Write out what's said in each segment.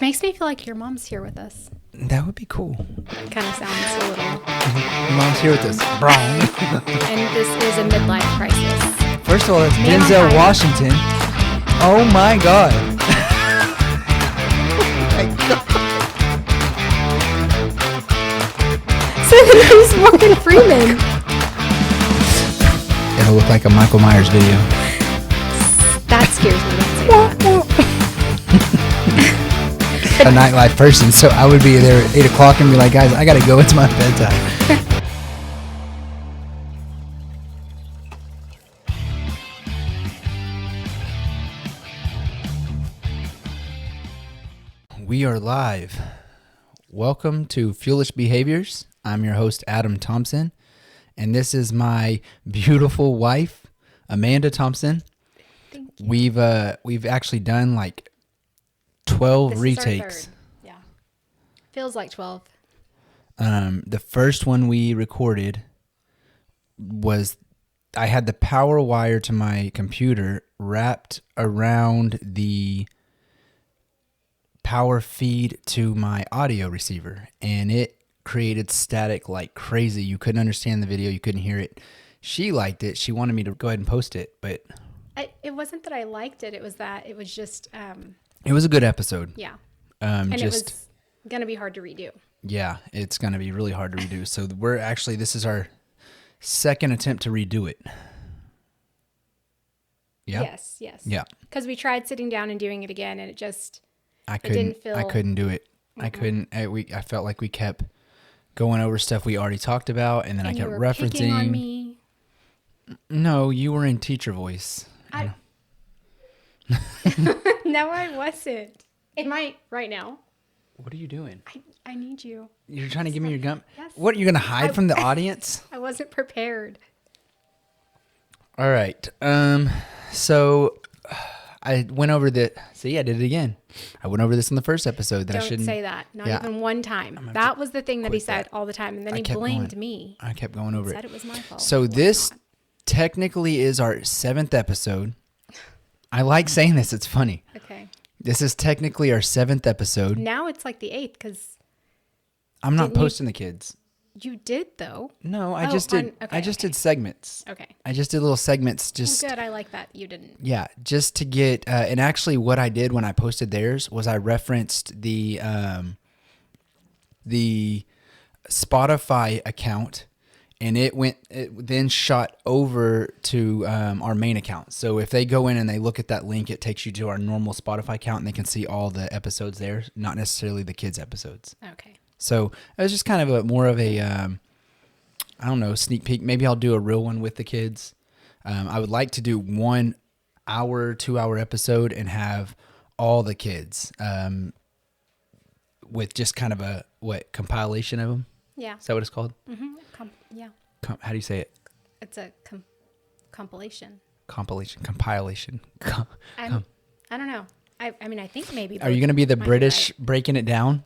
Makes me feel like your mom's here with us. That would be cool. Kind of sounds a little. Your mom's here with us. And this is a midlife crisis. First of all, that's Man, Denzel Washington. Oh my God. So then who's Morgan Freeman? It'll look like a Michael Myers video. That scares me. Don't say that. A nightlife person, so I would be there at 8 o'clock and be like, guys, I gotta go, it's my bedtime. We are live. Welcome to Fuelish Behaviors. I'm your host, Adam Thompson, and this is my beautiful wife, Amanda Thompson. Thank you. We've actually done like 12 This is retakes. our third. Yeah. Feels like 12. The first one we recorded was I had the power wire to my computer wrapped around the power feed to my audio receiver, and it created static like crazy. You couldn't understand the video. You couldn't hear it. She liked it. She wanted me to go ahead and post it, but It wasn't that I liked it. It was that it was just, it was a good episode. yeah. And Just, it was going to be hard to redo. yeah, it's going to be really hard to redo. So this is our second attempt to redo it. Yeah. Yes. Yeah. Because we tried sitting down and doing it again, and it just, I didn't feel- couldn't do it. Mm-mm. I couldn't. I felt like we kept going over stuff we already talked about, and then I and kept you were referencing. picking on me. No, you were in teacher voice. No, I wasn't. Am I right now? What are you doing? I need you. You're trying to give me your gum. Yes. What? You're gonna hide from the audience? I wasn't prepared. All right. So I went over the. See, I did it again. I went over this in the first episode. That I Don't shouldn't say that. Not Yeah. even one time. gonna have That to was the thing that he quit said that. all the time, and then I he kept blamed going. me. I kept going over Said it. it was my fault. So It was this not. technically is our 7th episode. I like saying this. It's funny. Okay. This is technically our 7th episode. Now it's like the 8th because I'm not Didn't you- posting the kids. you did though. No, I Oh, just did. okay, I just okay. did segments. Okay. I just did little segments. Just Good. I like that. You didn't. yeah, just to get. And actually, what I did when I posted theirs was I referenced the Spotify account, and it then shot over to our main account. So if they go in and they look at that link, it takes you to our normal Spotify account, and they can see all the episodes there, not necessarily the kids' episodes. Okay. So it was just kind of more of a, I don't know, sneak peek. Maybe I'll do a real one with the kids. I would like to do 1 hour, 2-hour episode and have all the kids with just kind of a, compilation of them? Yeah. Is that what it's called? Mm-hmm. Yeah. How do you say it? It's a compilation. Compilation. I don't know. I mean, I think maybe. Are you going to be the might British right. breaking it down?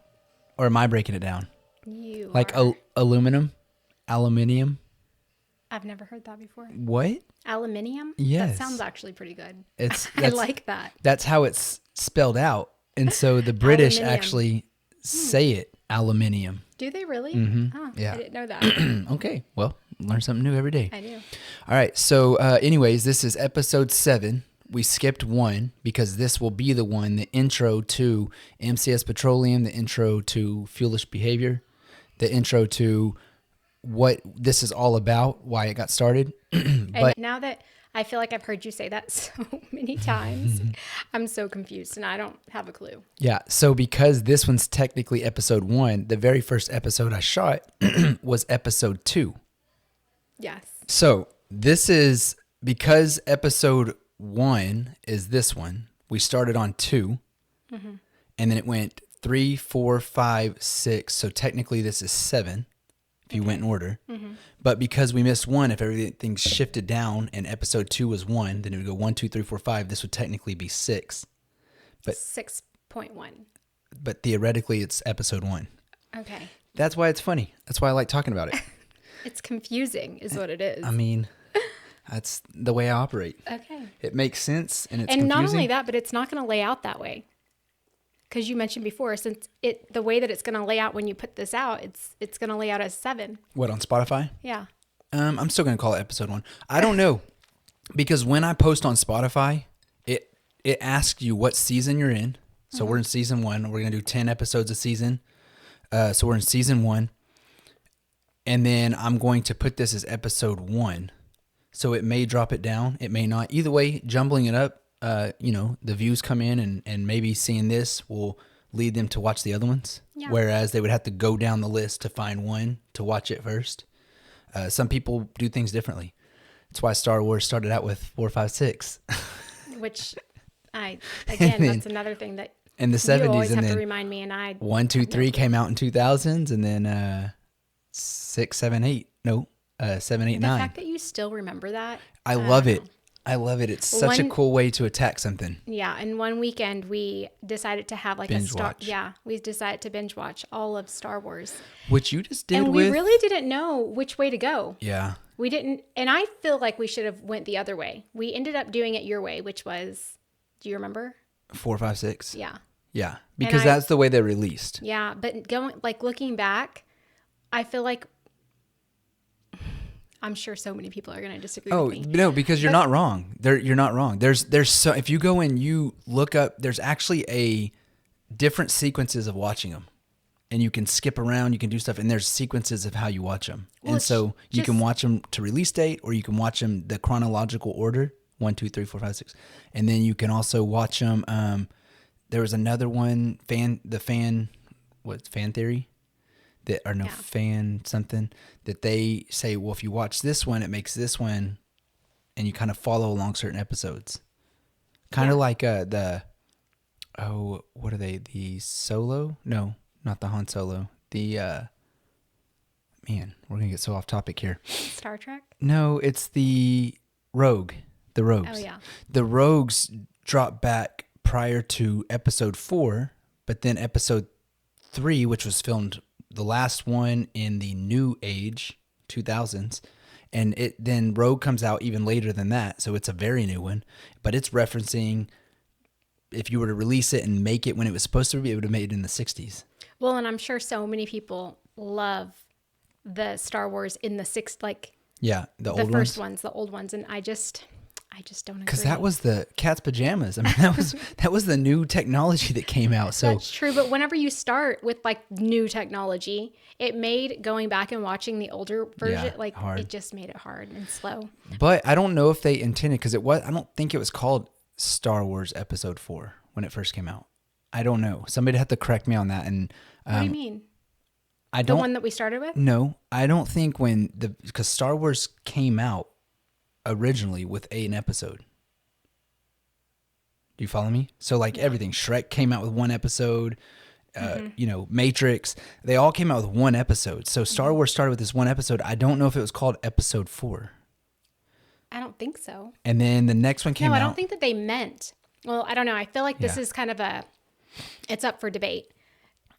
Or am I breaking it down? You Like are. aluminium? I've never heard that before. What? Aluminium? Yes. That sounds actually pretty good. It's I like that. That's how it's spelled out. And so the British Aluminium. actually say it, aluminium. Do they really? Mhm. Oh, Yeah. I didn't know that. Okay, well, learn something new every day. I do. All right, so anyways, this is episode 7. We skipped 1 because this will be the one, the intro to MCS Petroleum, the intro to Fuelish Behavior, the intro to what this is all about, why it got started. And But now that I feel like I've heard you say that so many times, I'm so confused and I don't have a clue. yeah, so because this one's technically episode 1, the very first episode I shot was episode 2. Yes. So this is because episode 1 is this one. We started on 2, and then it went 3, 4, 5, 6. So technically this is 7 if you went in order. But because we missed 1, if everything shifted down and episode 2 was 1, then it would go 1, 2, 3, 4, 5. This would technically be 6. But 6.1. but theoretically it's episode 1. Okay. That's why it's funny. That's why I like talking about it. It's confusing is what it is. I mean, that's the way I operate. Okay. It makes sense and it's And confusing. not only that, but it's not going to lay out that way. because you mentioned before, since the way that it's going to lay out when you put this out, it's going to lay out as 7. What, on Spotify? Yeah. I'm still going to call it episode 1. I don't know, because when I post on Spotify, it asks you what season you're in. So we're in season 1. We're going to do 10 episodes a season. So we're in season 1. And then I'm going to put this as episode 1. So it may drop it down. It may not. Either way, jumbling it up, the views come in and maybe seeing this will lead them to watch the other ones. Yeah. Whereas they would have to go down the list to find one to watch it first. Some people do things differently. That's why Star Wars started out with 4, 5, 6. Which that's another thing that in the 70s, you always and have then to remind me. And 1, 2, 3 came out in 2000s, and then 6, 7, 8. No, 7, 8, 9. The fact that you still remember that, I love it. I love it. It's such a cool way to attack something. Yeah, and one weekend we decided to have like binge a watch. Yeah, we decided to binge watch all of Star Wars, which you just did. And we really didn't know which way to go. Yeah, we didn't, and I feel like we should have went the other way. We ended up doing it your way, which was, do you remember? 4, 5, 6. Yeah. Yeah, because that's the way they released. Yeah, but looking back, I feel like I'm sure so many people are going to disagree with me. No, because you're not wrong. You're not wrong. There's so if you go and you look up, there's actually a different sequences of watching them, and you can skip around, you can do stuff, and there's sequences of how you watch them. Well, and so you can watch them to release date, or you can watch them the chronological order 1, 2, 3, 4, 5, 6, and then you can also watch them. There was another one, fan theory. Fan something that they say, well, if you watch this one, it makes this one, and you kind of follow along certain episodes. Kind of like what are they? The Solo? No, not the Han Solo. The, man, we're going to get so off topic here. Star Trek? No, it's the Rogue. The Rogues. Oh, yeah. The Rogues drop back prior to episode 4, but then episode 3, which was filmed the last one in the new age, 2000s, and then Rogue comes out even later than that, so it's a very new one, but it's referencing if you were to release it and make it when it was supposed to be, it would have made it in the 60s. Well, and I'm sure so many people love the Star Wars in the the first ones, the old ones, and I just don't agree. Because that was the cat's pajamas. I mean, that was the new technology that came out. So that's true. But whenever you start with new technology, it made going back and watching the older version hard. It just made it hard and slow. But I don't know if they intended, because I don't think it was called Star Wars Episode 4 when it first came out. I don't know. Somebody had to correct me on that. And what do you mean? The one that we started with? No, I don't think because Star Wars came out originally with an episode. Do you follow me? So everything, Shrek came out with one episode, Matrix, they all came out with one episode. So Star Wars started with this one episode. I don't know if it was called Episode 4. I don't think so. And then the next one came out. No, I don't think that they meant. Well, I don't know. I feel like this is kind of it's up for debate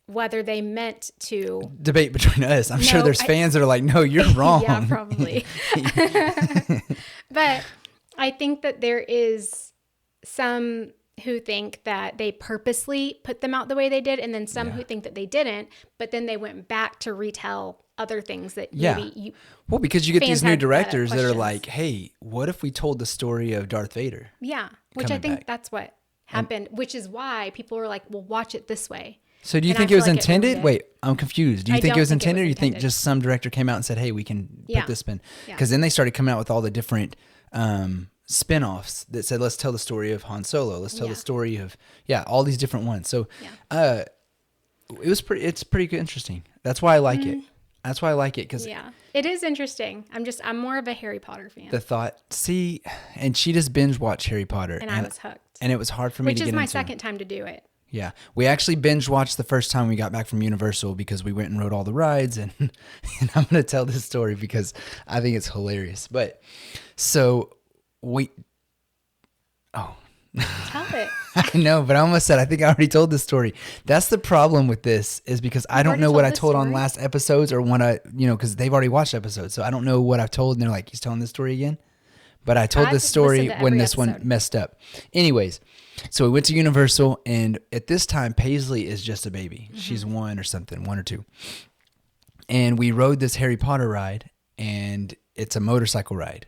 whether they meant to debate between us. I'm sure there's fans that are like, no, you're wrong. Yeah, probably. But I think that there is some who think that they purposely put them out the way they did, and then some who think that they didn't, but then they went back to retell other things that maybe well, because you get these new directors that are like, hey, what if we told the story of Darth Vader? Yeah, which I think that's what happened, which is why people were like, well, watch it this way. So do you think it was intended? Wait, I'm confused. Do you think it was intended, or you think just some director came out and said, hey, we can put this spin? Because then they started coming out with all the different spin-offs that said, let's tell the story of Han Solo. Let's tell the story of, all these different ones. So it's pretty good, interesting. That's why I like it. That's why I like it. Cause it is interesting. I'm more of a Harry Potter fan. The thought, and she just binge watched Harry Potter. And I was hooked. And it was hard for me to get into. Which is my second time to do it. Yeah. We actually binge watched the first time we got back from Universal because we went and rode all the rides. And I'm going to tell this story because I think it's hilarious. But so tell it. I know, but I almost said, I think I already told this story. That's the problem with this, is because I don't know what I told on last episodes, or what because they've already watched episodes. So I don't know what I've told. And they're like, he's telling this story again. But I told this story when this one messed up. Anyways, So we went to Universal, and at this time, Paisley is just a baby. She's 1 or something, 1 or 2. And we rode this Harry Potter ride, and it's a motorcycle ride.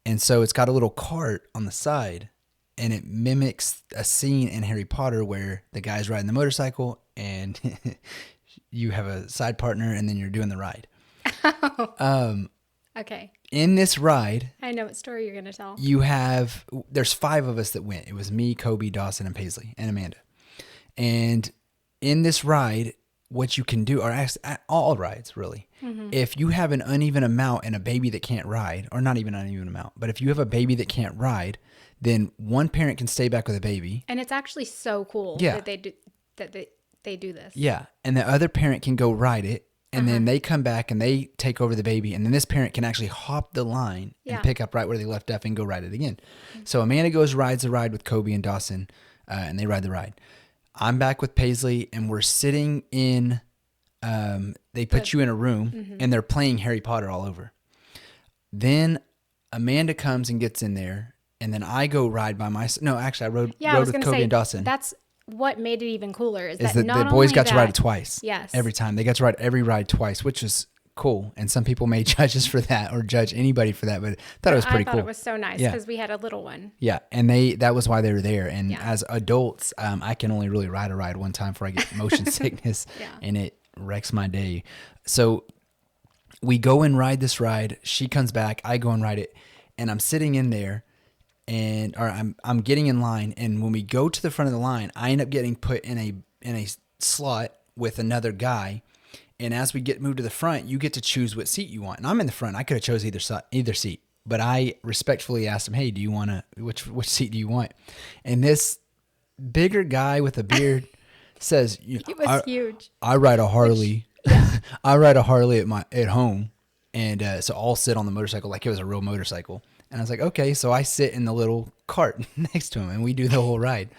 And so it's got a little cart on the side, and it mimics a scene in Harry Potter where the guy's riding the motorcycle, and you have a side partner, and then you're doing the ride. Okay. In this ride, I know what story you're going to tell. There's 5 of us that went. It was me, Kobe, Dawson, and Paisley, and Amanda. And in this ride, what you can do, or all rides really, if you have an uneven amount and a baby that can't ride, or not even an uneven amount, but if you have a baby that can't ride, then one parent can stay back with a baby. And it's actually so cool that they do this. Yeah. And the other parent can go ride it. And then they come back and they take over the baby. And then this parent can actually hop the line and pick up right where they left off and go ride it again. So Amanda rides the ride with Kobe and Dawson, and they ride the ride. I'm back with Paisley, and we're sitting in, they put you in a room, and they're playing Harry Potter all over. Then Amanda comes and gets in there, and then I go ride by myself. No, actually, I rode with Kobe and Dawson. That's what made it even cooler is that not the boys only got to ride it twice. Yes. Every time. They got to ride every ride twice, which is cool. And some people may judge us for that or judge anybody for that, but I thought it was pretty cool. I thought it was so nice because we had a little one. Yeah. And that was why they were there. And as adults, I can only really ride a ride one time before I get motion sickness and it wrecks my day. So we go and ride this ride. She comes back. I go and ride it. And I'm sitting in there. I'm getting in line, and when we go to the front of the line, I end up getting put in a slot with another guy. And as we get moved to the front, you get to choose what seat you want. And I'm in the front. I could have chose either seat, but I respectfully asked him, "Hey, do you want which seat do you want?" And this bigger guy with a beard says, "It was huge. I ride a Harley. I ride a Harley at home, and so I'll sit on the motorcycle like it was a real motorcycle." And I was like, okay, so I sit in the little cart next to him and we do the whole ride.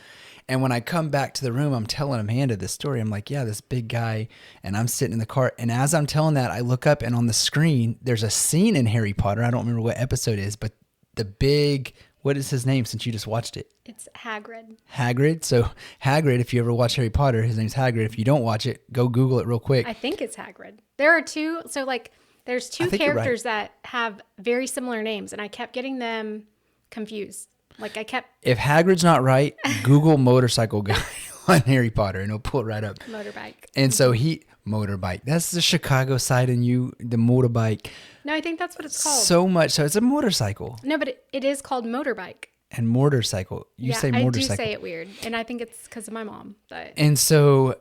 And when I come back to the room, I'm telling Amanda this story. I'm like, yeah, this big guy, and I'm sitting in the cart. And as I'm telling that, I look up, and on the screen, there's a scene in Harry Potter. I don't remember what episode it is, but what is his name since you just watched it? It's Hagrid. Hagrid. So Hagrid, if you ever watch Harry Potter, his name's Hagrid. If you don't watch it, go Google it real quick. I think it's Hagrid. There are 2, so there's 2 characters that have very similar names, and I kept getting them confused. If Hagrid's not right, Google motorcycle guy on Harry Potter, and it'll pull it right up. Motorbike. And so motorbike. That's the Chicago side in you, the motorbike. No, I think that's what it's called. So much. So it's a motorcycle. No, but it is called motorbike. And motorcycle. You say motorcycle. I do say it weird, and I think it's because of my mom. But. And so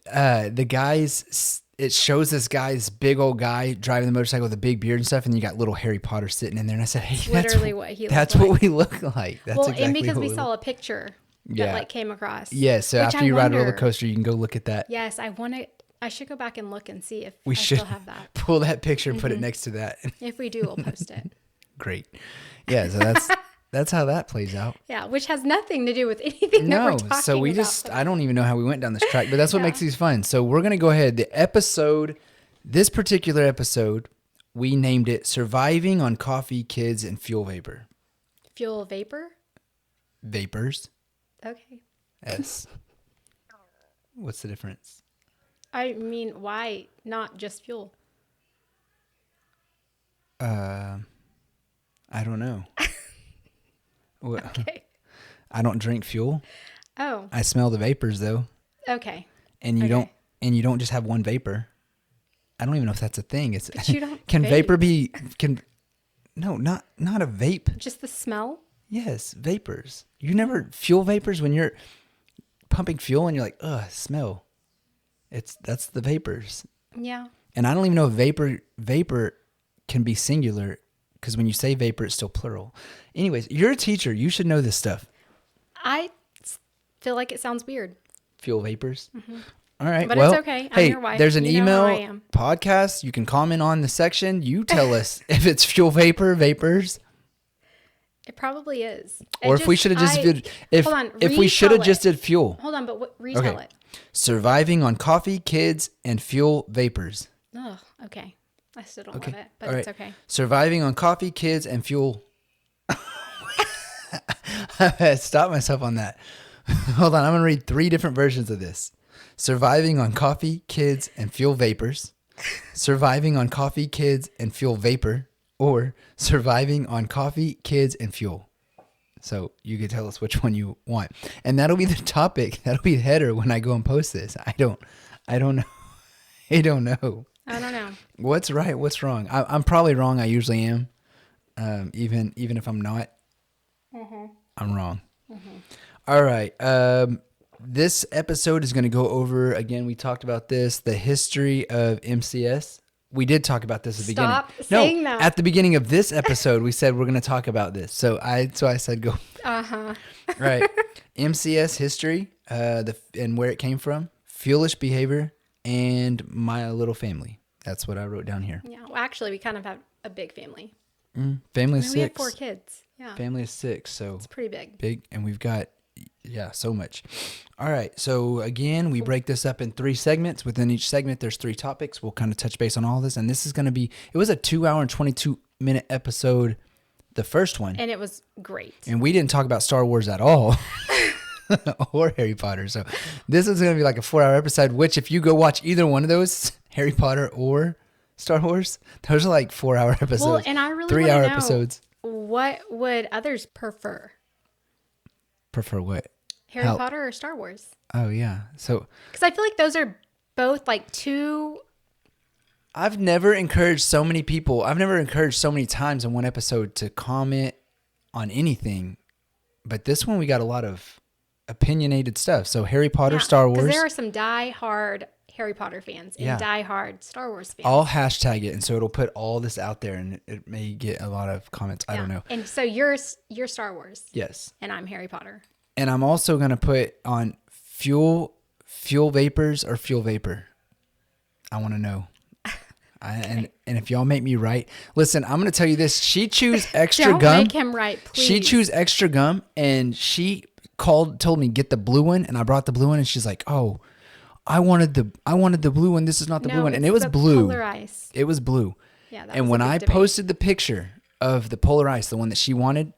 the guys... It shows this big old guy driving the motorcycle with a big beard and stuff, and you got little Harry Potter sitting in there. And I said, "Hey, that's what we look like." That's exactly and because we saw a picture that came across. Yeah, so after you ride a roller coaster, you can go look at that. Yes, I should go back and look and see if we still have that. Pull that picture and put it next to that. If we do, we'll post it. Great. Yeah, so that's how that plays out. Yeah, which has nothing to do with anything that we're talking about. So I don't even know how we went down this track, but that's what makes these fun. So we're going to go ahead. This particular episode, we named it Surviving on Coffee, Kids, and Fuel Vapor. Fuel vapor? Vapors. Okay. S. What's the difference? I mean, why not just fuel? I don't know. Okay. I don't drink fuel. Oh. I smell the vapors though. Okay. And you don't just have one vapor. I don't even know if that's a thing. But you don't can vape. Vapor be no, not a vape. Just the smell? Yes, vapors. You never fuel vapors when you're pumping fuel and you're like, ugh, smell. That's the vapors. Yeah. And I don't even know if vapor can be singular. Because when you say vapor, it's still plural. Anyways, you're a teacher. You should know this stuff. I feel like it sounds weird. Fuel vapors? Mm-hmm. All right. But it's okay. I'm your wife. There's an email podcast. You can comment on the section. You tell us if it's fuel vapors. It probably is. Or if we should have just did... If we should have just did fuel. Hold on, but retell it. Surviving on Coffee, Kids, and Fuel Vapors. Oh, okay. I still don't love it, but it's okay. Surviving on Coffee, Kids, and Fuel. Stop myself on that. Hold on. I'm going to read 3 different versions of this. Surviving on coffee, kids, and fuel vapors. Surviving on coffee, kids, and fuel vapor. Or surviving on coffee, kids, and fuel. So you can tell us which one you want. And that'll be the topic. That'll be the header when I go and post this. I don't know. I don't know. I don't know. What's right? What's wrong? I'm probably wrong. I usually am. Even if I'm not, I'm wrong. All right. This episode is going to go over, again, we talked about this, the history of MCS. We did talk about this at the beginning. Stop saying that. At the beginning of this episode, we said we're going to talk about this. So I said go. Right. MCS history, and where it came from, Fuelish behavior, and my little family. That's what I wrote down here. Yeah. Well, actually, we kind of have a big family. Family of 6. We have 4 kids. Yeah. Family of 6. So it's pretty big. Big, and we've got, so much. All right. So again, we break this up in 3 segments. Within each segment, there's 3 topics. We'll kind of touch base on all this. And this is going to be, it was a 2-hour and 22-minute episode, the first one. And it was great. And we didn't talk about Star Wars at all. Or Harry Potter. So this is going to be like a 4-hour episode, which if you go watch either one of those, Harry Potter or Star Wars, those are like 4-hour episodes. Well, and I really 3-hour want to know, episodes. what would others prefer? Prefer what? Harry Potter or Star Wars? Oh, yeah. So, because I feel like those are both like 2. I've never encouraged so many times in one episode to comment on anything. But this one, we got a lot of opinionated stuff. So Harry Potter, Star Wars. Because there are some die-hard Harry Potter fans and die-hard Star Wars fans. I'll hashtag it, and so it'll put all this out there, and it may get a lot of comments. I don't know. And so you're Star Wars. Yes. And I'm Harry Potter. And I'm also going to put on fuel vapors or fuel vapor. I want to know. And if y'all make me right, listen, I'm going to tell you this. She chews extra gum. Don't make him right, please. She chews extra gum, and she told me get the blue one, and I brought the blue one, and she's like, "Oh, I wanted the blue one. This is not the blue one." And it was blue. Polar ice. It was blue. Yeah. And when I posted the picture of the polar ice, the one that she wanted,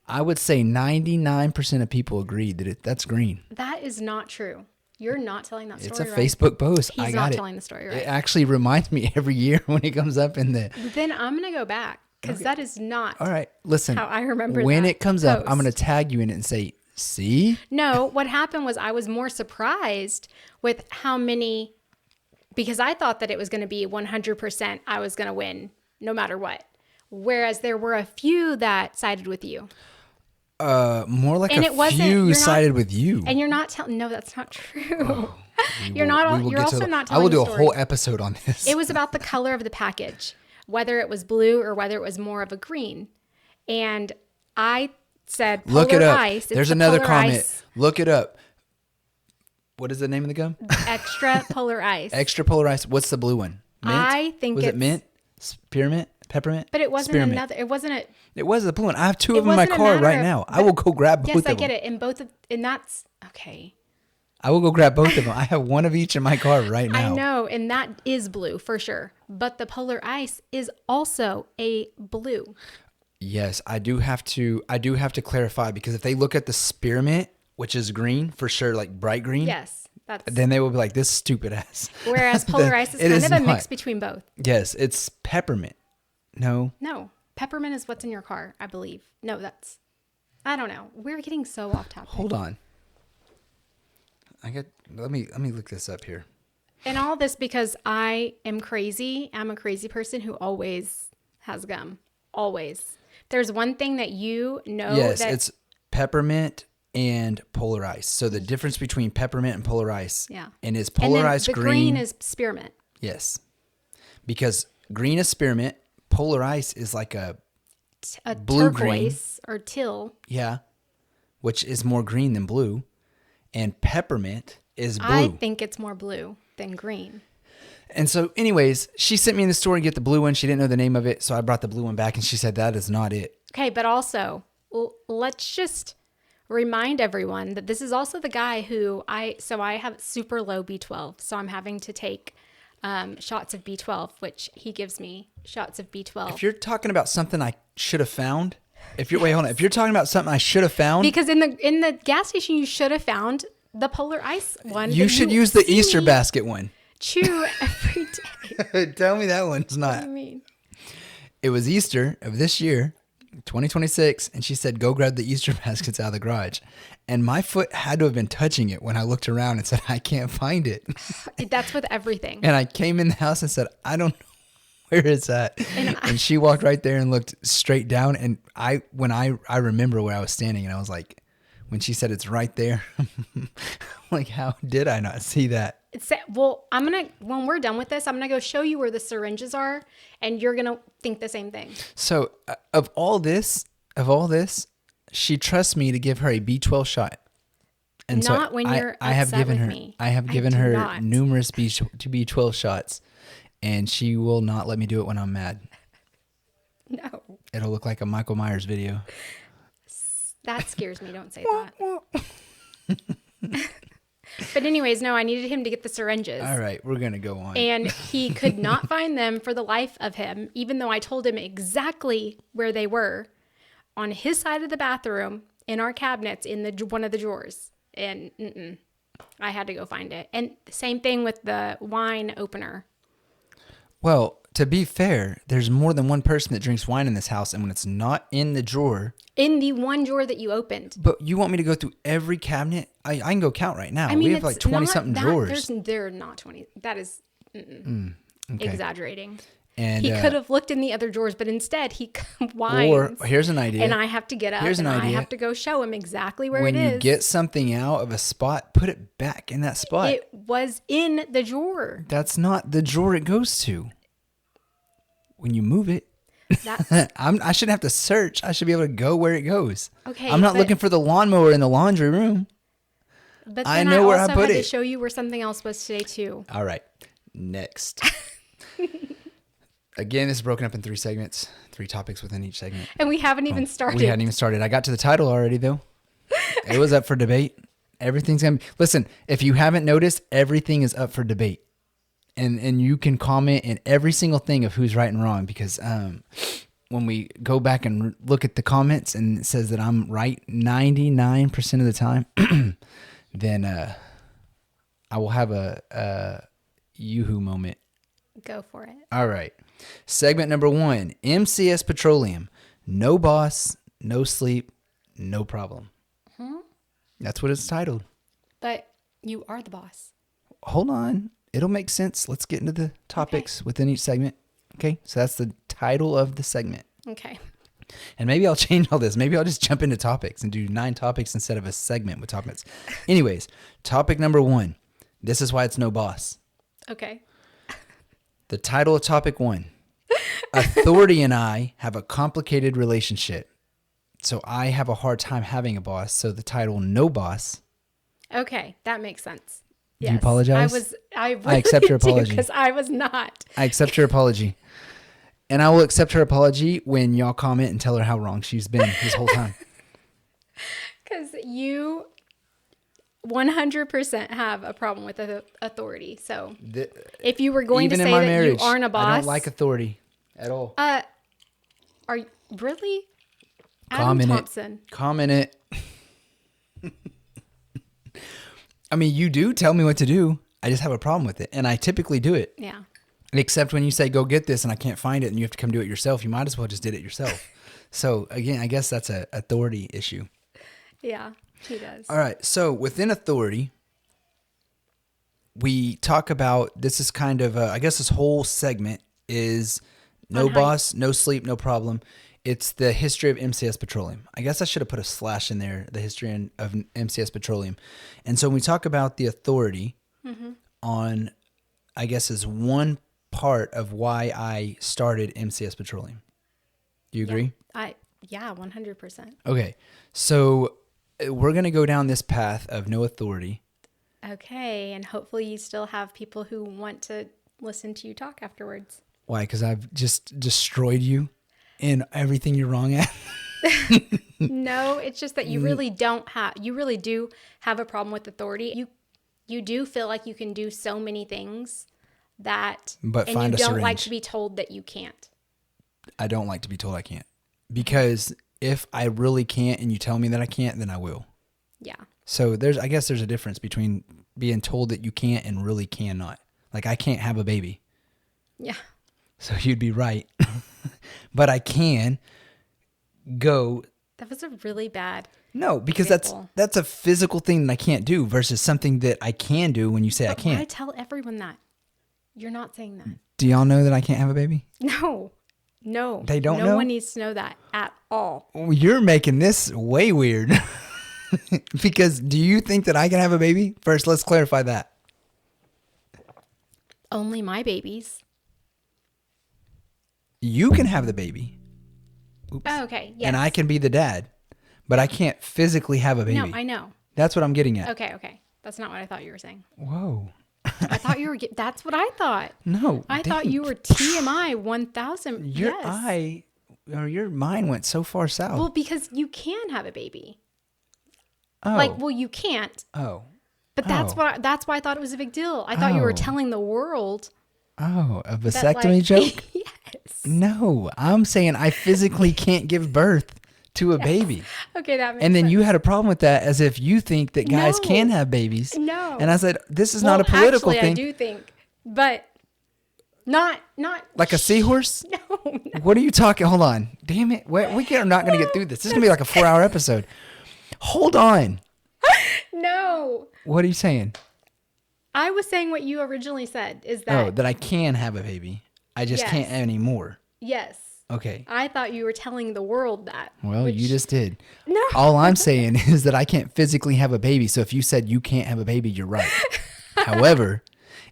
I would say 99% of people agreed that that's green. That is not true. You're not telling that story It's a right. Facebook post. He's I got not it. telling the story right. It actually reminds me every year when it comes up in the... Then I'm going to go back because that is not All right, listen. how I remember when that it comes post. up, I'm going to tag you in it and say, see? No, what happened was I was more surprised with how many, because I thought that it was going to be 100% I was going to win no matter what. Whereas there were a few that sided with you. More like a few sided with you. And you're not telling, no, that's not true. You're will also not telling the story. I will do a whole episode on this. It was about the color of the package, whether it was blue or whether it was more of a green. And I said, look it up. Ice. There's another comment. Ice. Look it up. What is the name of the gum? Extra polar ice. Extra polar ice. What's the blue one? Mint? I think was it mint? Spearmint? Peppermint? But it wasn't Spearmint. another. It wasn't a. It was the blue one. I have 2 of them in my car right now. I will go grab both of them. Yes, I get it. And that's okay. I will go grab both of them. I have one of each in my car right now. I know, and that is blue for sure. But the polar ice is also a blue. Yes, I do have to clarify, because if they look at the spearmint, which is green for sure, like bright green. Yes, then they will be like, this stupid ass. Whereas polar ice is kind of a mix between both. Yes, it's peppermint. No, peppermint is what's in your car, I believe. No, I don't know. We're getting so off topic. Hold on. Let me look this up here. And all this because I am crazy. I'm a crazy person who always has gum. Always. There's one thing that you know. Yes, it's peppermint and polar ice. So the difference between peppermint and polar ice. Yeah. And is polar ice the green is spearmint. Yes. Because green is spearmint. Polar ice is like a blue turquoise green. Or teal. Yeah. Which is more green than blue. And peppermint is blue. I think it's more blue than green. And so anyways, she sent me in the store to get the blue one. She didn't know the name of it. So I brought the blue one back and she said, that is not it. Okay. But also let's just remind everyone that this is also the guy who I have super low B12. So I'm having to take shots of B12, which he gives me shots of B12. If you're talking about something I should have found, Wait, hold on. If you're talking about something I should have found, Because in the gas station, you should have found the polar ice one. you should use the Easter basket one. Chew every day. Tell me that one's not. What do you mean? It was Easter of this year, 2026, and she said, go grab the Easter baskets out of the garage. And my foot had to have been touching it when I looked around and said, I can't find it. That's with everything. And I came in the house and said, I don't know where it's at. And she walked right there and looked straight down. And I remember where I was standing, and I was like, when she said it's right there, like, how did I not see that? Well, when we're done with this, I'm going to go show you where the syringes are, and you're going to think the same thing. So of all this, she trusts me to give her a B12 shot. And not so when you're I have upset given with her, me. I have given her not. numerous B12 shots, and she will not let me do it when I'm mad. No. It'll look like a Michael Myers video. That scares me. Don't say that. But anyways, no, I needed him to get the syringes. All right, we're going to go on. And he could not find them for the life of him, even though I told him exactly where they were on his side of the bathroom in our cabinets in one of the drawers. And I had to go find it. And same thing with the wine opener. Well, to be fair, there's more than one person that drinks wine in this house, and when it's not in the drawer... In the one drawer that you opened. But you want me to go through every cabinet? I can go count right now. I mean, we have like 20-something drawers. There are not 20. That is exaggerating. And he could have looked in the other drawers, but instead he whines. Or here's an idea. And I have to get up and I have to go show him exactly where it is. When you get something out of a spot, put it back in that spot. It was in the drawer. That's not the drawer it goes to. When you move it, I shouldn't have to search. I should be able to go where it goes. Okay, I'm not looking for the lawnmower in the laundry room. But then I know where I put had it. to show you where something else was today too. All right, next. Again, this is broken up in 3 segments, 3 topics within each segment. And we haven't even started. We hadn't even started. I got to the title already, though. It was up for debate. Everything's going to be... Listen, if you haven't noticed, everything is up for debate. And you can comment in every single thing of who's right and wrong, because when we go back and look at the comments and it says that I'm right 99% of the time, then I will have a yoo-hoo moment. Go for it. All right. Segment number 1, MCS Petroleum. No boss, no sleep, no problem. That's what it's titled. But you are the boss. Hold on. It'll make sense. Let's get into the topics within each segment. Okay. So that's the title of the segment. Okay. And maybe I'll change all this. Maybe I'll just jump into topics and do 9 topics instead of a segment with topics. Anyways, topic number 1. This is why it's no boss. Okay. The title of topic 1. Authority and I have a complicated relationship. So I have a hard time having a boss. So the title, No Boss. Okay. That makes sense. Do you apologize? I accept your apology. Because I was not. I accept your apology. And I will accept her apology when y'all comment and tell her how wrong she's been this whole time. Because you 100% have a problem with authority. So if you were going to say that marriage, you aren't a boss. I don't like authority at all. Are you really? Adam Thompson. Comment it. I mean, you do tell me what to do. I just have a problem with it. And I typically do it. Yeah. Except when you say, go get this, and I can't find it, and you have to come do it yourself. You might as well just did it yourself. So, again, I guess that's an authority issue. Yeah, he does. All right. So, within authority, we talk about, this is kind of, I guess this whole segment is no boss, no sleep, no problem. It's the history of MCS Petroleum. I guess I should have put a slash in there, the history of MCS Petroleum. And so when we talk about the authority on, I guess, is one part of why I started MCS Petroleum. Do you agree? Yeah, 100%. Okay. So we're going to go down this path of no authority. Okay. And hopefully you still have people who want to listen to you talk afterwards. Why? Because I've just destroyed you in everything you're wrong at? No, it's just that you really do have a problem with authority. You do feel like you can do so many things and you don't like to be told that you can't. I don't like to be told I can't, because if I really can't and you tell me that I can't, then I will. Yeah. So I guess there's a difference between being told that you can't and really cannot. Like, I can't have a baby. Yeah. So you'd be right. But I can go. That was a really bad. No, because example. that's a physical thing that I can't do versus something that I can do when you say I can't. Why tell everyone that? You're not saying that. Do y'all know that I can't have a baby? No. They don't know? No one needs to know that at all. Well, you're making this way weird. Because do you think that I can have a baby? First, let's clarify that. Only my babies. You can have the baby. Oops. Oh, okay. Yes. And I can be the dad, but I can't physically have a baby. No, I know. That's what I'm getting at. Okay. That's not what I thought you were saying. Whoa. I thought you were. That's what I thought. No. I thought you were TMI 1000. Your mind went so far south. Well, because you can have a baby. Oh. You can't. Oh. But that's why I thought it was a big deal. I thought you were telling the world. Oh, a vasectomy joke? Yes. No, I'm saying I physically can't give birth to a baby. Okay, that makes And then sense. you had a problem with that as if you think that guys No. can have babies. No. And I said, this is not a political actually, thing. I do think, but not Like a seahorse? No. What are you talking? Hold on. Damn it. We are not going to get through this. This is going to be like a 4-hour episode. Hold on. No. What are you saying? I was saying what you originally said is that. That I can have a baby. I just can't anymore. Yes. Okay. I thought you were telling the world that. Well, you just did. No. All I'm saying is that I can't physically have a baby. So if you said you can't have a baby, you're right. However,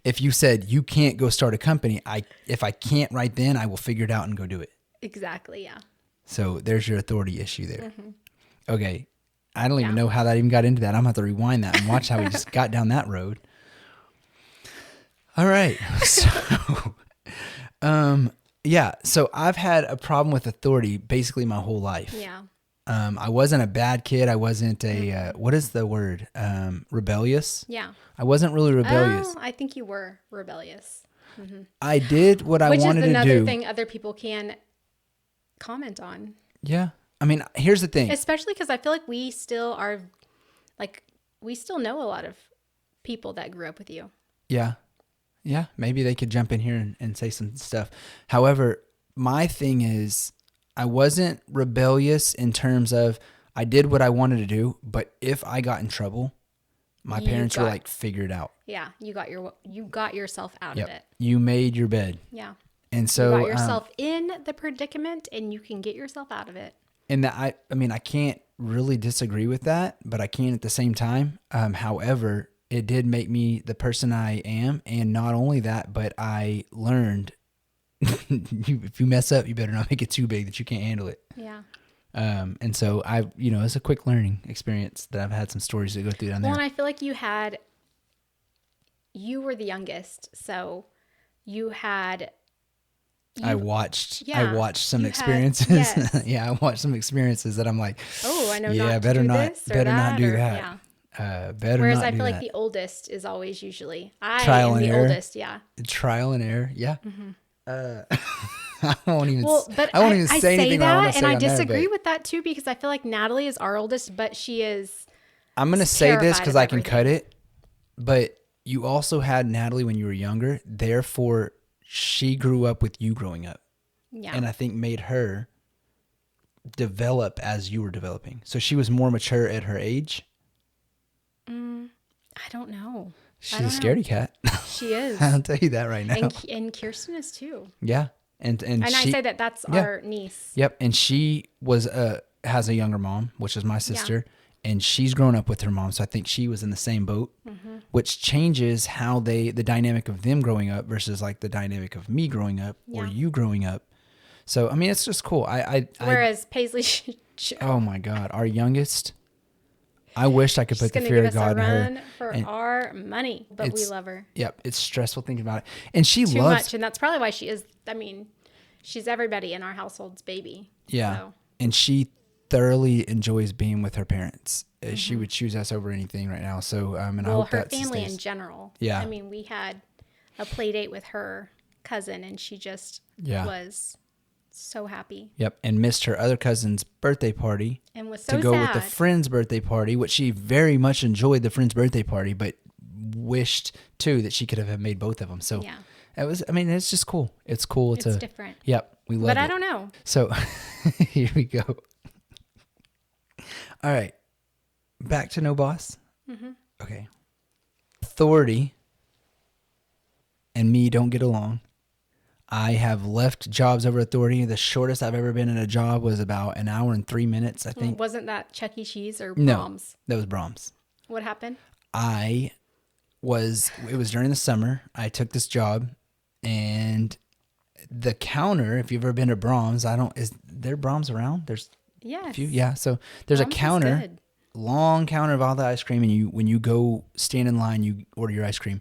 if you said you can't go start a company, if I can't right then, I will figure it out and go do it. Exactly, yeah. So there's your authority issue there. Mm-hmm. Okay. I don't even know how that even got into that. I'm going to have to rewind that and watch how we just got down that road. All right. So, so I've had a problem with authority basically my whole life. Yeah. I wasn't a bad kid. I wasn't a, what is the word? Rebellious? Yeah. I wasn't really rebellious. Oh, I think you were rebellious. Mm-hmm. I did what I wanted to do. Which is another thing other people can comment on. Yeah. I mean, here's the thing. Especially because I feel like we still are, we still know a lot of people that grew up with you. Yeah. Yeah. Maybe they could jump in here and say some stuff. However, my thing is I wasn't rebellious in terms of I did what I wanted to do, but if I got in trouble, my parents were like, figure it out. Yeah. You got yourself out of it. You made your bed. Yeah. And so you got yourself in the predicament and you can get yourself out of it. And that I mean, I can't really disagree with that, but I can at the same time. However, it did make me the person I am. And not only that, but I learned if you mess up, you better not make it too big that you can't handle it. Yeah. And so it's a quick learning experience that I've had some stories to go through down there. Well, and I feel like you were the youngest. So you had... I watched some experiences. I watched some experiences that I'm like, oh, I know. Yeah, not better to do not, this or better that, not do or, that. Yeah. Better Whereas not I do feel that. like the oldest is always usually Trial am and the error. oldest. Yeah. Trial and error. Yeah. Mm-hmm. I won't even. But I won't even say anything that, I want to say. And I on there, disagree but with that too because I feel like Natalie is our oldest, but she is. I'm going to say this because I can everything. cut it. But you also had Natalie when you were younger. Therefore, she grew up with you growing up. Yeah. And I think made her develop as you were developing. So she was more mature at her age. I don't know. She's a scaredy cat. She is. I'll tell you that right now. And Kirsten is too. Yeah. And I say that's our niece. Yep. And she has a younger mom, which is my sister. Yeah. And she's grown up with her mom. So I think she was in the same boat, which changes how the dynamic of them growing up versus like the dynamic of me growing up or you growing up. So, I mean, it's just cool. Whereas Paisley, oh my God, our youngest, I wish I could put the fear of God in her. She's going to give us a run for our money, but we love her. Yep. It's stressful thinking about it. And she Too loves. much. And that's probably why she is, she's everybody in our household's baby. Yeah. So. And she thoroughly enjoys being with her parents. She would choose us over anything right now. So, and I hope her that family stays. in general. Yeah. We had a play date with her cousin and she just was So happy. Yep. And missed her other cousin's birthday party. And was so to go sad. with the friend's birthday party, which she very much enjoyed the friend's birthday party, but wished too that she could have made both of them. So yeah. it was, I mean, it's just cool. It's cool. It's different. Yep. We love it. But I don't know. So here we go. All right. Back to no boss. Mm-hmm. Okay. Authority and me don't get along. I have left jobs over authority. The shortest I've ever been in a job was about an hour and 3 minutes, I think. Wasn't that Chuck E. Cheese or No, Brahms? that was Brahms. What happened? It was during the summer. I took this job, and the counter, if you've ever been to Brahms, is there Brahms around? There's Yes. a few. Yeah. So there's Brahms a is counter, good. long counter of all the ice cream. And when you go stand in line, you order your ice cream.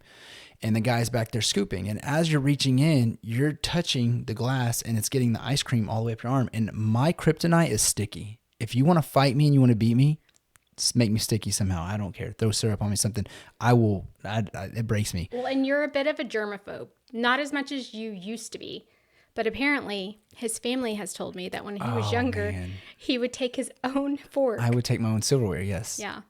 And the guy's back there scooping. And as you're reaching in, you're touching the glass and it's getting the ice cream all the way up your arm. And my kryptonite is sticky. If you want to fight me and you want to beat me, just make me sticky somehow. I don't care. Throw syrup on me, something. I will. It breaks me. Well, and you're a bit of a germaphobe. Not as much as you used to be. But apparently, his family has told me that when he was younger, man. he would take his own fork. I would take my own silverware, yes. Yeah.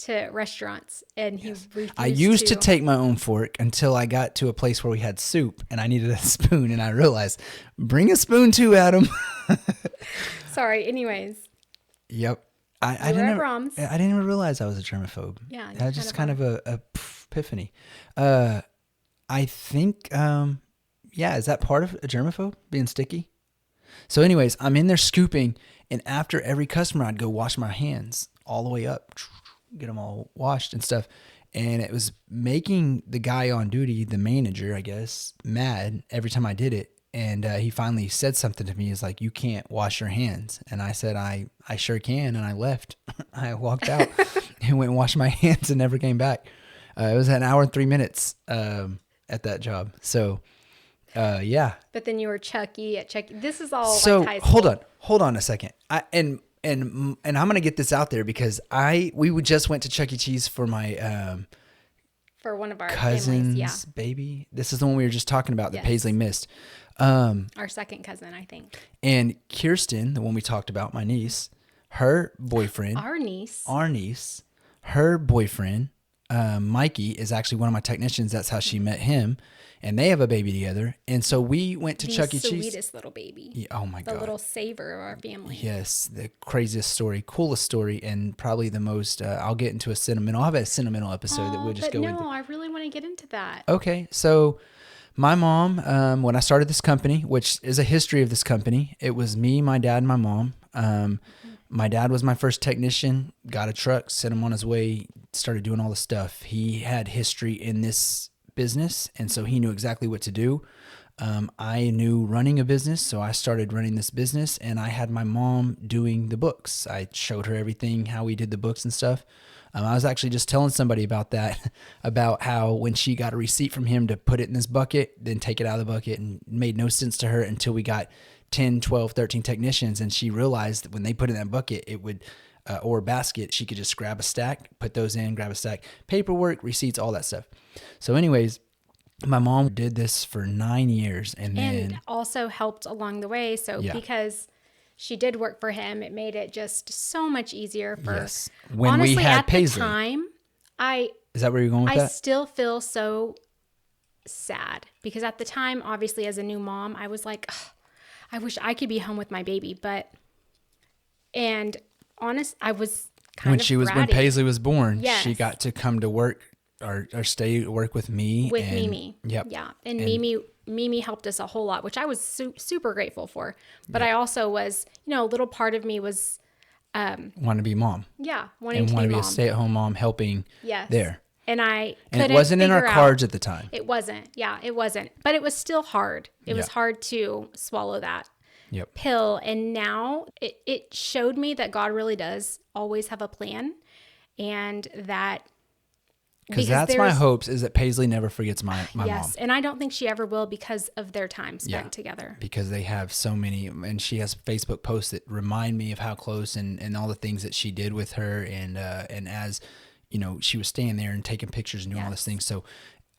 To restaurants, and he refused I used to take my own fork until I got to a place where we had soup and I needed a spoon, and I realized, bring a spoon too, Adam. Sorry. Anyways. Yep. I You were didn't at Brahms. I didn't even realize I was a germaphobe. Yeah, That was just kind of a epiphany. I think, is that part of a germaphobe, being sticky? So anyways, I'm in there scooping, and after every customer, I'd go wash my hands all the way up, get them all washed and stuff. And it was making the guy on duty, the manager, I guess, mad every time I did it. And he finally said something to me. He's like, "You can't wash your hands." And I said, I sure can. And I left. I walked out and went and washed my hands and never came back. It was an hour and 3 minutes at that job. So, yeah. But then you were Chucky at Chucky. This is all So like high school. hold on a second. And I'm gonna get this out there because we just went to Chuck E. Cheese for my For one of our cousin's families, baby. This is the one we were just talking about that Yes. Paisley missed. our second cousin, I think. And Kirsten, the one we talked about, my niece, her boyfriend, Our niece. her boyfriend, Mikey, is actually one of my technicians. That's how she met him. And they have a baby together. And so we went to the Chuck E. Cheese. sweetest little baby. Yeah, oh my The God. little saver of our family. Yes, the craziest story, coolest story, and probably the most, I'll get into a sentimental. I'll have a sentimental episode that we'll just go into. No, I really want to get into that. Okay, so my mom, when I started this company, which is a history of this company, it was me, my dad, and my mom. My dad was my first technician, got a truck, sent him on his way, started doing all the stuff. He had history in this business, and so he knew exactly what to do. I knew running a business, so I started running this business, and I had my mom doing the books. I showed her everything, how we did the books and stuff. I was actually just telling somebody about that, about how when she got a receipt from him to put it in this bucket, then take it out of the bucket, and it made no sense to her until we got 10, 12, 13 technicians, and she realized that when they put it in that bucket, it would, or basket, she could just grab a stack, put those in, grab a stack, paperwork, receipts, all that stuff. So anyways, my mom did this for 9 years, and then also helped along the way. So because she did work for him, it made it just so much easier for yes, when honestly, we had at Paisley. the time, Is that where you're going with I that? still feel so sad because at the time, obviously as a new mom, I was like, "Ugh, I wish I could be home with my baby, I was kind of when bratty Paisley was born, Yes. she got to come to work or stay to work with me. with and, Mimi. Yep. Yeah. And Mimi helped us a whole lot, which I was super grateful for. But I also was, a little part of me was, Want to be mom. wanting And to want be to be mom. a stay-at-home mom helping Yes. there. And I And couldn't it wasn't in our figure out- cards at the time. It wasn't. Yeah, it wasn't. But it was still hard. It was Yeah. hard to swallow that Yep. pill. And now it showed me that God really does always have a plan, and that Because that's my hopes, is that Paisley never forgets my mom. yes, and I don't think she ever will because of their time spent together. Because they have so many, and she has Facebook posts that remind me of how close and all the things that she did with her, and as she was staying there and taking pictures and doing all these things. So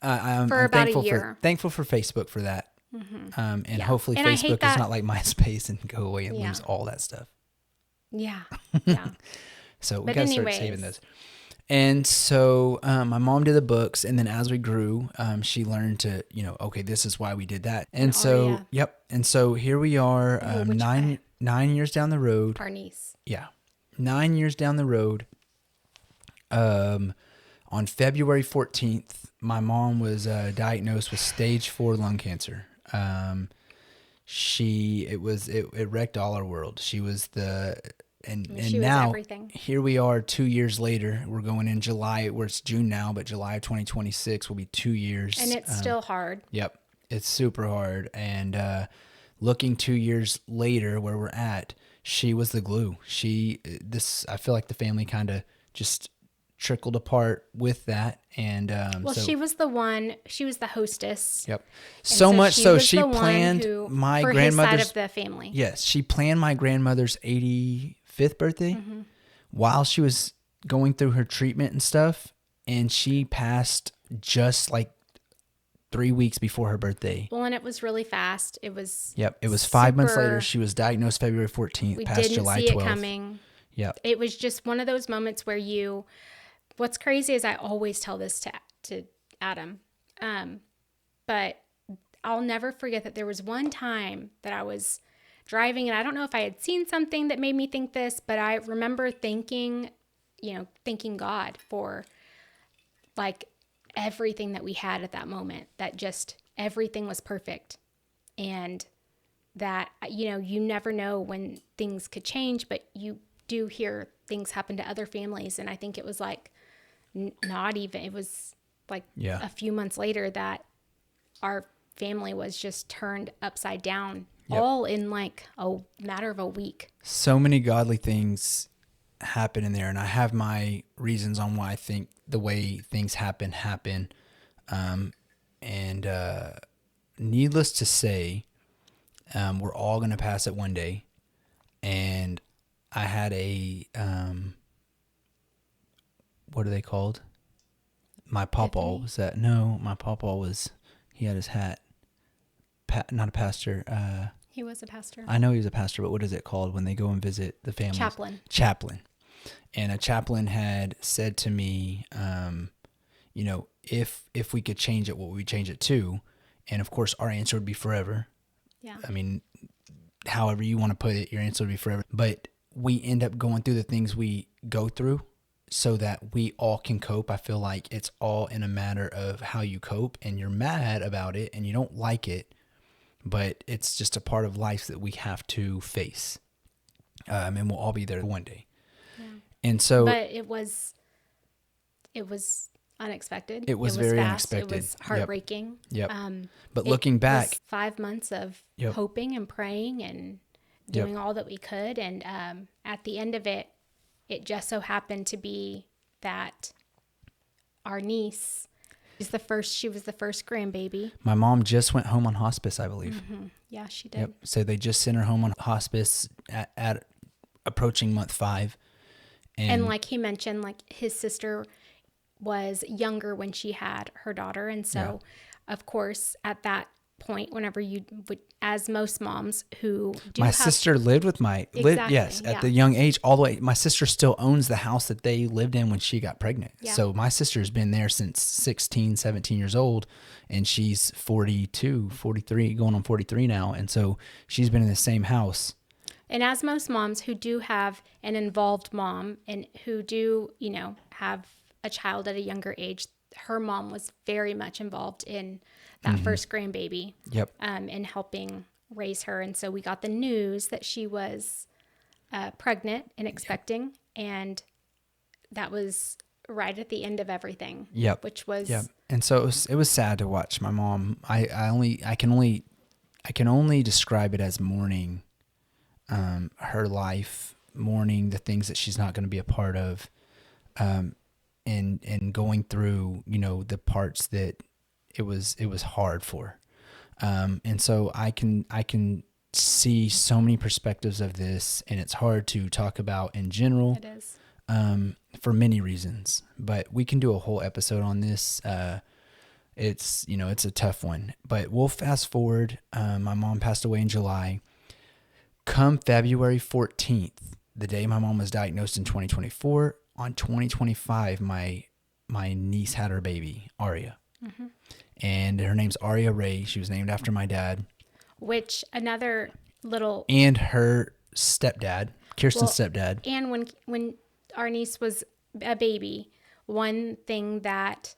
I'm For about a thankful year. thankful for Facebook for that. And hopefully And I hate Facebook is that. not like MySpace and go away and Yeah. lose all that stuff. Yeah. Yeah. So we But got to start saving those. And so my mom did the books, and then as we grew, she learned to, okay, this is why we did that. And so, yep. And so here we are, 9 years down the road. Our niece. Yeah. 9 years down the road. On February 14th, my mom was diagnosed with stage 4 lung cancer. It wrecked all our world. She was and now here we are 2 years later. We're going in July, where it's June now, but July of 2026 will be 2 years. And it's still hard. Yep. It's super hard. And looking 2 years later where we're at, she was the glue. I feel like the family kind of just trickled apart with that. And she was the hostess. Yep. So much so she planned my grandmother's side of the family. Yes, she planned my grandmother's 85th birthday while she was going through her treatment and stuff, and she passed just like 3 weeks before her birthday. Well, and it was really fast. It was 5 months later. She was diagnosed February 14th, past July 12th. We didn't see it coming. Yep. It was just one of those moments where what's crazy is I always tell this to Adam, but I'll never forget that there was one time that I was driving, and I don't know if I had seen something that made me think this, but I remember thanking God for like everything that we had at that moment, that just everything was perfect. And that, you never know when things could change, but you do hear things happen to other families. And I think it was like, it was like a few months later that our family was just turned upside down, all in like a matter of a week. So many godly things happen in there, and I have my reasons on why I think the way things happen. Needless to say, we're all going to pass it one day. And I had what are they called? My pawpaw was that? No, my pawpaw was, he had his hat. Not a pastor. He was a pastor. I know he was a pastor, but what is it called when they go and visit the family? Chaplain. And a chaplain had said to me, if we could change it, what would we change it to? And of course, our answer would be forever. Yeah. I mean, however you want to put it, your answer would be forever. But we end up going through the things we go through so that we all can cope. I feel like it's all in a matter of how you cope, and you're mad about it and you don't like it, but it's just a part of life that we have to face. And we'll all be there one day. Yeah. And so, but it was unexpected. It was very fast. Unexpected. It was heartbreaking. Yep. But looking back, 5 months of hoping and praying and doing all that we could. And at the end of it, it just so happened to be that our niece she was the first grandbaby. My mom just went home on hospice, I believe. Mm-hmm. Yeah, she did. Yep. So they just sent her home on hospice at approaching month 5. And like he mentioned, like his sister was younger when she had her daughter. And so, of course, at that point, whenever you would, as most moms who do my sister lived with at the young age, all the way. My sister still owns the house that they lived in when she got pregnant. Yeah. So my sister's been there since 16, 17 years old, and she's 42, 43, going on 43 now. And so she's been in the same house. And as most moms who do have an involved mom and who do, have a child at a younger age, her mom was very much involved in that first grandbaby. Yep. In helping raise her. And so we got the news that she was pregnant and expecting, and that was right at the end of everything. Yep. Which was And so it was sad to watch my mom. I can only describe it as mourning her life, mourning the things that she's not going to be a part of, and going through, the parts that it was hard for. And so I can see so many perspectives of this, and it's hard to talk about in general. It is. For many reasons, but we can do a whole episode on this. it's, it's a tough one. But we'll fast forward. My mom passed away in July. Come February 14th, the day my mom was diagnosed in 2024, on 2025, my niece had her baby, Aria. Mm-hmm. And her name's Aria Ray. She was named after my dad. Which another little... And her stepdad, Kirsten's stepdad. And when our niece was a baby, one thing that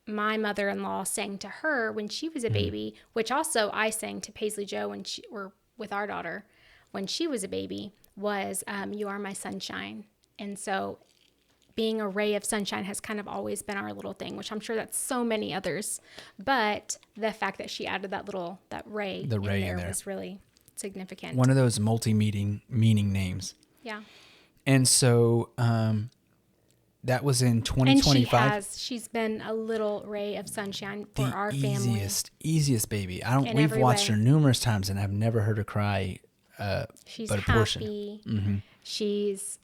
my mother-in-law sang to her when she was a baby, which also I sang to Paisley Jo or with our daughter when she was a baby, was "You Are My Sunshine." And so being a ray of sunshine has kind of always been our little thing, which I'm sure that's so many others. But the fact that she added that ray, in there was really significant. One of those meaning names. Yeah. And so that was in 2025. And she's been a little ray of sunshine for our family. Easiest baby. We've watched her numerous times and I've never heard her cry. She's but a happy. Portion. Mm-hmm. She's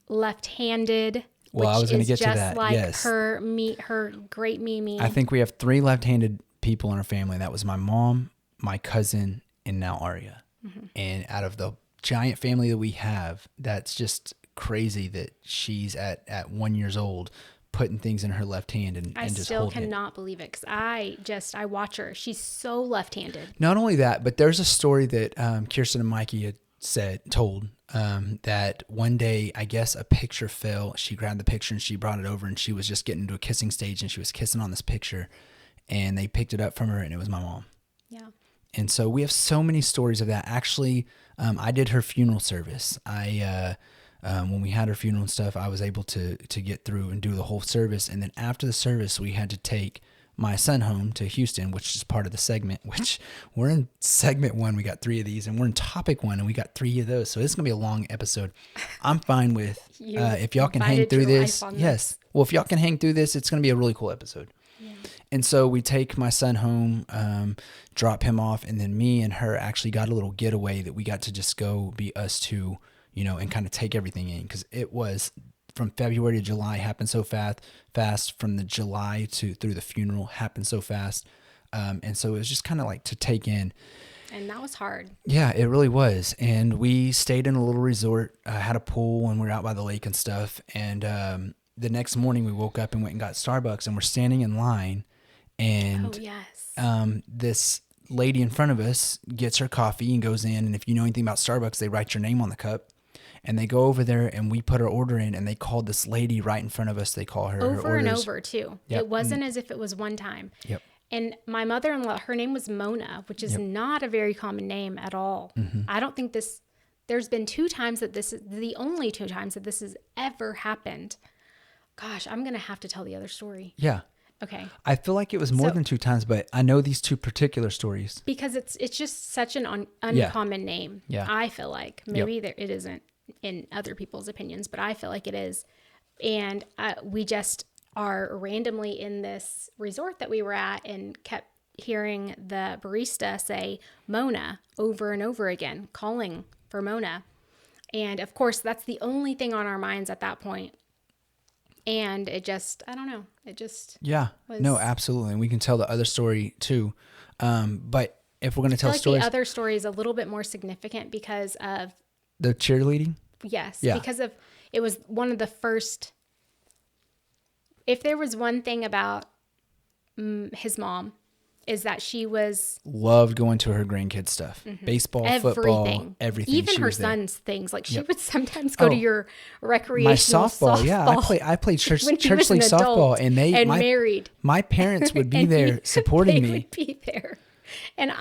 left-handed. Well, I was going to get to that. Like yes. her great Mimi. I think we have 3 left-handed people in our family. That was my mom, my cousin, and now Aria. Mm-hmm. And out of the giant family that we have, that's just crazy that she's at 1 year old putting things in her left hand and just holding it. I still cannot believe it because I watch her. She's so left-handed. Not only that, but there's a story that Kirsten and Mikey had told that one day, I guess a picture fell. She grabbed the picture and she brought it over and she was just getting into a kissing stage and she was kissing on this picture and they picked it up from her and it was my mom. Yeah. And so we have so many stories of that. Actually, I did her funeral service. When we had her funeral and stuff, I was able to get through and do the whole service. And then after the service, we had to take my son home to Houston, which is part of the segment, which we're in segment 1. We got 3 of these and we're in topic 1 and we got 3 of those. So it's going to be a long episode. I'm fine with, if y'all can hang through this. Yes. Well, if y'all can hang through this, it's going to be a really cool episode. Yeah. And so we take my son home, drop him off. And then me and her actually got a little getaway that we got to just go be us two, and kind of take everything in. Cause it was from February to July happened so fast from the July through the funeral happened so fast. And so it was just kind of like to take in. And that was hard. Yeah, it really was. And we stayed in a little resort, had a pool and we were out by the lake and stuff. And, the next morning we woke up and went and got Starbucks and we're standing in line and, this lady in front of us gets her coffee and goes in. And if you know anything about Starbucks, they write your name on the cup. And they go over there and we put our order in and they called this lady right in front of us. They call her over and over too. Yep. It wasn't as if it was one time. Yep. And my mother-in-law, her name was Mona, which is not a very common name at all. Mm-hmm. I don't think there's been 2 times that this is the only 2 times that this has ever happened. Gosh, I'm going to have to tell the other story. Yeah. Okay. I feel like it was more than 2 times, but I know these 2 particular stories. Because it's just such an uncommon name. Yeah. I feel like. Maybe it isn't in other people's opinions, but I feel like it is. And we just are randomly in this resort that we were at and kept hearing the barista say Mona over and over again, calling for Mona. And of course, that's the only thing on our minds at that point. And it just, I don't know. It just was... No, absolutely. And we can tell the other story too. But if we're going to tell stories... the other story is a little bit more significant because of... The cheerleading? Yes. Yeah. Because it was one of the first... If there was one thing about his mom, is that she loved going to her grandkids stuff. Mm-hmm. Baseball, football, everything. Even her son's things. Like she would sometimes go to your recreational softball. Yeah, I played church league softball, and married. My parents would be there supporting me. They would be there, and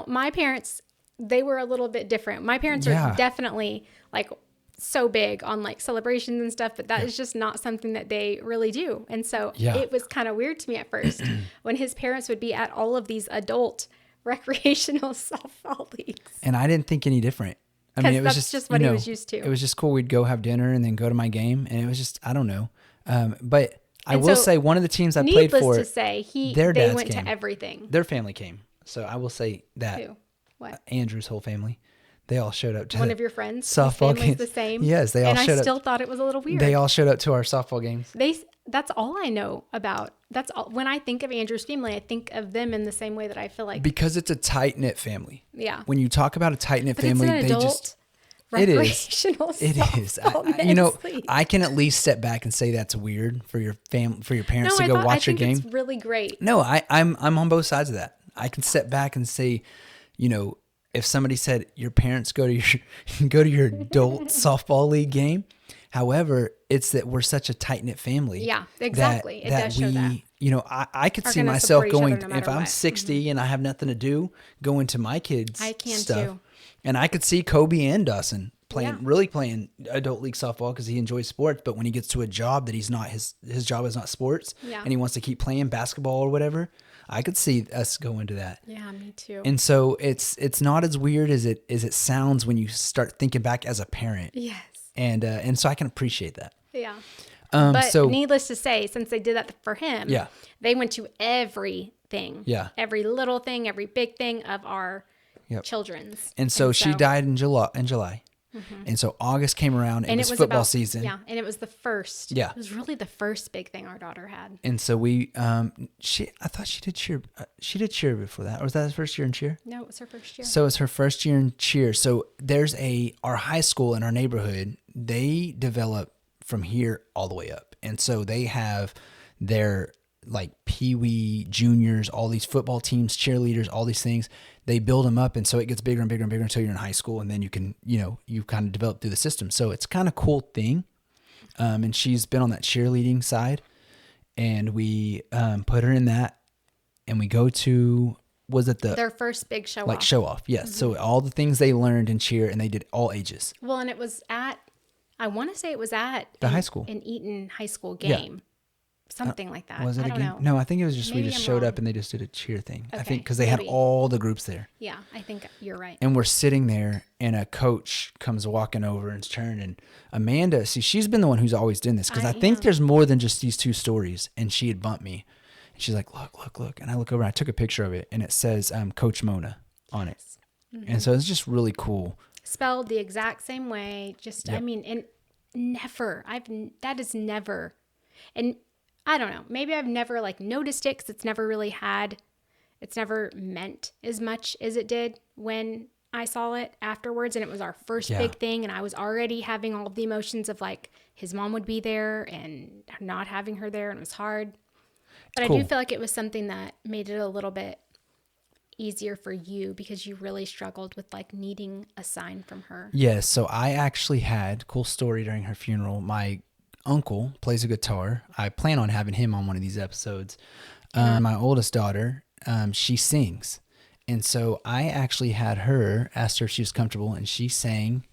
my parents, they were a little bit different. My parents are definitely like so big on like celebrations and stuff, but that is just not something that they really do. And so it was kind of weird to me at first when his parents would be at all of these adult recreational softball leagues. And I didn't think any different. I mean, it was just what he was used to. It was just cool. We'd go have dinner and then go to my game. And it was just, I don't know. But I will say one of the teams I played for, needless to say, they went to everything. Their family came. So I will say that. Who? What? Andrew's whole family. They all showed up to one of your friends. Softball games. The same. Yes, they all showed up. And I still thought it was a little weird. They all showed up to our softball games. that's all I know about. That's all. When I think of Andrew's family, I think of them in the same way that I feel like. Because it's a tight-knit family. Yeah. When you talk about a tight-knit But family, it's an they adult just... recreational It is. softball league. I can at least step back and say that's weird for your for your parents to go watch I your game. It's really great. No, I'm on both sides of that. I can step back and say, if somebody said your parents go to your adult softball league game, however, it's that we're such a tight knit family. Yeah, exactly. It does show that. I could see gonna myself support each going other no if matter I'm what. 60 and I have nothing to do, going to my kids' I can stuff. too. And I could see Kobe and Dawson playing adult league softball because he enjoys sports. But when he gets to a job that he's not, his job is not sports, and he wants to keep playing basketball or whatever, I could see us going to that. Yeah, me too. And so it's not as weird as it sounds when you start thinking back as a parent. Yes. And so I can appreciate that. Yeah. But so needless to say, since they did that for him, Yeah. they went to everything. Yeah. Every little thing, every big thing of our Yep. children's. And so she died in July. And so August came around and it was football season. Yeah, and it was the first. Yeah. It was really the first big thing our daughter had. And so we, I thought she did cheer. She did cheer before that. Or was that her first year in cheer? No, it was her first year. So it's her first year in cheer. So there's our high school in our neighborhood, they develop from here all the way up. And so they have their like peewee juniors, all these football teams, cheerleaders, all these things. They build them up. And so it gets bigger and bigger and bigger until you're in high school. And then you can, you kind of develop through the system. So it's kind of cool thing. And she's been on that cheerleading side, and we put her in that, and we go to, was it their first big show off? Show off, yes. So all the things they learned in cheer, and they did all ages. Well, and it was I want to say it was at the high school, an Eaton high school game. Something like that. Was it I don't know. No, I think it was just Maybe we just I'm showed wrong. up and they just did a cheer thing. I Okay, think because they had maybe. all the groups there. Yeah, I think you're right. And we're sitting there, and a coach comes walking over and turn, and Amanda, see, she's been the one who's always done this because I think there's more than just these two stories. And she had bumped me, and she's like, "Look!" And I look over, and I took a picture of it, and it says Coach Mona on it, and so it's just really cool. Spelled the exact same way. Just Yep. I mean, and never. That is never, and I don't know. Maybe I've never like noticed it because it's never meant as much as it did when I saw it afterwards. And it was our first big thing. And I was already having all the emotions of like his mom would be there and not having her there. And it was hard. But I do feel like it was something that made it a little bit easier for you because you really struggled with like needing a sign from her. Yes. So I actually had, cool story during her funeral. My uncle plays a guitar. I plan on having him on one of these episodes. My oldest daughter, she sings. And so I actually had her, asked her if she was comfortable, and she sang,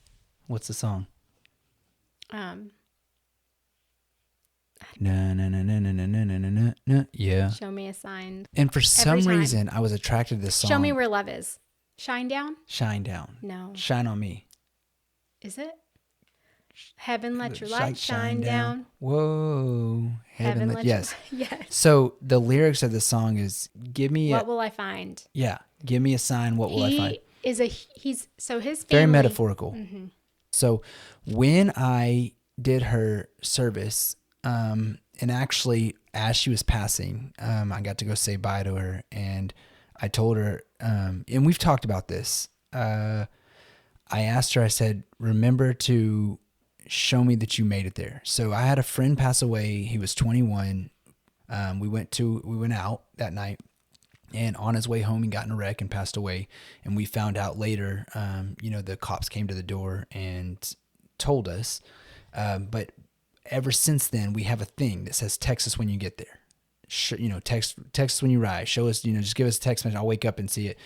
what's the song? Na na na na na na na na na na. Yeah. Show me a sign. And for some time. reason, I was attracted to this song. Show me where love is. Shine down? Shine down. No. Shine on me. Is it? Heaven, let your light shine down. Whoa. Heaven, let yes. Yes. So the lyrics of the song is, give me What will I find? Yeah. Give me a sign. What will I find? So his family. Very metaphorical. Mm-hmm. So when I did her service, and actually as she was passing, I got to go say bye to her, and I told her, and we've talked about this. I asked her, I said, remember to show me that you made it there. So I had a friend pass away. He was 21. We went out that night, and on his way home, he got in a wreck and passed away. And we found out later, the cops came to the door and told us. But ever since then, we have a thing that says, text us when you get there. Text us when you ride. Show us, just give us a text message. I'll wake up and see it.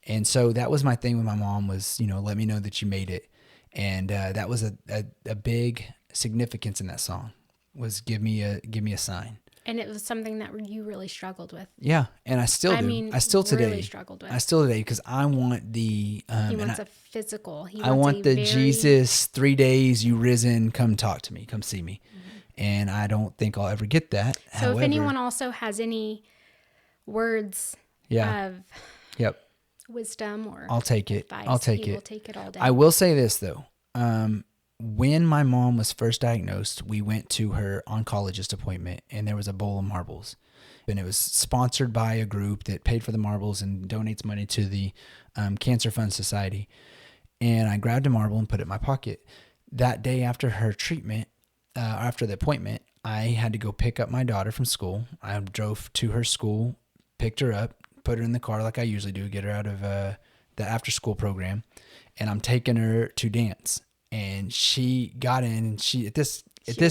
And so that was my thing with my mom was, let me know that you made it. And that was a big significance in that song was give me a sign. And it was something that you really struggled with. Yeah, and I still do. I still today really struggled with. I still today because I want the. He wants a physical. I want the Jesus 3 days you risen. Come talk to me. Come see me. Mm-hmm. And I don't think I'll ever get that. So if anyone also has any words of wisdom or I'll take it. advice, I'll take he it. will take it all day. I will say this though. when my mom was first diagnosed, we went to her oncologist appointment, and there was a bowl of marbles. And it was sponsored by a group that paid for the marbles and donates money to the Cancer Fund Society. And I grabbed a marble and put it in my pocket. That day after her treatment, after the appointment, I had to go pick up my daughter from school. I drove to her school, picked her up, put her in the car like I usually do, get her out of the after school program. And I'm taking her to dance. And she got in, and at this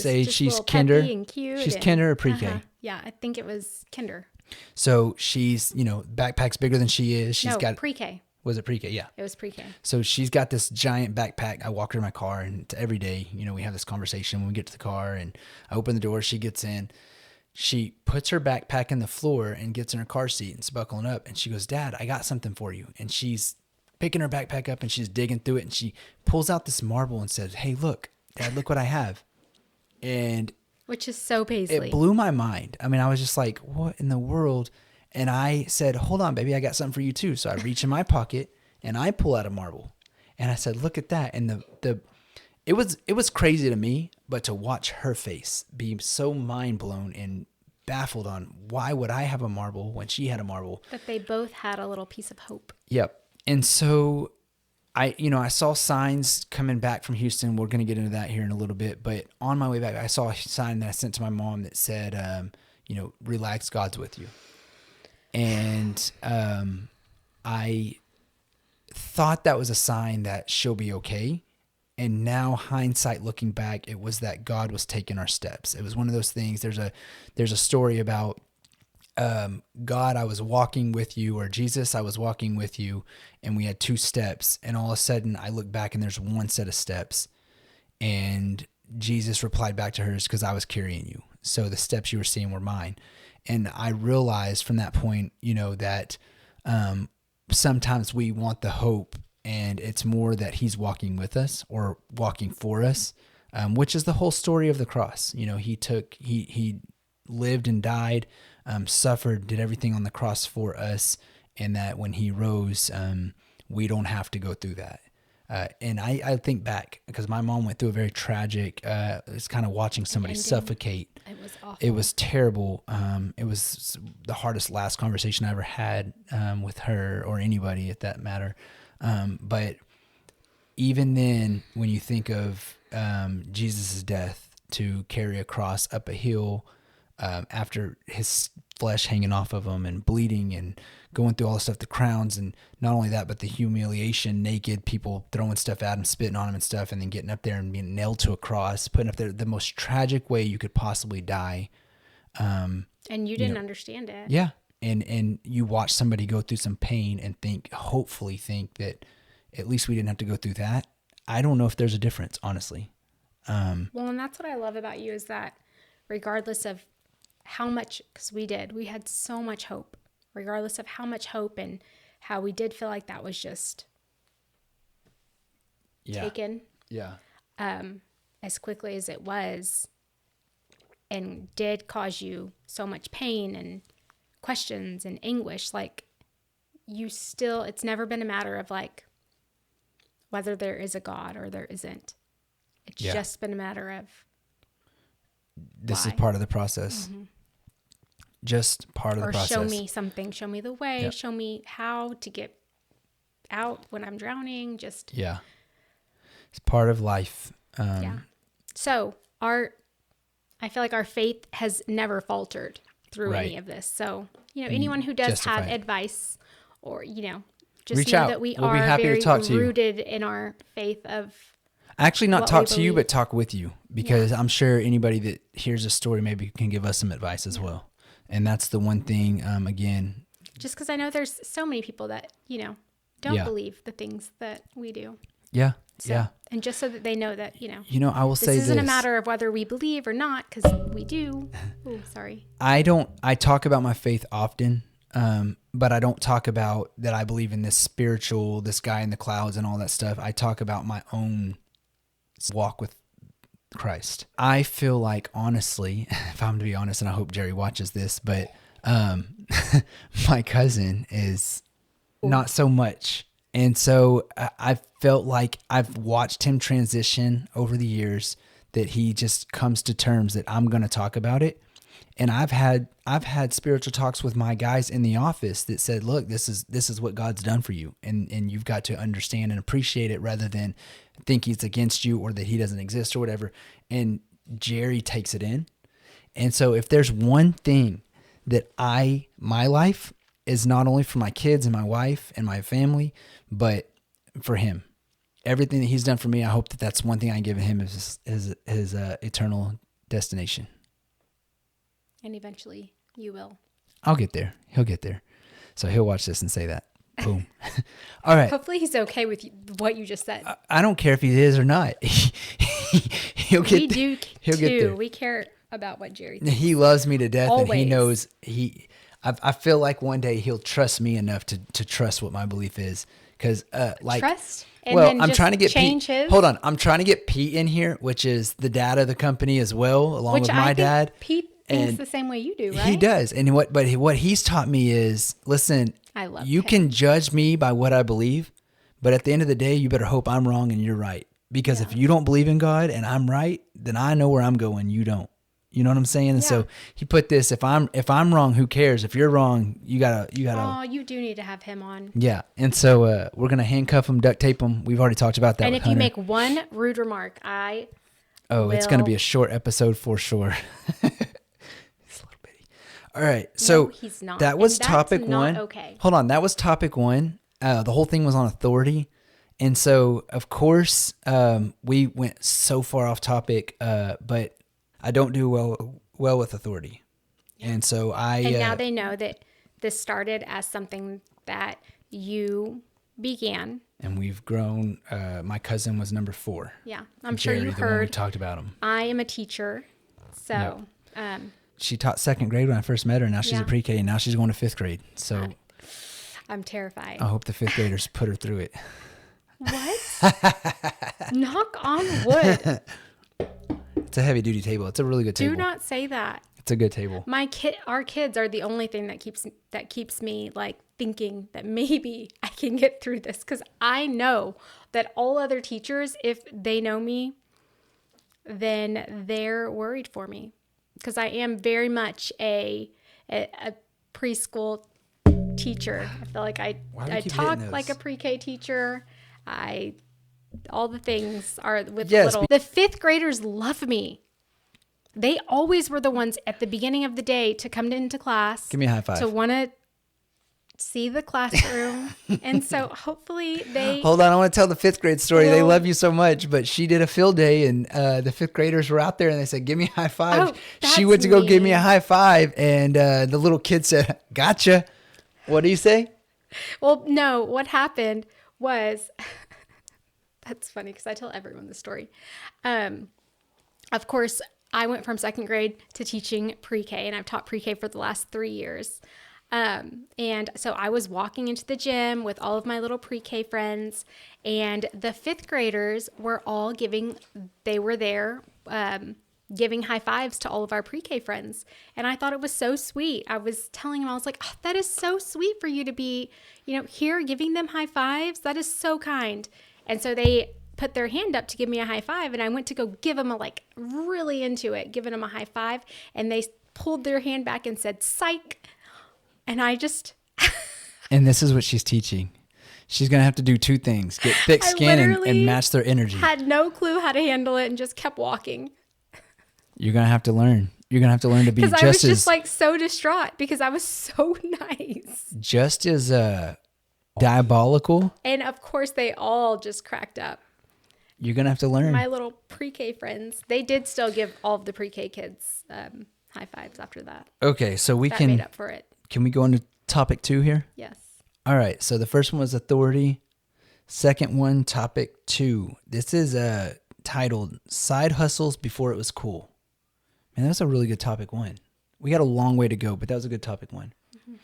age, she's kinder. And cute she's kinder or pre-K. Uh-huh. Yeah, I think it was kinder. So she's, backpack's bigger than she is. She's got pre-K. Was it pre-K? Yeah. It was pre-K. So she's got this giant backpack. I walk her in my car, and every day, we have this conversation when we get to the car, and I open the door, she gets in. She puts her backpack in the floor and gets in her car seat and is buckling up. And she goes, "Dad, I got something for you." And she's picking her backpack up, and she's digging through it, and she pulls out this marble and says, "Hey, look, Dad, look what I have." And which is so Paisley. It blew my mind. I mean, I was just like, what in the world? And I said, "Hold on, baby, I got something for you too." So I reach in my pocket and I pull out a marble, and I said, "Look at that." And it was crazy to me, but to watch her face be so mind blown and baffled on why would I have a marble when she had a marble. That they both had a little piece of hope. Yep. And so I saw signs coming back from Houston. We're going to get into that here in a little bit. But on my way back, I saw a sign that I sent to my mom that said, "Relax, God's with you." And I thought that was a sign that she'll be okay. And now, hindsight, looking back, it was that God was taking our steps. It was one of those things. There's a story about God, I was walking with you, or Jesus, I was walking with you, and we had 2 steps, and all of a sudden I look back and there's 1 set of steps, and Jesus replied back to hers, "Because I was carrying you. So the steps you were seeing were mine." And I realized from that point, that sometimes we want the hope, and it's more that he's walking with us or walking for us, which is the whole story of the cross. He lived and died, suffered, did everything on the cross for us, and that when he rose, we don't have to go through that. And I think back, because my mom went through a very tragic, it's kind of watching somebody suffocate. It was awful. It was terrible. It was the hardest last conversation I ever had with her, or anybody at that matter. But even then, when you think of Jesus' death, to carry a cross up a hill, after his flesh hanging off of him and bleeding and going through all the stuff, the crowns, and not only that, but the humiliation, naked people throwing stuff at him, spitting on him and stuff, and then getting up there and being nailed to a cross, putting up there the most tragic way you could possibly die. And you didn't understand it. Yeah. And you watch somebody go through some pain and hopefully think that at least we didn't have to go through that. I don't know if there's a difference, honestly. Well, and that's what I love about you, is that regardless of how much, because we had so much hope, regardless of how much hope and how we did feel like that was just taken as quickly as it was, and did cause you so much pain and questions and anguish. Like, you still, it's never been a matter of like whether there is a God or there isn't. It's just been a matter of this is part of the process. Mm-hmm. Just part of the process. Or show me something. Show me the way. Show me how to get out when I'm drowning. It's part of life. So I feel like our faith has never faltered through any of this. So, anyone who does have advice, or, just reach know out. That we'll be happy very to talk to rooted in our faith of actually not talk to you, but talk with you, because I'm sure anybody that hears a story maybe can give us some advice as well. And that's the one thing, again. Just because I know there's so many people that, don't believe the things that we do. Yeah. And just so that they know that, I will say this. This isn't a matter of whether we believe or not, because we do. Oh, sorry. I talk about my faith often, but I don't talk about that I believe in this guy in the clouds and all that stuff. I talk about my own walk with Christ. I feel like, honestly, if I'm to be honest, and I hope Jerry watches this, but my cousin is not so much And so I felt like I've watched him transition over the years, that he just comes to terms that I'm going to talk about it. And I've had spiritual talks with my guys in the office that said, look, this is what God's done for you. And you've got to understand and appreciate it rather than think he's against you or that he doesn't exist or whatever. And Jerry takes it in. And so if there's one thing that my life is not only for my kids and my wife and my family, but for him, everything that he's done for me, I hope that that's one thing I give him is his eternal destination. And eventually you will. I'll get there. He'll get there. So he'll watch this and say that. Boom. All right. Hopefully he's okay with what you just said. I don't care if he is or not. He'll get there. He'll get there. We care about what Jerry thinks. He loves me to death. Always. And he knows I feel like one day he'll trust me enough to trust what my belief is. Because trust? And then I'm just trying to get change Pete. his? Hold on. I'm trying to get Pete in here, which is the dad of the company as well, along with my dad. Pete thinks the same way you do, right? He does. And what he's taught me is, listen, I love you him. can judge me by what I believe, but at the end of the day, you better hope I'm wrong and you're right. Because if you don't believe in God and I'm right, then I know where I'm going. You don't. You know what I'm saying? And so he put this, if I'm wrong, who cares? If you're wrong, you gotta. Oh, you do need to have him on. Yeah. And so we're going to handcuff him, duct tape him. We've already talked about that. And with if you Hunter. make one rude remark, it's going to be a short episode for sure. It's a little bitty. All right. So he's not. That was And topic that's not one. okay. Hold on. That was topic one. The whole thing was on authority. And so, of course, we went so far off topic, but I don't do well with authority. And so And now they know that this started as something that you began. And we've grown. My cousin was number 4. Yeah. I'm Jerry, sure you the one we heard. talked about him. I am a teacher. So, She taught 2nd grade when I first met her. Now she's a pre-K, and now she's going to 5th grade. So I'm terrified. I hope the 5th graders put her through it. What? Knock on wood. It's a heavy duty table. It's a really good table. Do not say that. It's a good table. Our kids are the only thing that keeps me like thinking that maybe I can get through this, because I know that all other teachers, if they know me, then they're worried for me, because I am very much a preschool teacher. I feel like I talk like a pre-K teacher. All the things are with the little. The 5th graders love me. They always were the ones at the beginning of the day to come into class. Give me a high five. To want to see the classroom. And so hopefully they... Hold on, I want to tell the 5th grade story. They love you so much, but she did a field day and the 5th graders were out there and they said, give me a high five. She went to go give me a high five and the little kid said, gotcha. What do you say? Well, no, what happened was... That's funny because I tell everyone the story. Of course, I went from 2nd grade to teaching pre-K, and I've taught pre-K for the last 3 years. And so I was walking into the gym with all of my little pre-K friends, and the 5th graders were all giving high fives to all of our pre-K friends. And I thought it was so sweet. I was telling them, I was like, oh, that is so sweet for you to be, here giving them high fives. That is so kind. And so they put their hand up to give me a high five, and I went to go give them really into it, giving them a high five, and they pulled their hand back and said, psych. And I just... And this is what she's teaching. She's going to have to do 2 things, get thick skin and match their energy. Had no clue how to handle it and just kept walking. You're going to have to learn. You're going to have to learn to be just as... Because I was just so distraught because I was so nice. Just as diabolical. And of course, they all just cracked up. You're going to have to learn. My little pre-K friends, they did still give all of the pre-K kids high fives after that. Okay, so that made up for it. Can we go into topic 2 here? Yes. All right, so the first one was authority. Second one, topic 2. This is titled Side Hustles Before It Was Cool. Man, that's a really good topic 1. We got a long way to go, but that was a good topic 1. Mm-hmm.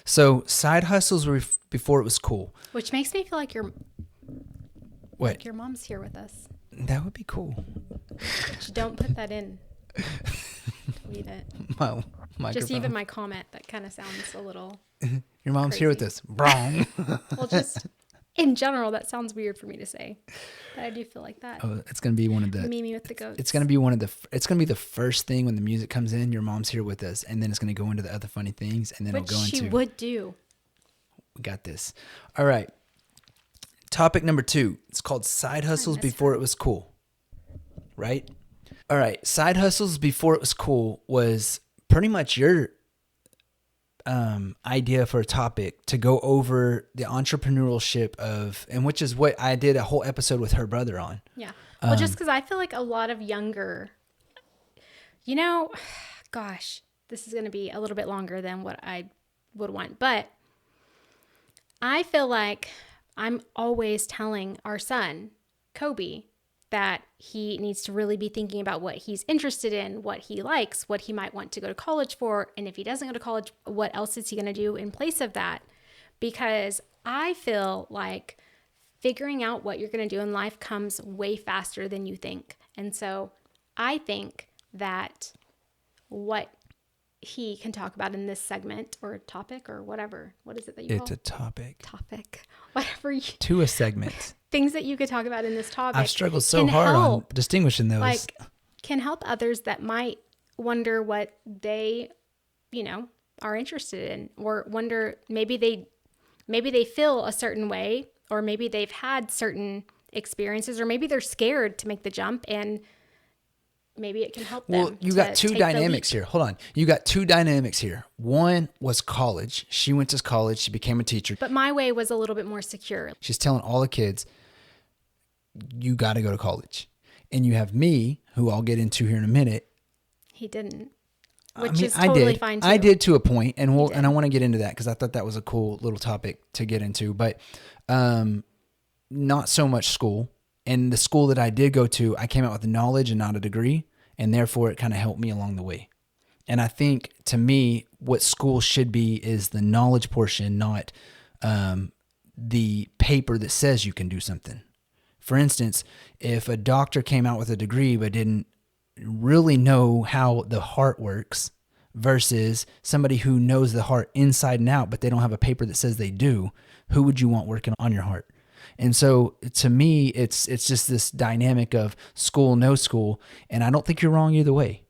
So side hustles were before it was cool. Which makes me feel like What? Like your mom's here with us. That would be cool. Don't put that in. Tweet it. Just even my comment, that kind of sounds a little Your mom's crazy. here with us. Wrong. Well, just In general, that sounds weird for me to say, but I do feel like that. Oh, it's gonna be one of the Mimi with the goats. It's gonna be one of the. It's gonna be the first thing when the music comes in. Your mom's here with us, and then it's gonna go into the other funny things, and then Which it'll go into. she would do. We got this. All right. Topic number 2. It's called side hustles before it was cool. Right? All right. Side hustles before it was cool was pretty much your idea for a topic to go over the entrepreneurship of, and which is what I did a whole episode with her brother on. Yeah. Well, just because I feel like a lot of younger, gosh, this is going to be a little bit longer than what I would want, but I feel like I'm always telling our son, Kobe, that he needs to really be thinking about what he's interested in, what he likes, what he might want to go to college for. And if he doesn't go to college, what else is he going to do in place of that? Because I feel like figuring out what you're going to do in life comes way faster than you think. And so I think that what he can talk about in this segment or topic or whatever. What is it that you call it? It's a topic. Topic. Whatever you... To a segment. Things that you could talk about in this topic. I've struggled so hard on distinguishing those. Like, can help others that might wonder what they, are interested in, or wonder maybe they feel a certain way, or maybe they've had certain experiences, or maybe they're scared to make the jump, and maybe it can help them. Well, you got two dynamics here. Hold on. You got two dynamics here. One was college. She went to college. She became a teacher. But my way was a little bit more secure. She's telling all the kids, you got to go to college. And you have me, who I'll get into here in a minute. He didn't. Which is totally fine too. I did to a point, and I want to get into that because I thought that was a cool little topic to get into. But not so much school. And the school that I did go to, I came out with knowledge and not a degree, and therefore it kind of helped me along the way. And I think, to me, what school should be is the knowledge portion, not the paper that says you can do something. For instance, if a doctor came out with a degree but didn't really know how the heart works versus somebody who knows the heart inside and out, but they don't have a paper that says they do, who would you want working on your heart? And so to me, it's just this dynamic of school, no school. And I don't think you're wrong either way.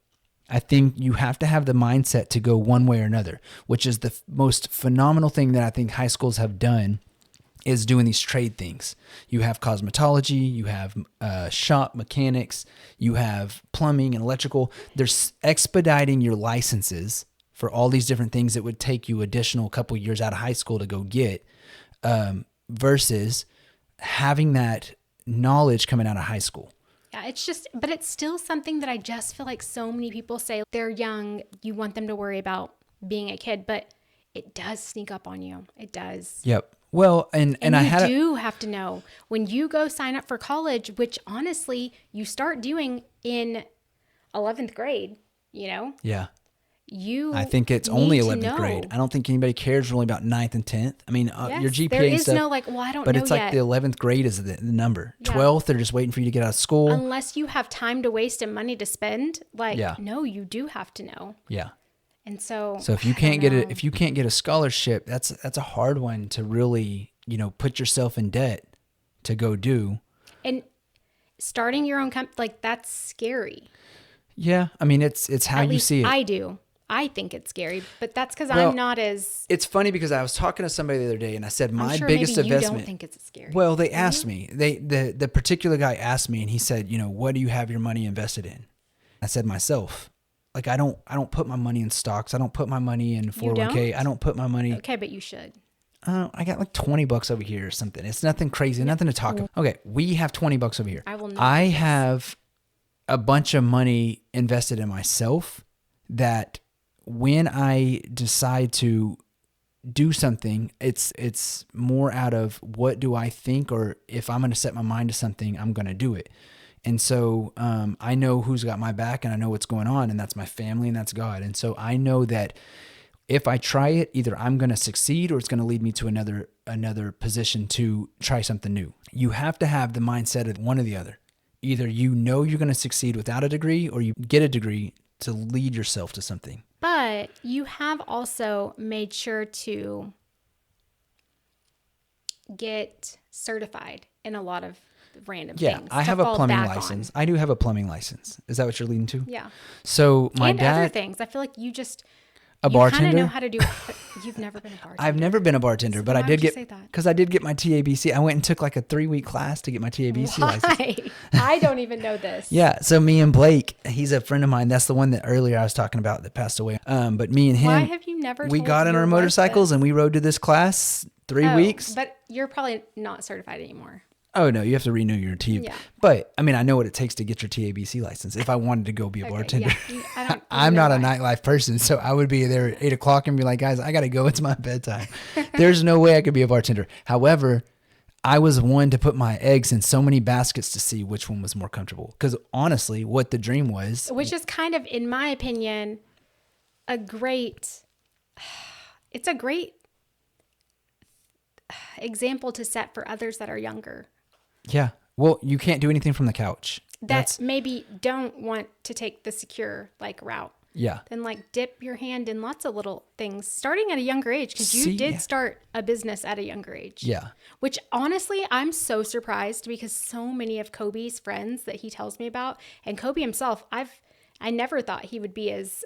I think you have to have the mindset to go one way or another, which is the most phenomenal thing that I think high schools have done is doing these trade things. You have cosmetology, you have shop mechanics, you have plumbing and electrical. They're expediting your licenses for all these different things that would take you additional couple years out of high school to go get versus having that knowledge coming out of high school. Yeah, but it's still something that I just feel like so many people say they're young. You want them to worry about being a kid, but it does sneak up on you. It does. Yep. Well, and you do have to know when you go sign up for college, which honestly you start doing in 11th grade, Yeah. I think it's only 11th grade. I don't think anybody cares really about 9th and 10th. I mean, yes, your GPA there is and stuff. no I don't but know it's like yet. the 11th grade is the number. Yeah. 12th, they're just waiting for you to get out of school. Unless you have time to waste and money to spend, Yeah. no, you do have to know. Yeah. And so if you can't get a scholarship, that's a hard one to really, put yourself in debt to go do. And starting your own company, that's scary. Yeah. I mean, it's how you see it. I do. I think it's scary, but that's because I'm not as... It's funny because I was talking to somebody the other day and I said, my sure biggest maybe investment... You don't think it's scary. Well, they asked me. The particular guy asked me and he said, what do you have your money invested in? I said, myself. I don't put my money in stocks. I don't put my money in 401k. I don't put my money... Okay, but you should. I got $20 over here or something. It's nothing crazy, nothing to talk about. Okay, we have $20 over here. I have a bunch of money invested in myself that when I decide to do something, it's more out of what do I think, or if I'm going to set my mind to something, I'm going to do it. And so I know who's got my back and I know what's going on, and that's my family and that's God. And so I know that if I try it, either I'm going to succeed or it's going to lead me to another position to try something new. You have to have the mindset of one or the other. Either you're going to succeed without a degree, or you get a degree to lead yourself to something. But you have also made sure to get certified in a lot of random Yeah, things. I to have a fall plumbing back license. on. I do have a plumbing license. Is that what you're leading to? Yeah. So my And other dad, things. I feel like you kind a of know bartender. how to do. You've never been a bartender. I've never been a bartender, So but why I would did you get, say that? because I did get my TABC. I went and took like a 3-week class to get my TABC license. Why? I don't even know this. Yeah. So me and Blake, he's a friend of mine. That's the one that earlier I was talking about that passed away. But me and him, Why have you never we told got on your our wife motorcycles this? and we rode to this class 3 weeks. But you're probably not certified anymore. Oh no, you have to renew your T. Yeah. But I mean, I know what it takes to get your TABC license. If I wanted to go be a bartender, Yeah. I don't I'm know not a why. nightlife person, so I would be there at 8:00 and be like, guys, I gotta go. It's my bedtime. There's no way I could be a bartender. However, I was one to put my eggs in so many baskets to see which one was more comfortable. Because honestly, what the dream was, Which is kind of, in my opinion, it's a great example to set for others that are younger. yeah. Well, you can't do anything from the couch. That maybe don't want to take the secure route. Yeah. Then dip your hand in lots of little things starting at a younger age, because you See, did yeah. start a business at a younger age. Yeah. Which honestly, I'm so surprised, because so many of Kobe's friends that he tells me about, and Kobe himself, I never thought he would be as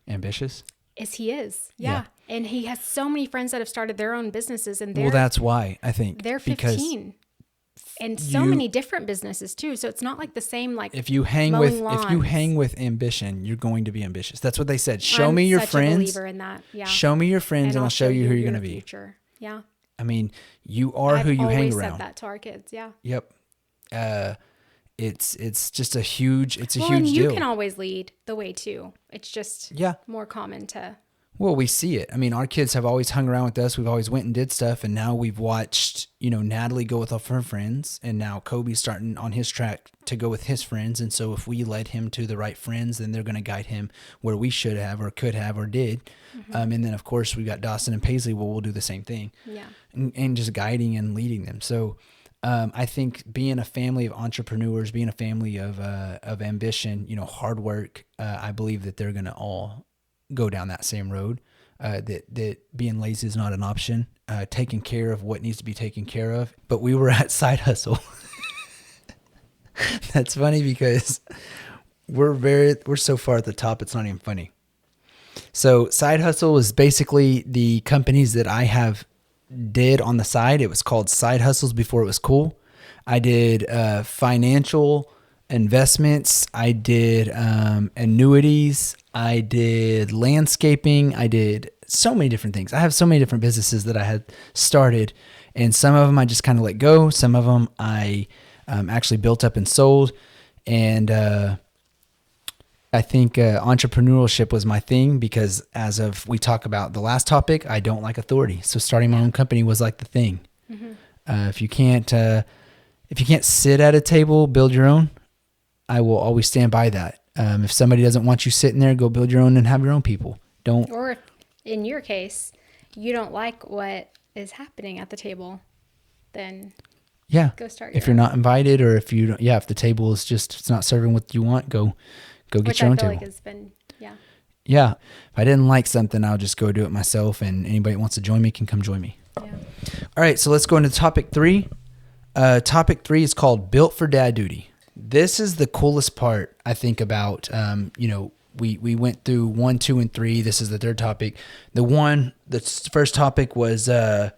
Ambitious. as he is. Yeah. And he has so many friends that have started their own businesses, and Well, that's why I think they're because 15. And so many different businesses too. So it's not like the same if you hang with ambition, you're going to be ambitious. That's what they said. Show me your friends. I'm such a believer in that. Yeah. Show me your friends, and I'll show you who you're going to be. Future. Yeah. I mean, you are who you hang I've always around. said that to our kids. Yeah. Yep. It's just a huge and deal. you can always lead the way too. It's just more common to. Well, we see it. I mean, our kids have always hung around with us. We've always went and did stuff, and now we've watched, Natalie go with her friends, and now Kobe's starting on his track to go with his friends. And so if we led him to the right friends, then they're going to guide him where we should have or could have or did. Mm-hmm. And then, of course, we've got Dawson and Paisley. Well, we'll do the same thing. Yeah. And just guiding and leading them. So I think being a family of entrepreneurs, being a family of ambition, hard work, I believe that they're going to all go down that same road, that being lazy is not an option, taking care of what needs to be taken care of. But we were at Side Hustle. That's funny because we're so far at the top, it's not even funny. So Side Hustle is basically the companies that I have did on the side. It was called Side Hustles before it was cool. I did financial investments. I did annuities. I did landscaping. I did so many different things. I have so many different businesses that I had started, and some of them I just kind of let go. Some of them I actually built up and sold. And I think entrepreneurship was my thing, because we talk about the last topic, I don't like authority. So starting my own company was like the thing. Mm-hmm. If you can't sit at a table, build your own. I will always stand by that. If somebody doesn't want you sitting there, go build your own and have your own people. Or if, in your case, you don't like what is happening at the table, then go start. If you're not invited, or if the table is it's not serving what you want, go get your own table. Like has been, yeah. If I didn't like something, I'll just go do it myself, and anybody that wants to join me can come join me. Yeah. All right, so let's go into topic 3. Topic 3 is called Built for Dad Duty. This is the coolest part, I think, about, we went through 1, 2, and 3. This is the third topic. The first topic was I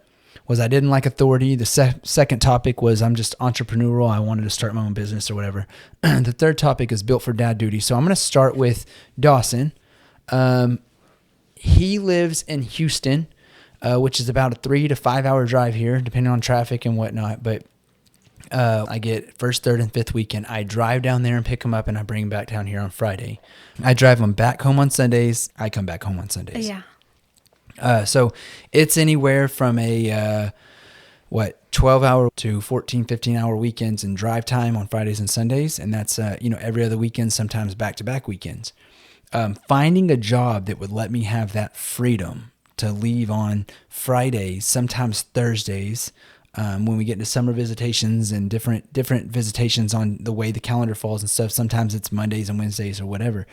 didn't like authority. The second topic was I'm just entrepreneurial. I wanted to start my own business or whatever. The third topic is Built for Dad Duty. So I'm going to start with Dawson. He lives in Houston, which is about a 3 to 5 hour drive here, depending on traffic and whatnot. But I get first, third, and fifth weekend. I drive down there and pick him up, and I bring him back down here on Friday. I drive him back home on Sundays. I come back home on Sundays. Yeah. So it's anywhere from a 12-hour to 14, 15-hour weekends and drive time on Fridays and Sundays. And that's, every other weekend, sometimes back-to-back weekends. Finding a job that would let me have that freedom to leave on Fridays, sometimes Thursdays, when we get into summer visitations and different visitations on the way the calendar falls and stuff. Sometimes it's Mondays and Wednesdays or whatever.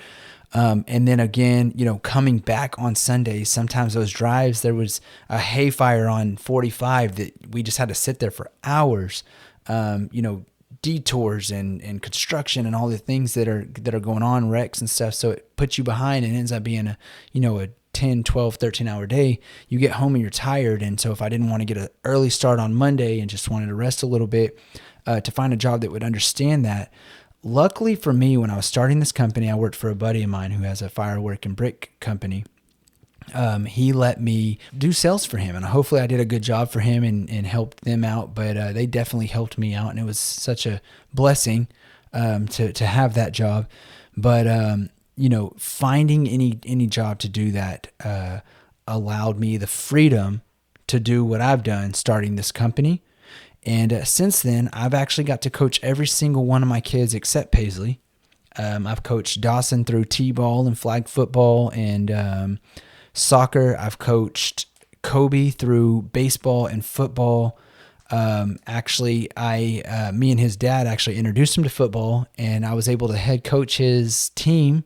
And then again, coming back on Sundays, sometimes those drives, there was a hay fire on 45 that we just had to sit there for hours. Detours and construction and all the things that are going on, wrecks and stuff. So it puts you behind and ends up being a 10, 12, 13 hour day. You get home and you're tired. And so if I didn't want to get an early start on Monday and just wanted to rest a little bit, to find a job that would understand that. Luckily for me, when I was starting this company, I worked for a buddy of mine who has a firework and brick company. He let me do sales for him, and hopefully I did a good job for him and helped them out, but they definitely helped me out, and it was such a blessing to have that job. But finding any job to do that allowed me the freedom to do what I've done starting this company. And since then, I've actually got to coach every single one of my kids except Paisley. I've coached Dawson through t-ball and flag football and soccer. I've coached Kobe through baseball and football. Actually, me and his dad actually introduced him to football, and I was able to head coach his team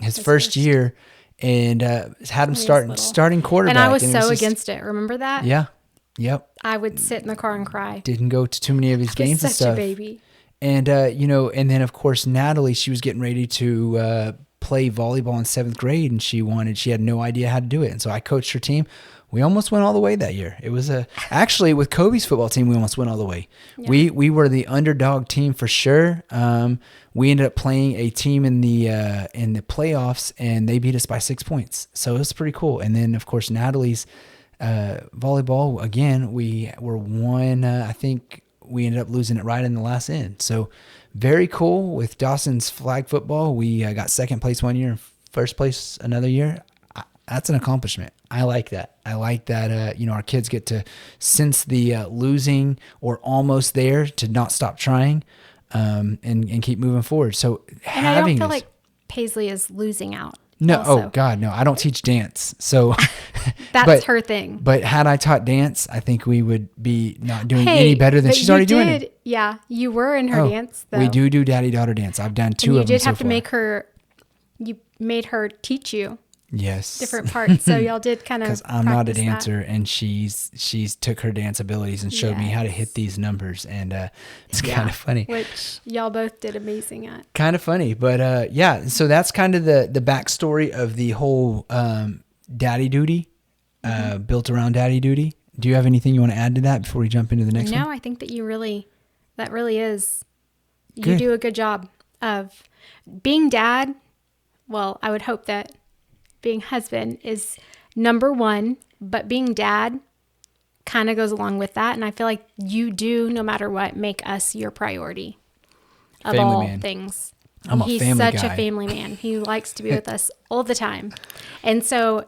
his first year, and had him starting quarterback. And I was against it. Remember that? Yeah. Yep. I would sit in the car and cry. Didn't go to too many of his games and stuff. Such a baby. And and then of course Natalie, she was getting ready to play volleyball in 7th grade, and she had no idea how to do it. And so I coached her team. We almost went all the way that year. It was actually with Kobe's football team, we almost went all the way. Yeah. We were the underdog team for sure. We ended up playing a team in the playoffs, and they beat us by 6 points. So it was pretty cool. And then of course Natalie's volleyball, again, we were one, I think we ended up losing it right in the last end. So very cool. With Dawson's flag football, we got 2nd place one year and 1st place another year. That's an accomplishment. I like that. Our kids get to sense the losing or almost there to not stop trying and keep moving forward. So and I don't feel like Paisley is losing out. No, also. Oh God, no! I don't teach dance, so that's her thing. But had I taught dance, I think we would be not doing any better than she's already doing it. Yeah, you were in her dance, though. We do daddy-daughter dance. I've done 2 of them so far. You did have to make her. You made her teach you. Yes. Different parts. So y'all did kind of. Because I'm not a dancer, and she's took her dance abilities and showed me how to hit these numbers, and it's kind of funny. Which y'all both did amazing at. Kind of funny, but so that's kind of the backstory of the whole daddy duty, built around daddy duty. Do you have anything you want to add to that before we jump into the next one? No, I think that that really is. You do a good job of being dad. Well, I would hope that being husband is number one, but being dad kind of goes along with that. And I feel like you do, no matter what, make us your priority of family all man. Things. He's such guy. A family man. He likes to be with us all the time. And so,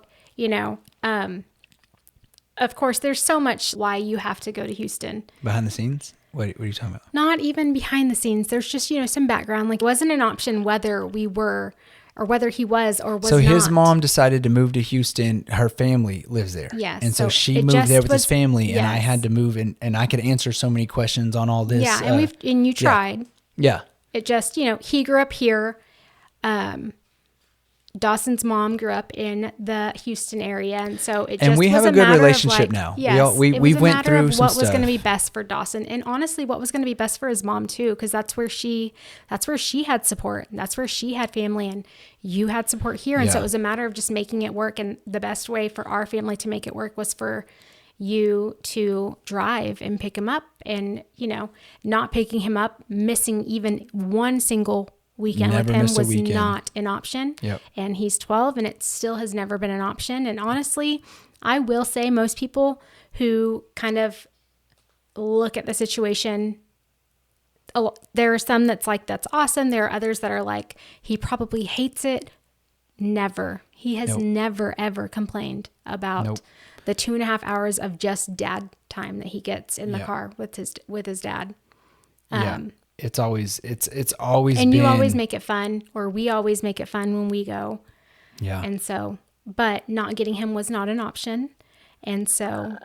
of course, there's so much why you have to go to Houston. Behind the scenes? What are you talking about? Not even behind the scenes. There's just, some background. Like, it wasn't an option whether we were or whether he was or was not. So his mom decided to move to Houston. Her family lives there. Yes. And so she moved there with his family, and I had to move, and I could answer so many questions on all this. Yeah, and you tried. Yeah. It just, he grew up here. Dawson's mom grew up in the Houston area, and so it just and we was have a good matter relationship of now. Yes, we went through some what stuff. was going to be best for Dawson, and honestly, what was going to be best for his mom too, because that's where she had support, and that's where she had family, and you had support here, and so it was a matter of just making it work. And the best way for our family to make it work was for you to drive and pick him up, and not picking him up, missing even one single weekend with him was not an option. Yep. And he's 12, and it still has never been an option. And honestly, I will say most people who kind of look at the situation, there are some that's like, that's awesome. There are others that are like, he probably hates it. Never. He has never, ever complained about the 2.5 hours of just dad time that he gets in the car with his dad. It's always and been, you always make it fun, or we always make it fun when we go. Yeah. And so, but not getting him was not an option. And so,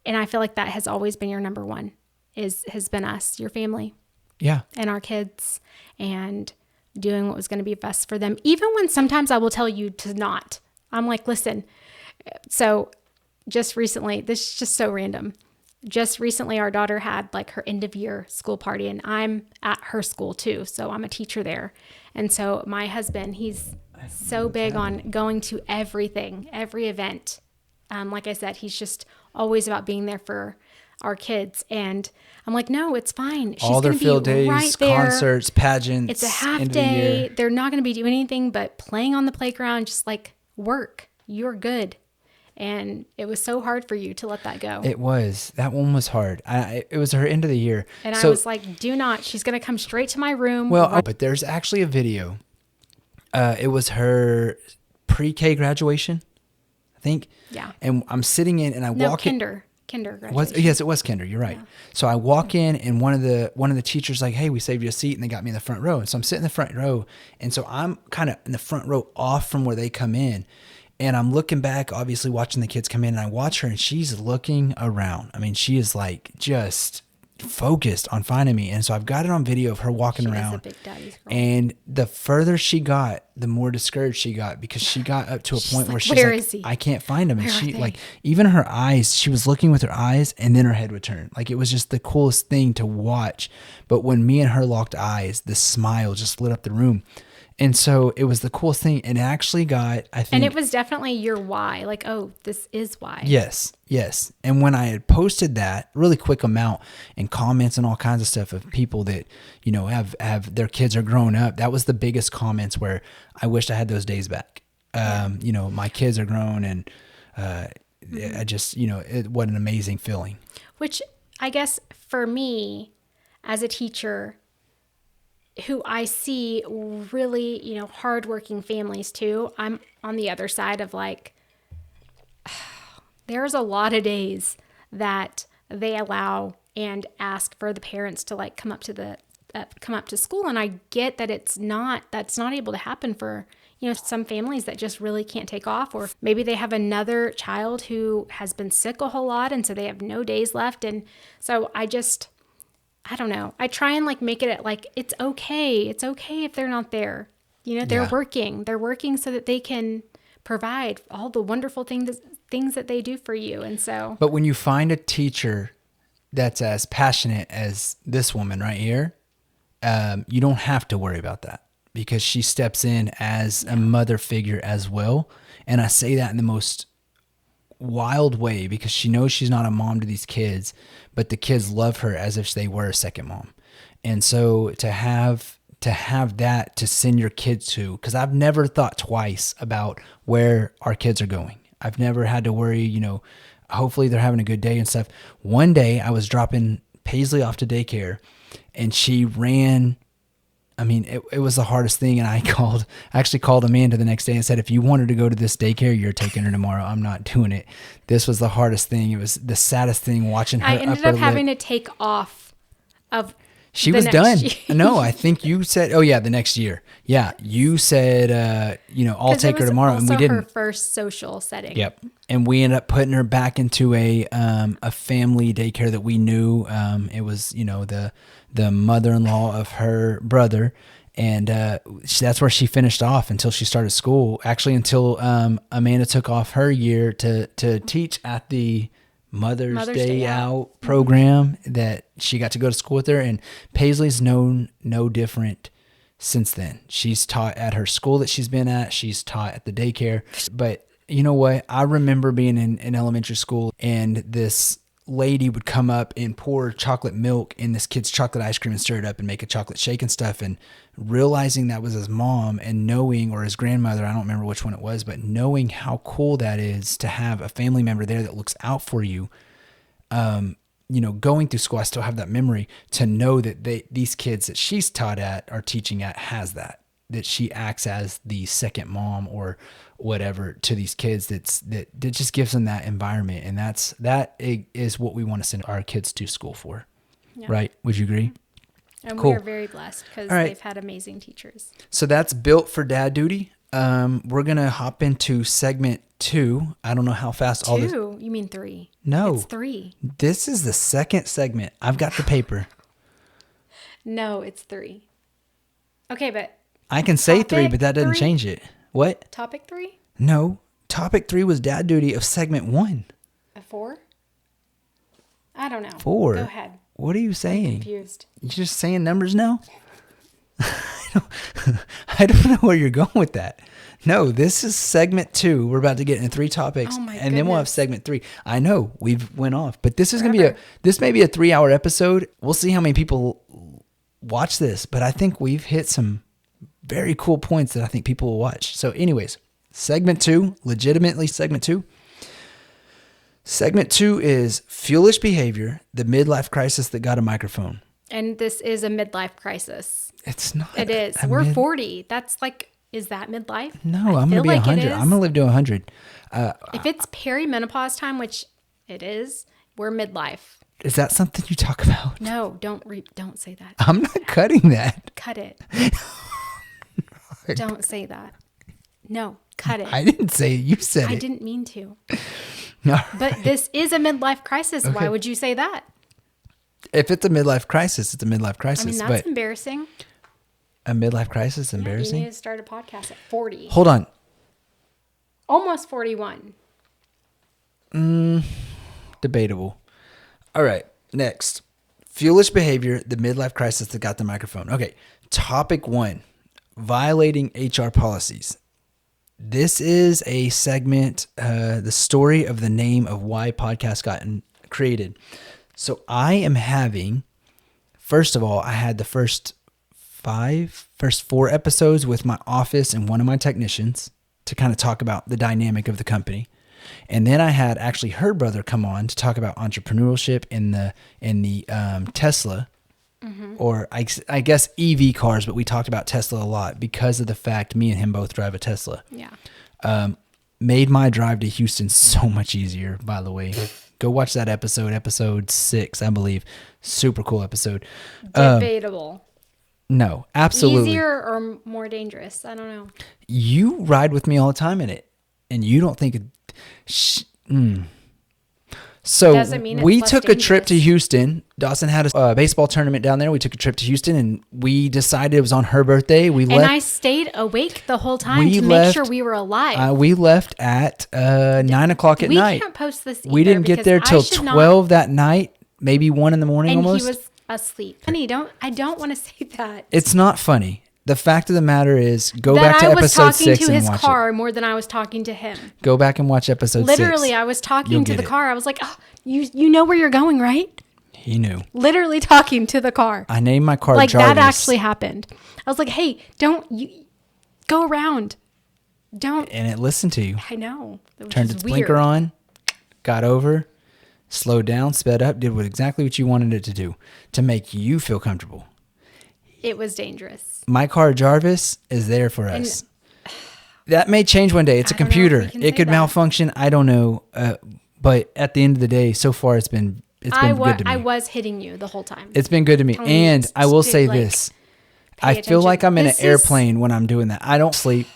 and I feel like that has always been your number one, has been us, your family. Yeah. And our kids. And doing what was going to be best for them, even when sometimes I will tell you to not. I'm like, listen. So just recently, this is just so random. Just recently, our daughter had like her end of year school party, and I'm at her school too. So I'm a teacher there. And so my husband, he's so big on going to everything, every event. Like I said, he's just always about being there for our kids. And I'm like, no, it's fine. She's All their going to field be days, right there. concerts, pageants. It's a half end of the day. year. They're not going to be doing anything but playing on the playground, just like work. You're good. And it was so hard for you to let that go. It was. That one was hard. It was her end of the year. And I was like, do not. She's going to come straight to my room. Well, but there's actually a video. It was her pre-K graduation, I think. Yeah. And I'm sitting in and I walk in. Kinder graduation. Yes, it was kinder. You're right. Yeah. So I walk in and one of the teachers like, hey, we saved you a seat, and they got me in the front row. And so I'm sitting in the front row. And so I'm kind of in the front row off from where they come in. And I'm looking back, obviously watching the kids come in, and I watch her and she's looking around. I mean, she is like just focused on finding me. And so I've got it on video of her walking around. Is a big daddy's girl. And the further she got, the more discouraged she got, because she got up to a point where she's where like, is he? I can't find him. And Where she are they? like, even her eyes, she was looking with her eyes and then her head would turn. Like, it was just the coolest thing to watch. But when me and her locked eyes, the smile just lit up the room. And so it was the coolest thing. And it actually got, I think. And it was definitely your why. Like, oh, this is why. Yes. And when I had posted that really quick amount and comments and all kinds of stuff of people that, you know, have their kids are growing up, that was the biggest comments where I wished I had those days back. You know, my kids are grown, and I just, you know, what an amazing feeling. Which I guess for me as a teacher, who I see really, you know, hardworking families too. I'm on the other side of like, there's a lot of days that they allow and ask for the parents to like come up to school. And I get that that's not able to happen for, you know, some families that just really can't take off, or maybe they have another child who has been sick a whole lot. And so they have no days left. And so I don't know. I try and like make it like, it's okay. It's okay if they're not there. You know, they're working. They're working so that they can provide all the wonderful things that they do for you. And so. But when you find a teacher that's as passionate as this woman right here, you don't have to worry about that, because she steps in as a mother figure as well. And I say that in the most wild way, because she knows she's not a mom to these kids, but the kids love her as if they were a second mom. And so to have that to send your kids to, because I've never thought twice about where our kids are going. I've never had to worry, you know, hopefully they're having a good day and stuff. One day I was dropping Paisley off to daycare, and she ran. I mean, it was the hardest thing. And I actually called Amanda the next day and said, if you wanted to go to this daycare, you're taking her tomorrow. I'm not doing it. This was the hardest thing. It was the saddest thing watching her. I ended up having to take off of. She was done. No, I think you said, oh yeah, the next year. Yeah. You said, you know, I'll take her tomorrow. And we didn't. Her first social setting. Yep. And we ended up putting her back into a family daycare that we knew. It was, you know, the mother-in-law of her brother. And that's where she finished off until she started school. Actually, until Amanda took off her year to teach at the Mother's Day Out program that she got to go to school with her. And Paisley's known no different since then. She's taught at her school that she's been at. She's taught at the daycare. But you know what? I remember being in elementary school, and this lady would come up and pour chocolate milk in this kid's chocolate ice cream and stir it up and make a chocolate shake and stuff. And realizing that was his mom, and knowing, or his grandmother, I don't remember which one it was, but knowing how cool that is to have a family member there that looks out for you. You know, going through school, I still have that memory to know that these kids that she's taught at or teaching at has that she acts as the second mom or whatever to these kids. That just gives them that environment. And that is what we want to send our kids to school for. Yeah. Right? Would you agree? And cool. We are very blessed because they've had amazing teachers. So that's Built for Dad Duty. We're going to hop into segment 2. I don't know how fast all this. 2? You mean 3? No. It's 3. This is the second segment. I've got the paper. No, it's 3. Okay, but I can say 3, Topic but that doesn't 3? change it. What? Topic 3? No. Topic 3 was dad duty of segment 1. A 4? I don't know. 4. Go ahead. What are you saying? Confused. You're just saying numbers now? I don't know where you're going with that. No, this is segment 2. We're about to get into 3 topics, Oh my and then we'll have goodness. segment 3. I know we've went off, but this is going to be this may be a 3-hour episode. We'll see how many people watch this, but I think we've hit some very cool points that I think people will watch. So anyways, segment 2, legitimately segment 2. Segment 2 is Fuelish Behavior, the midlife crisis that got a microphone. And this is a midlife crisis. It's not. It is. We're 40. That's like, is that midlife? No, I I'm going to feel be like it 100. is. I'm going to live to 100. If it's perimenopause time, which it is, we're midlife. Is that something you talk about? No, don't say that. I'm not cutting that. Cut it. Don't say that. No, cut it. I didn't say it. You said I it. didn't mean to. No. But this is a midlife crisis. Okay. Why would you say that? If it's a midlife crisis, it's a midlife I crisis. mean, that's but embarrassing. a midlife crisis is You embarrassing? need to start a podcast at 40. Hold on. Almost 41. Debatable. All right. Next. Fuelish Behavior, the midlife crisis that got the microphone. Okay. Topic 1. Violating HR policies. This is a segment, the story of the name of why podcasts got created. So I am having, first of all, I had the first 4 episodes with my office and one of my technicians to kind of talk about the dynamic of the company. And then I had actually her brother come on to talk about entrepreneurship in the Tesla, or I guess EV cars, but we talked about Tesla a lot because of the fact me and him both drive a Tesla. Yeah. Made my drive to Houston so much easier, by the way. Go watch that episode 6, I believe. Super cool episode. Debatable. No, absolutely. Easier or more dangerous? I don't know. You ride with me all the time in it, and you don't think it. So Doesn't mean it's we less took a trip to dangerous. Houston. Dawson had a baseball tournament down there. We took a trip to Houston, and we decided it was on her birthday. We And left. I stayed awake the whole time We to make left, sure we were alive. We left at 9 o'clock at we night. can't post this We either didn't get because there I till should 12 that night, maybe 1 in the morning and almost. he was asleep. Honey, I don't want to say that. It's not funny. The fact of the matter is, go that back to I was episode talking 6 to and his watch car more than I was talking to him. it. Go back and watch episode 6. Literally, I was talking You'll to get the it. car. I was like, oh, you know where you're going, right? He knew. Literally talking to the car. I named my car Like Jarvis. that actually happened. I was like, hey, you go around. Don't. And it listened to you. I know. It Turned was its weird. blinker on, got over, slowed down, sped up, did exactly what you wanted it to do to make you feel comfortable. It was dangerous. My car Jarvis is there for us. That may change one day. It's a I don't know if computer. we can It say could that. malfunction. I don't know. But at the end of the day, so far it's been good to me. I was hitting you the whole time. It's been good to me. Telling you And I will say like, this. pay I feel attention. like I'm in an This is- airplane when I'm doing that. I don't sleep.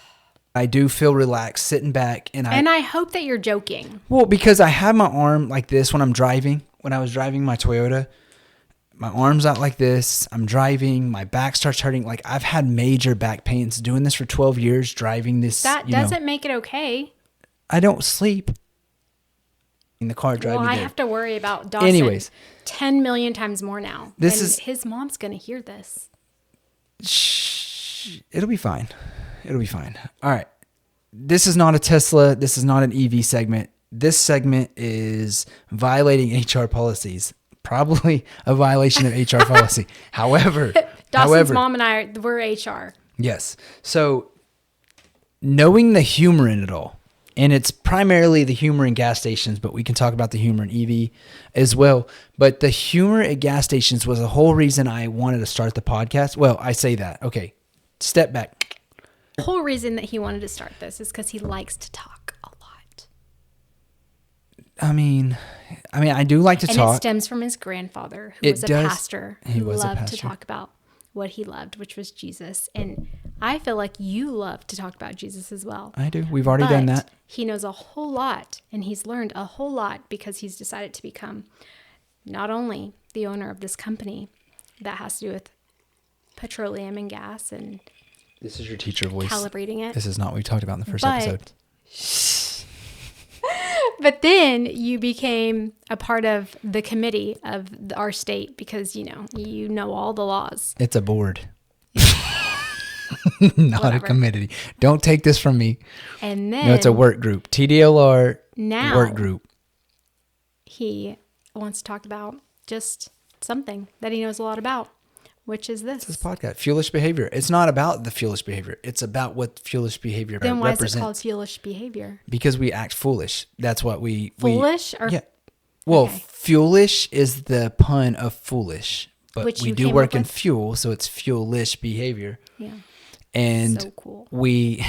I do feel relaxed sitting back. And I hope that you're joking. Well, because I have my arm like this when I'm driving. When I was driving my Toyota, my arm's out like this. I'm driving. My back starts hurting. Like I've had major back pains doing this for 12 years, driving this. That doesn't make it okay. I don't sleep in the car driving Well, I there. have to worry about Dawson Anyways. 10 million times more now. This and is- his mom's going to hear this. Shh. It'll be fine. It'll be fine. All right. This is not a Tesla. This is not an EV segment. This segment is violating HR policies. Probably a violation of HR policy. However, Dawson's mom and I, we're HR. yes. So knowing the humor in it all, and it's primarily the humor in gas stations, but we can talk about the humor in EV as well. But the humor at gas stations was the whole reason I wanted to start the podcast. Well, I say that. Okay. Step back. The whole reason that he wanted to start this is because he likes to talk a lot. I mean, I do like to And talk. it stems from his grandfather, who It was a does. pastor, He who was a loved pastor. to talk about what he loved, which was Jesus. And I feel like you love to talk about Jesus as well. I do. We've already done But that. he knows a whole lot, and he's learned a whole lot because he's decided to become not only the owner of this company that has to do with petroleum and gas and This is your teacher voice. calibrating it. This is not what we talked about in the first episode. But then you became a part of the committee of our state because, you know all the laws. It's a board. Not Whatever. a committee. Don't take this from me. And then No, it's a work group. TDLR now work group. he wants to talk about just something that he knows a lot about, which is this. This podcast, Fuelish behavior. It's not about the foolish behavior. It's about what foolish behavior Then why represents. is it called foolish behavior? Because we act foolish. That's what we... Foolish? Yeah. Well, Okay. Fuelish is the pun of foolish. But Which we you do came work up in with? fuel, so it's fuelish behavior. Yeah. And So cool. we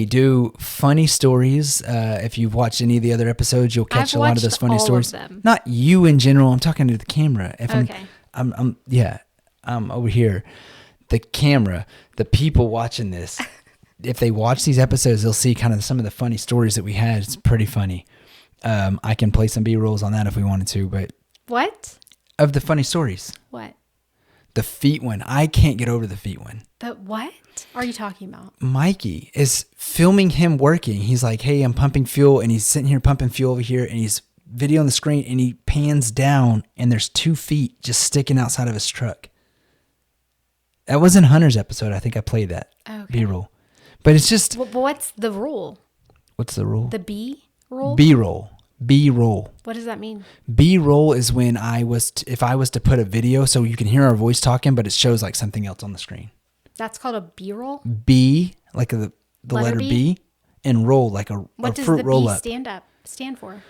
do funny stories. If you've watched any of the other episodes, you'll catch I've a lot of those watched funny all of stories. them. Not you in general. I'm talking to the camera. If Okay. I'm over here. The camera, the people watching this, if they watch these episodes, they'll see kind of some of the funny stories that we had. It's pretty funny. I can play some B-rolls on that if we wanted to, but What? of the funny stories. What? The feet one. I can't get over the feet one. The what are you talking about? Mikey is filming him working. He's like, hey, I'm pumping fuel. And he's sitting here pumping fuel over here. And he's videoing the screen. And he pans down. And there's 2 feet just sticking outside of his truck. That was in Hunter's episode. I think I played that. Okay. B-roll. But it's just... But what's the rule? What's the rule? The B rule? B-roll. B-roll. What does that mean? B-roll is when if I was to put a video so you can hear our voice talking, but it shows like something else on the screen. That's called a B roll? B, like the letter B? B, and roll, like a What does fruit the roll B up. stand for?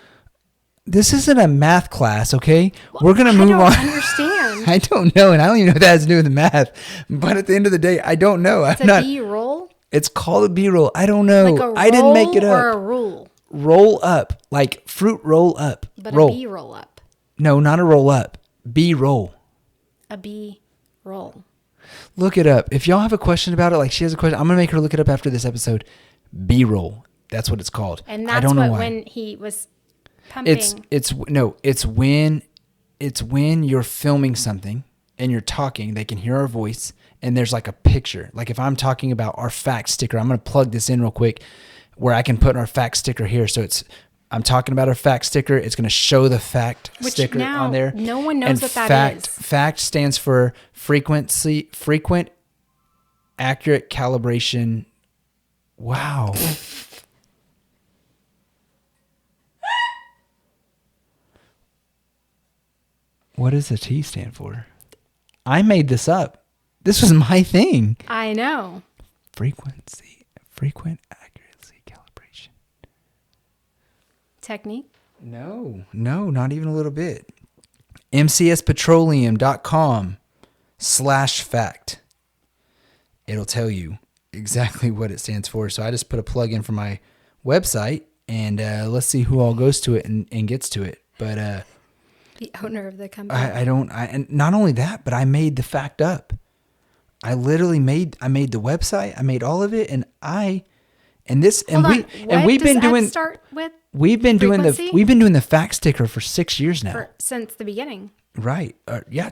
This isn't a math class, okay? We're going to move on. I don't understand. I don't know, and I don't even know what that has to do with math. But at the end of the day, I don't know. It's a B roll? It's called a B-roll. I don't know. Like a roll I didn't make it or up. a rule? Roll up, like fruit roll up. But roll. a B roll up. No, not a roll up. B-roll. A B roll. Look it up. If y'all have a question about it, like she has a question, I'm going to make her look it up after this episode. B-roll. That's what it's called. And I that's don't know what why. when he was pumping. It's when you're filming something and you're talking, they can hear our voice and there's like a picture. Like if I'm talking about our fact sticker, I'm going to plug this in real quick where I can put our fact sticker here. So I'm talking about our fact sticker. It's going to show the fact sticker now on there. no one knows and what that is. Fact stands for frequent, accurate calibration. Wow. What does the T stand for? I made this up. This was my thing. I know. Frequent accuracy calibration. Technique. No, not even a little bit. mcspetroleum.com/fact. It'll tell you exactly what it stands for. So I just put a plug in for my website and let's see who all goes to it and gets to it. But The owner of the company. and not only that, but I made the fact up. I literally made the website. I made all of it, and we've been doing start with we've been doing frequency? the fact sticker for 6 years now. Since the beginning. Right.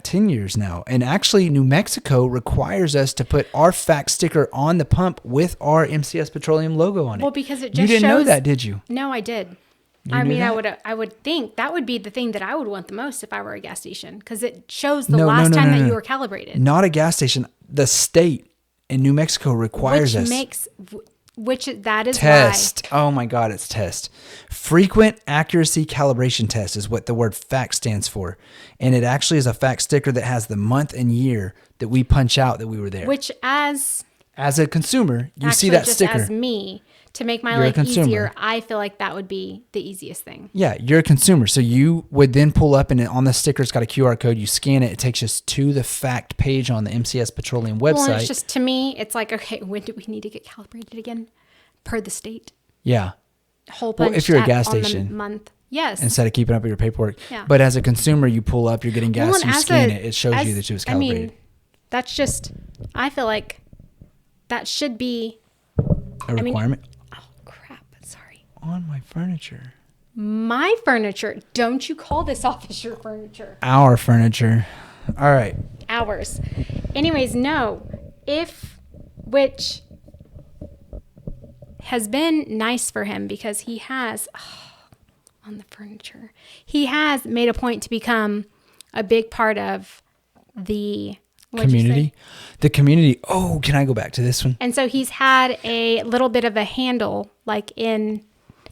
10 years now. And actually, New Mexico requires us to put our fact sticker on the pump with our MCS Petroleum logo on it. Well, because it just you didn't know shows- that, did you? No, I did. You I knew mean, that? I would think that would be the thing that I would want the most if I were a gas station because it shows the No, last no, time no, that no. you were calibrated. Not a gas station. The state in New Mexico requires us. That is Test. Oh my God, it's test. Frequent accuracy calibration test is what the word fact stands for. And it actually is a fact sticker that has the month and year that we punch out that we were there. Which as a consumer, you see actually that just sticker. as me, to make my You're a life consumer. easier, I feel like that would be the easiest thing. Yeah, you're a consumer. So you would then pull up and on the sticker, it's got a QR code. You scan it. It takes us to the fact page on the MCS Petroleum website. Well, it's just, to me, it's like, okay, when do we need to get calibrated again? Per the state. Yeah. Hole Well, punch if you're a gas on the station. month. Yes. Instead of keeping up with your paperwork. Yeah. But as a consumer, you pull up, you're getting gas, Well, and you as scan a- it. It shows you that it was calibrated. I mean, that's just, I feel like that should be a requirement oh, crap. Sorry. on my furniture. My furniture. Don't you call this office your furniture. Our furniture. All right. Ours. Anyways, no. If which has been nice for him because he has, on the furniture, he has made a point to become a big part of the community. The community. Oh, can I go back to this one? And so he's had a little bit of a handle,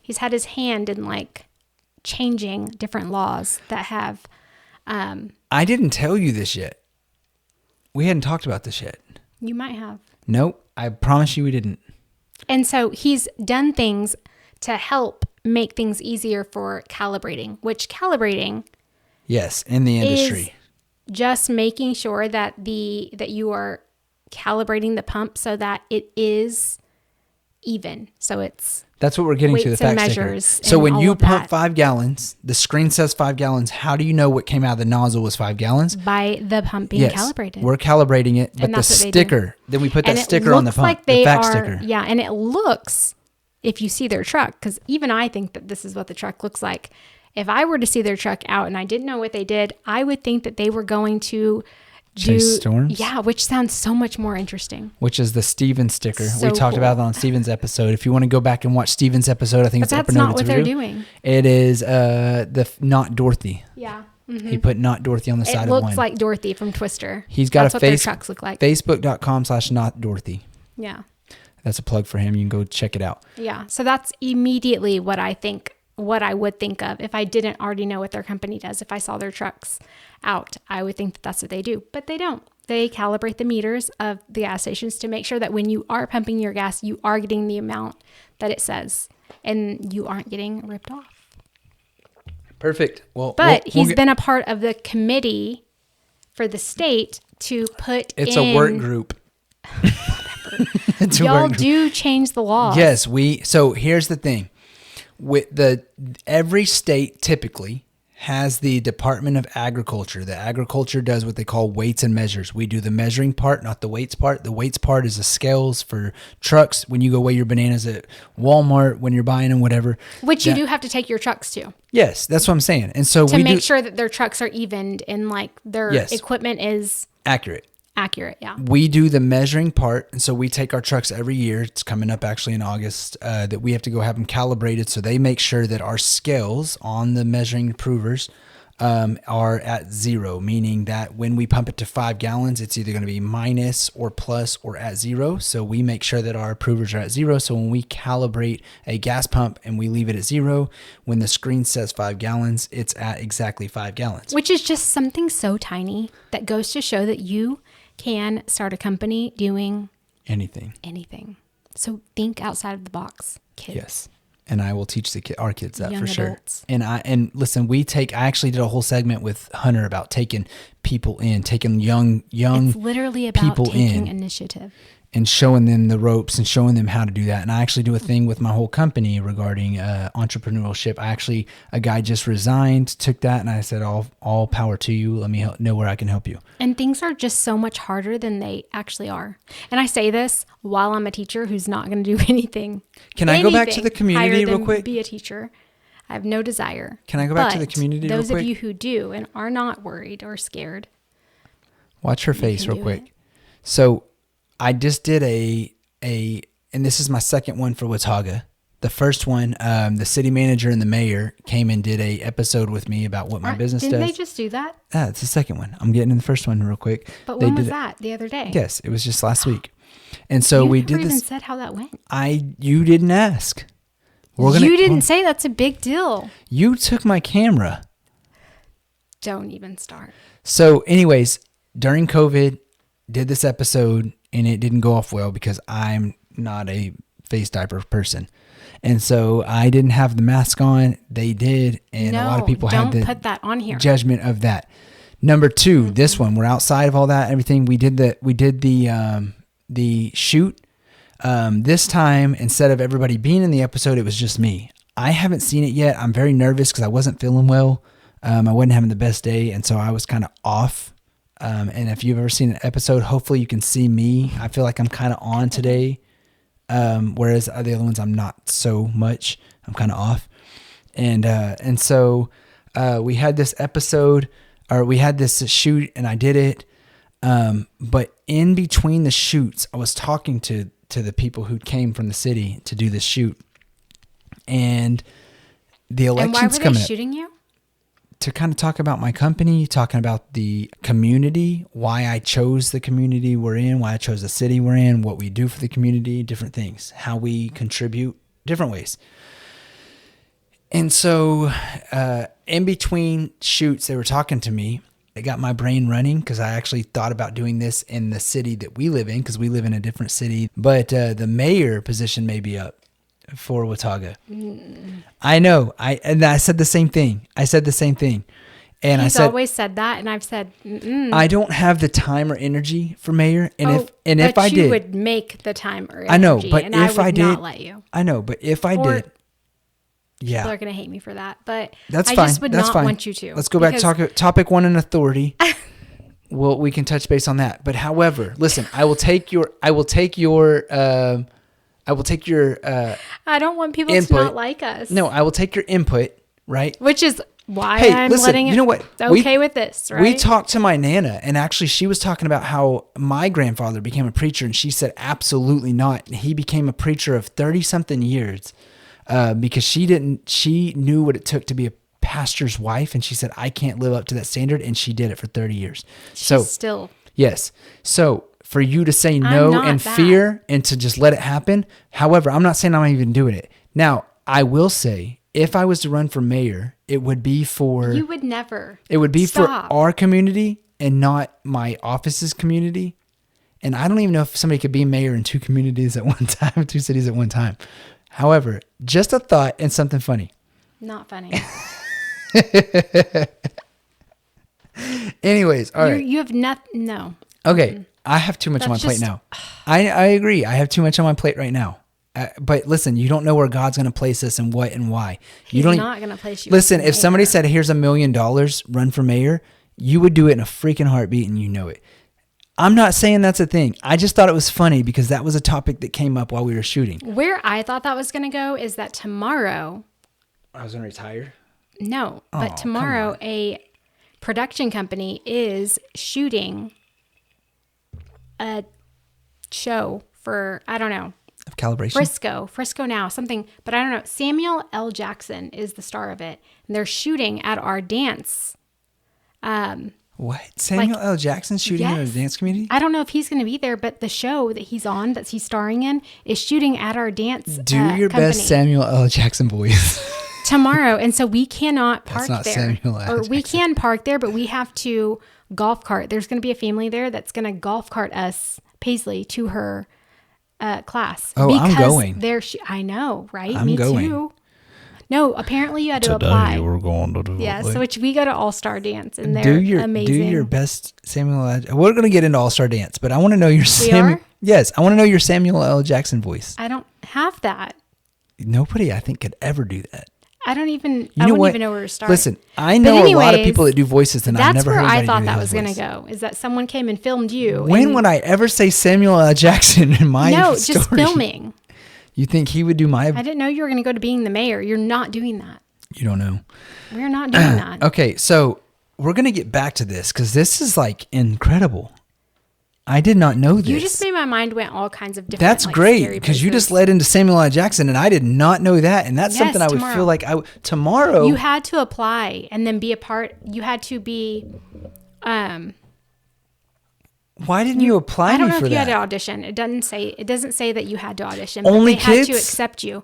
he's had his hand in like changing different laws that have. I didn't tell you this yet. We hadn't talked about this yet. You might have. Nope. I promise you we didn't. And so he's done things to help make things easier for calibrating, which calibrating. Yes, in the industry. Just making sure that that you are calibrating the pump so that it is even. So that's what we're getting to, the fact sticker. So when you pump 5 gallons, the screen says 5 gallons. How do you know what came out of the nozzle was 5 gallons? By the pump being calibrated. We're calibrating it, but the sticker, then we put that sticker on the pump, like the fact sticker. Yeah, and it looks, if you see their truck, because even I think that this is what the truck looks like. If I were to see their truck out and I didn't know what they did, I would think that they were going to Chase storms? Yeah, which sounds so much more interesting. Which is the Steven sticker. We talked about it on Steven's episode. If you want to go back and watch Steven's episode, I think it's up and that's not what they're doing. It is the not Dorothy. Yeah. Mm-hmm. He put not Dorothy on the side of one. It looks like Dorothy from Twister. He's got that's what their trucks look like. Facebook.com/not Dorothy. Yeah. That's a plug for him. You can go check it out. Yeah. So that's immediately what I would think of if I didn't already know what their company does. If I saw their trucks out, I would think that that's what they do, but they don't. They calibrate the meters of the gas stations to make sure that when you are pumping your gas, you are getting the amount that it says and you aren't getting ripped off. Perfect. Well, but he's been a part of the committee for the state to put It's a work group. Y'all do change the laws. Yes, so here's the thing. Every state typically has the Department of Agriculture. The agriculture does what they call weights and measures. We do the measuring part, not the weights part. The weights part is the scales for trucks. When you go weigh your bananas at Walmart, when you're buying them, whatever. Which you do have to take your trucks to. Yes, that's what I'm saying. And so to make sure that their trucks are evened and like their equipment is accurate. Yeah. We do the measuring part, and so we take our trucks every year. It's coming up actually in August that we have to go have them calibrated, so they make sure that our scales on the measuring provers are at 0, meaning that when we pump it to 5 gallons, it's either going to be minus or plus or at 0. So we make sure that our provers are at 0. So when we calibrate a gas pump and we leave it at 0, when the screen says 5 gallons, it's at exactly 5 gallons. Which is just something so tiny that goes to show that you can start a company doing anything. So think outside of the box, kids. Yes. And I will teach our kids that young for adults. Sure. And listen, I actually did a whole segment with Hunter about taking people in, taking young it's literally about people taking initiative and showing them the ropes and showing them how to do that. And I actually do a thing with my whole company regarding entrepreneurship. A guy just resigned, took that, and I said, all power to you. Let me know where I can help you. And things are just so much harder than they actually are. And I say this while I'm a teacher who's not going to do anything. Can I go back to the community real quick? Be a teacher. I have no desire. Can I go back to the community real quick? Those of you who do and are not worried or scared. Watch her face real quick. So I just did and this is my second one for Watauga. The first one, the city manager and the mayor came and did a episode with me about what my business does. Didn't they just do that? It's the second one. I'm getting in the first one real quick. But when was that? The other day? Yes, it was just last week. And so we did this. You never even said how that went. You didn't ask. You didn't say that's a big deal. You took my camera. Don't even start. So anyways, during COVID, did this episode, and it didn't go off well because I'm not a face diaper person. And so I didn't have the mask on. They did. And a lot of people had put that on here. Judgment of that. Number 2, this one, we're outside of all that, everything. We did the shoot. This time, instead of everybody being in the episode, it was just me. I haven't seen it yet. I'm very nervous because I wasn't feeling well. I wasn't having the best day. And so I was kind of off. And if you've ever seen an episode, hopefully you can see me. I feel like I'm kind of on today. Whereas the other ones, I'm not so much. I'm kind of off. And so we had this episode, or we had this shoot, and I did it. But in between the shoots, I was talking to the people who came from the city to do this shoot, and the election's And why were coming they up. shooting you? To kind of talk about my company, talking about the community, why I chose the community we're in, why I chose the city we're in, what we do for the community, different things, how we contribute, different ways. And so in between shoots, they were talking to me. It got my brain running because I actually thought about doing this in the city that we live in, because we live in a different city. But the mayor position may be up for Watauga. I know. I said the same thing. And He's I said, always said that, and I've said, I don't have the time or energy for mayor. And if I you did, would make the time or energy, I know. But and if I would I did, not let you. I know. But if I did, yeah, People are going to hate me for that, but that's I fine. just would That's not fine. want you to. Let's go back to topic 1 in authority. Well, we can touch base on that. But however, listen, I will take your I don't want people input. to not like us. No, I will take your input, right? Which is why Hey, I'm listen, letting it you know what? okay with this, right? We talked to my Nana, and actually she was talking about how my grandfather became a preacher, and she said absolutely not. He became a preacher of 30-something years because she knew what it took to be a pastor's wife, and she said, I can't live up to that standard, and she did it for 30 years. She's still. Yes. So for you to say no and fear and to just let it happen, however, I'm not saying I'm even doing it. Now, I will say, if I was to run for mayor, it would be for... You would never. It would be Stop. for our community and not my office's community. And I don't even know if somebody could be mayor in 2 communities at one time, 2 cities at one time. However, just a thought and something funny. Not funny. Anyways, all right. You have nothing. No. Okay. I have too much on my plate now. I agree. I have too much on my plate right now. But listen, you don't know where God's going to place us and what and why. He's not going to place you. Listen, if somebody said, here's $1 million, run for mayor, you would do it in a freaking heartbeat, and you know it. I'm not saying that's a thing. I just thought it was funny because that was a topic that came up while we were shooting. Where I thought that was going to go is that tomorrow. I was going to retire? No, but tomorrow a production company is shooting a show for, I don't know. Of calibration? Frisco now, something, but I don't know. Samuel L. Jackson is the star of it. And they're shooting at our dance. What? Samuel L. Jackson shooting at a dance community? I don't know if he's going to be there, but the show that he's on, that he's starring in, is shooting at our dance Do your company. best Samuel L. Jackson voice. Tomorrow. And so we cannot park That's not there. Samuel L. Or we Jackson. can park there, but we have to golf cart. There's going to be a family there that's going to golf cart us, Paisley, to her class. Oh, I'm going. I know, right? I'm Me going. too. No, apparently you had to apply. We're going to do Yeah, so we go to All-Star Dance, and they're amazing. Do your best Samuel L. We're going to get into All-Star Dance, but I want to know your are? Yes, I want to know your Samuel L. Jackson voice. I don't have that. Nobody, I think, could ever do that. I wouldn't even know where to start. Listen, I know a lot of people that do voices, and I've never heard anybody do That's where I thought that his was going to voice. go, is that someone came and filmed you. When would I ever say Samuel L. Jackson in my No, story? just filming. You think he would do my... I didn't know you were going to go to being the mayor. You're not doing that. You don't know. We're not doing that. Okay, so we're going to get back to this because this is like incredible. I did not know this. You just made my mind went all kinds of different. That's great because you just led into Samuel L. Jackson, and I did not know that, and that's something I would feel like tomorrow. You had to apply and then be a part. You had to be. Why didn't you apply I don't me know for if you that? had to audition. It doesn't say that you had to audition. But Only they kids? had to accept you.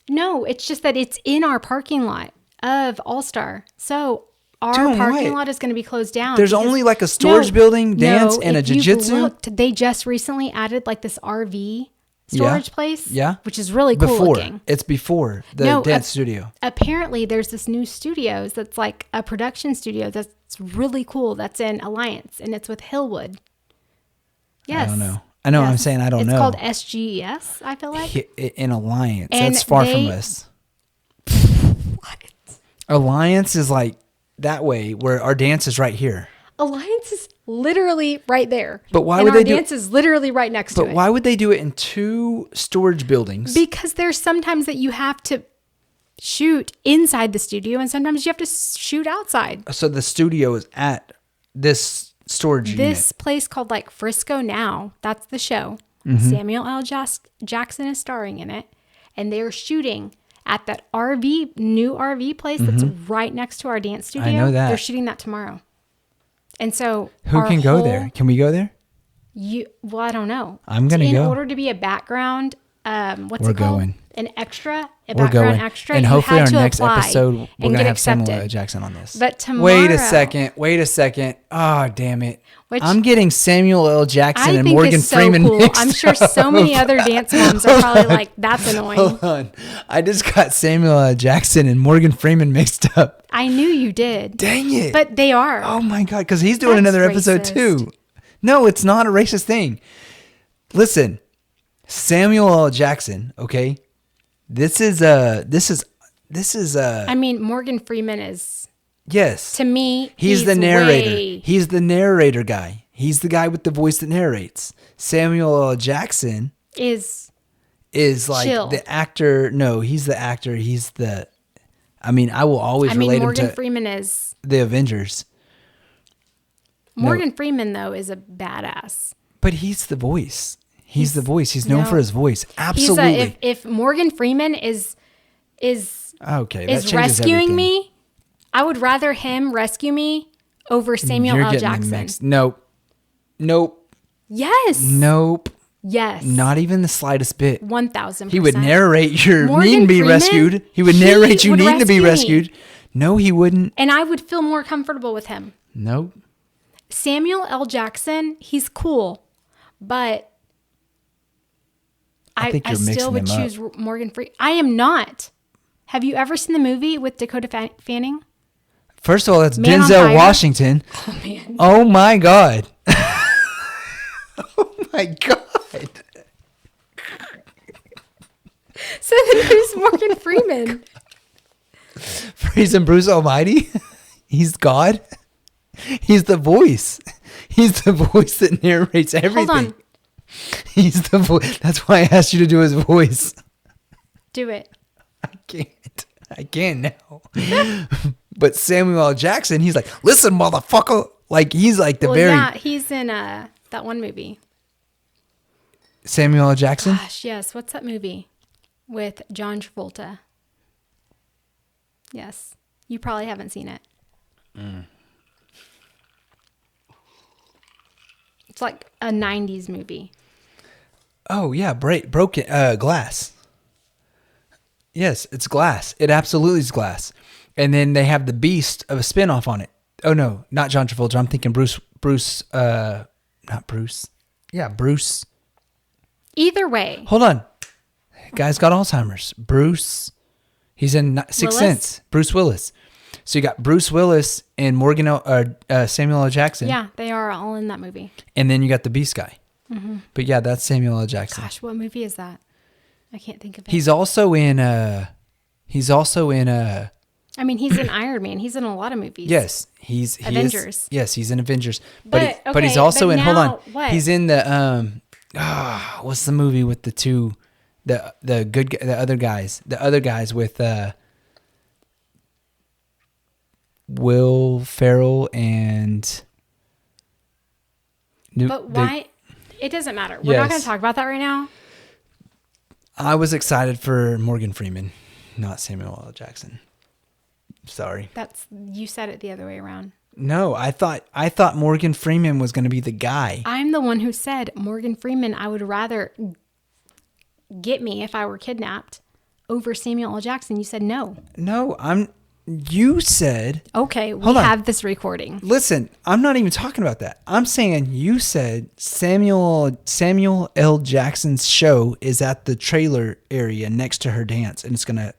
No, it's just that it's in our parking lot of All Star. So our parking lot is going to be closed down. There's only like a storage building, dance, and a jiu-jitsu. They just recently added like this RV storage place. Yeah. Which is really cool looking. It's before the dance studio. Apparently there's this new studios that's like a production studio that's really cool. That's in Alliance, and it's with Hillwood. Yes. I don't know. I know what I'm saying. I don't know. It's called SGES, I feel like. In Alliance. And that's far from us. What? Alliance is like that way where our dance is right here. Alliance is literally right there. But why and would they do our dance is literally right next to it. But why would they do it in 2 storage buildings? Because there's sometimes that you have to shoot inside the studio and sometimes you have to shoot outside. So the studio is at this storage This unit. place called like Frisco Now. That's the show. Mm-hmm. Samuel L. Jackson is starring in it. And they're shooting at that new RV place that's right next to our dance studio. I know that. They're shooting that tomorrow. And so Who can go there? Can we go there? Well, I don't know. I'm going to go. In order to be a background, what's We're it called? going. An extra? A We're background going. extra? And you hopefully had our to next apply episode, we're and going to get have Samuel accepted. L. Jackson on this. But tomorrow... Wait a second. Oh, damn it. Which I'm getting Samuel L. Jackson I and think Morgan is so Freeman cool. mixed I'm sure so many other dance moms are probably like, that's annoying. Hold on. I just got Samuel L. Jackson and Morgan Freeman mixed up. I knew you did. Dang it. But they are. Oh my God. Because he's doing That's another episode racist. too. No, it's not a racist thing. Listen, Samuel L. Jackson, okay? This is I mean, Morgan Freeman is, yes. to me, He's the narrator. way- He's the narrator guy. He's the guy with the voice that narrates. Samuel L. Jackson is like chill. the actor. No, he's the actor. He's the. I mean, I will always relate Morgan him to Freeman is... the Avengers. Morgan Freeman, though, is a badass. But he's the voice. He's the voice. He's known no. for his voice. Absolutely. If Morgan Freeman is Okay, that changes rescuing everything. me, I would rather him rescue me over Samuel You're L. getting them Jackson. mixed. Nope. Yes. Nope. Yes. Not even the slightest bit. 1,000%. He would narrate your Morgan need to be Freeman, rescued. He would narrate you would need to be rescue me. rescued. No, he wouldn't. And I would feel more comfortable with him. Nope. Samuel L. Jackson, he's cool, but I think you're still mixing would them choose Morgan Freeman. I am not. Have you ever seen the movie with Dakota Fanning? First of all, that's Man on Denzel Fire? Washington. Oh, man. Oh my God. Oh my God. So then who's Morgan Freeman? Praise Bruce Almighty. He's God. He's the voice. He's the voice that narrates everything. Hold on. He's the voice. That's why I asked you to do his voice. Do it. I can't now. But Samuel L. Jackson, he's like, listen, motherfucker. Like, he's like the very... Yeah, he's in that one movie. Samuel L. Jackson? Gosh, yes. What's that movie with John Travolta? Yes. You probably haven't seen it. It's like a 90s movie. Oh, yeah. Broken Glass. Yes, it's Glass. It absolutely is Glass. And then they have the Beast of a spinoff on it. Oh, no. Not John Travolta. I'm thinking Bruce. Not Bruce. Yeah, Bruce. Either way. Hold on. Guy's got Alzheimer's. Bruce. He's in Sixth Willis? Sense. Bruce Willis. So you got Bruce Willis and Samuel L. Jackson. Yeah, they are all in that movie. And then you got the Beast guy. Mm-hmm. But yeah, that's Samuel L. Jackson. Gosh, what movie is that? I can't think of it. He's also in he's in Iron Man. He's in a lot of movies. Yes, he Avengers. Yes, he's in Avengers. But But he's also in. Hold now on. what? He's in the what's the movie with the two, the other guys with Will Ferrell and. But why? It doesn't matter. We're not Yes. going to talk about that right now. I was excited for Morgan Freeman, not Samuel L. Jackson. Sorry. You said it the other way around. No, I thought Morgan Freeman was going to be the guy. I'm the one who said Morgan Freeman. I would rather get me if I were kidnapped over Samuel L. Jackson. You said no. No, you said. Okay, we Hold on. have this recording. Listen, I'm not even talking about that. I'm saying you said Samuel L. Jackson's show is at the trailer area next to her dance, and it's going to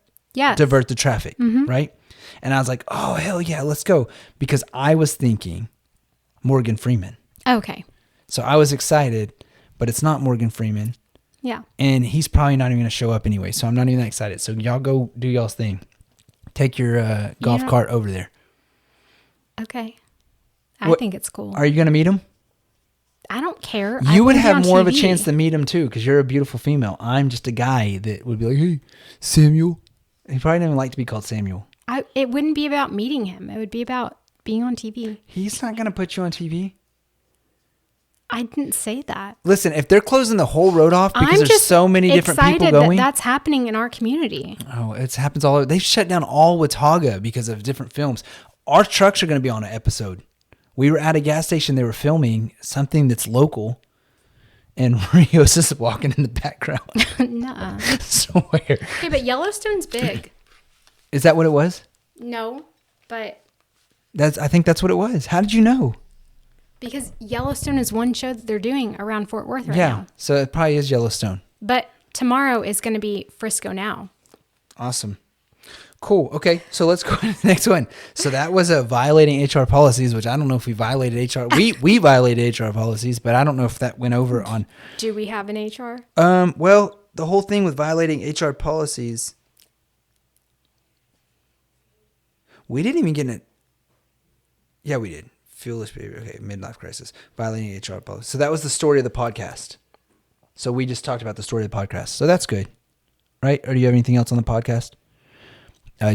divert the traffic, right? And I was like, oh, hell yeah, let's go. Because I was thinking Morgan Freeman. Okay. So I was excited, but it's not Morgan Freeman. Yeah. And he's probably not even going to show up anyway. So I'm not even that excited. So y'all go do y'all's thing. Take your golf cart over there. Okay. I think it's cool. Are you going to meet him? I don't care. You would have more of a TV. chance to meet him too, because you're a beautiful female. I'm just a guy that would be like, hey, Samuel. He probably doesn't like to be called Samuel. It wouldn't be about meeting him. It would be about being on TV. He's not going to put you on TV. I didn't say that. Listen, if they're closing the whole road off because I'm there's just so many different people going. That's happening in our community. Oh, it happens all over. They've shut down all Watauga because of different films. Our trucks are going to be on an episode. We were at a gas station. They were filming something that's local. And Rios is walking in the background. Nuh-uh. Swear. Okay, but Yellowstone's big. Is that what it was? No, but... I think that's what it was. How did you know? Because Yellowstone is one show that they're doing around Fort Worth right now. So it probably is Yellowstone. But tomorrow is going to be Frisco Now. Awesome. Cool. Okay, so let's go to the next one. So that was a violating HR policies, which I don't know if we violated HR. We violated HR policies, but I don't know if that went over on. Do we have an HR? Well, the whole thing with violating HR policies, we didn't even get it. Yeah, we did. Fuelish baby. Okay, midlife crisis, violating HR policies. So that was the story of the podcast. So we just talked about the story of the podcast. So that's good, right? Or do you have anything else on the podcast?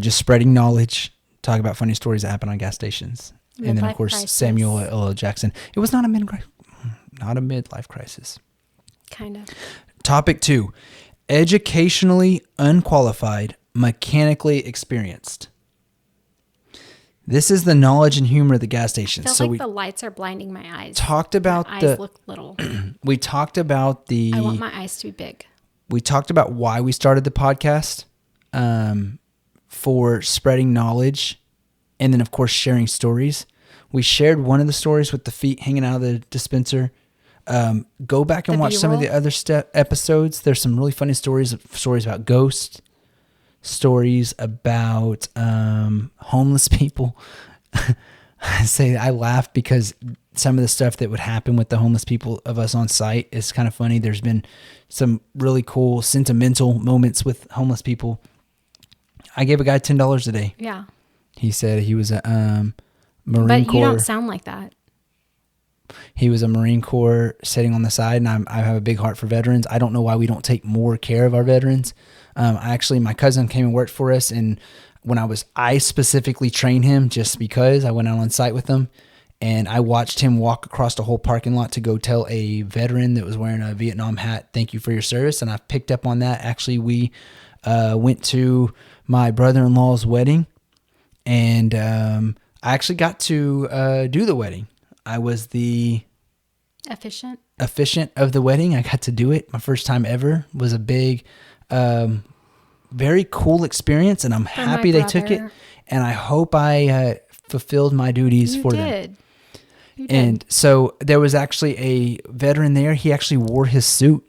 Just spreading knowledge, talk about funny stories that happen on gas stations. And then, of course, crisis. Samuel L. Jackson. It was not a midlife crisis. Kind of. Topic 2, educationally unqualified, mechanically experienced. This is the knowledge and humor of the gas station. I feel like the lights are blinding my eyes. Talked about my eyes look little. We talked about I want my eyes to be big. We talked about why we started the podcast. For spreading knowledge and then, of course, sharing stories. We shared one of the stories with the feet hanging out of the dispenser. Go back and watch some of the other episodes. There's some really funny stories about ghosts, stories about homeless people. I laugh because some of the stuff that would happen with the homeless people of us on site is kind of funny. There's been some really cool sentimental moments with homeless people. I gave a guy $10 a day. Yeah. He said he was a Marine but Corps. But you don't sound like that. He was a Marine Corps sitting on the side, and I have a big heart for veterans. I don't know why we don't take more care of our veterans. My cousin came and worked for us, and I specifically trained him just because I went out on site with him, and I watched him walk across the whole parking lot to go tell a veteran that was wearing a Vietnam hat, "Thank you for your service," and I picked up on that. Actually, we went to my brother-in-law's wedding, and I actually got to do the wedding. I was the officiant of the wedding. I got to do it. My first time ever. Was a big, very cool experience, and I'm happy they took it. And I hope I fulfilled my duties for them. You did. And so there was actually a veteran there. He actually wore his suit.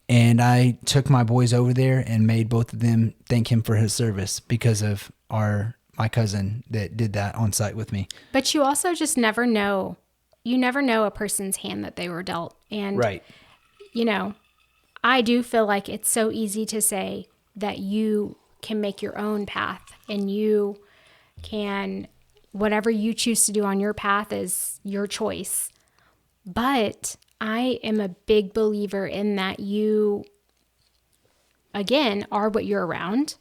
And I took my boys over there and made both of them thank him for his service because of my cousin that did that on site with me. But you also just never know. You never know a person's hand that they were dealt. And, right. I do feel like it's so easy to say that you can make your own path and you can, whatever you choose to do on your path is your choice. But I am a big believer in that you, again, are what you're around.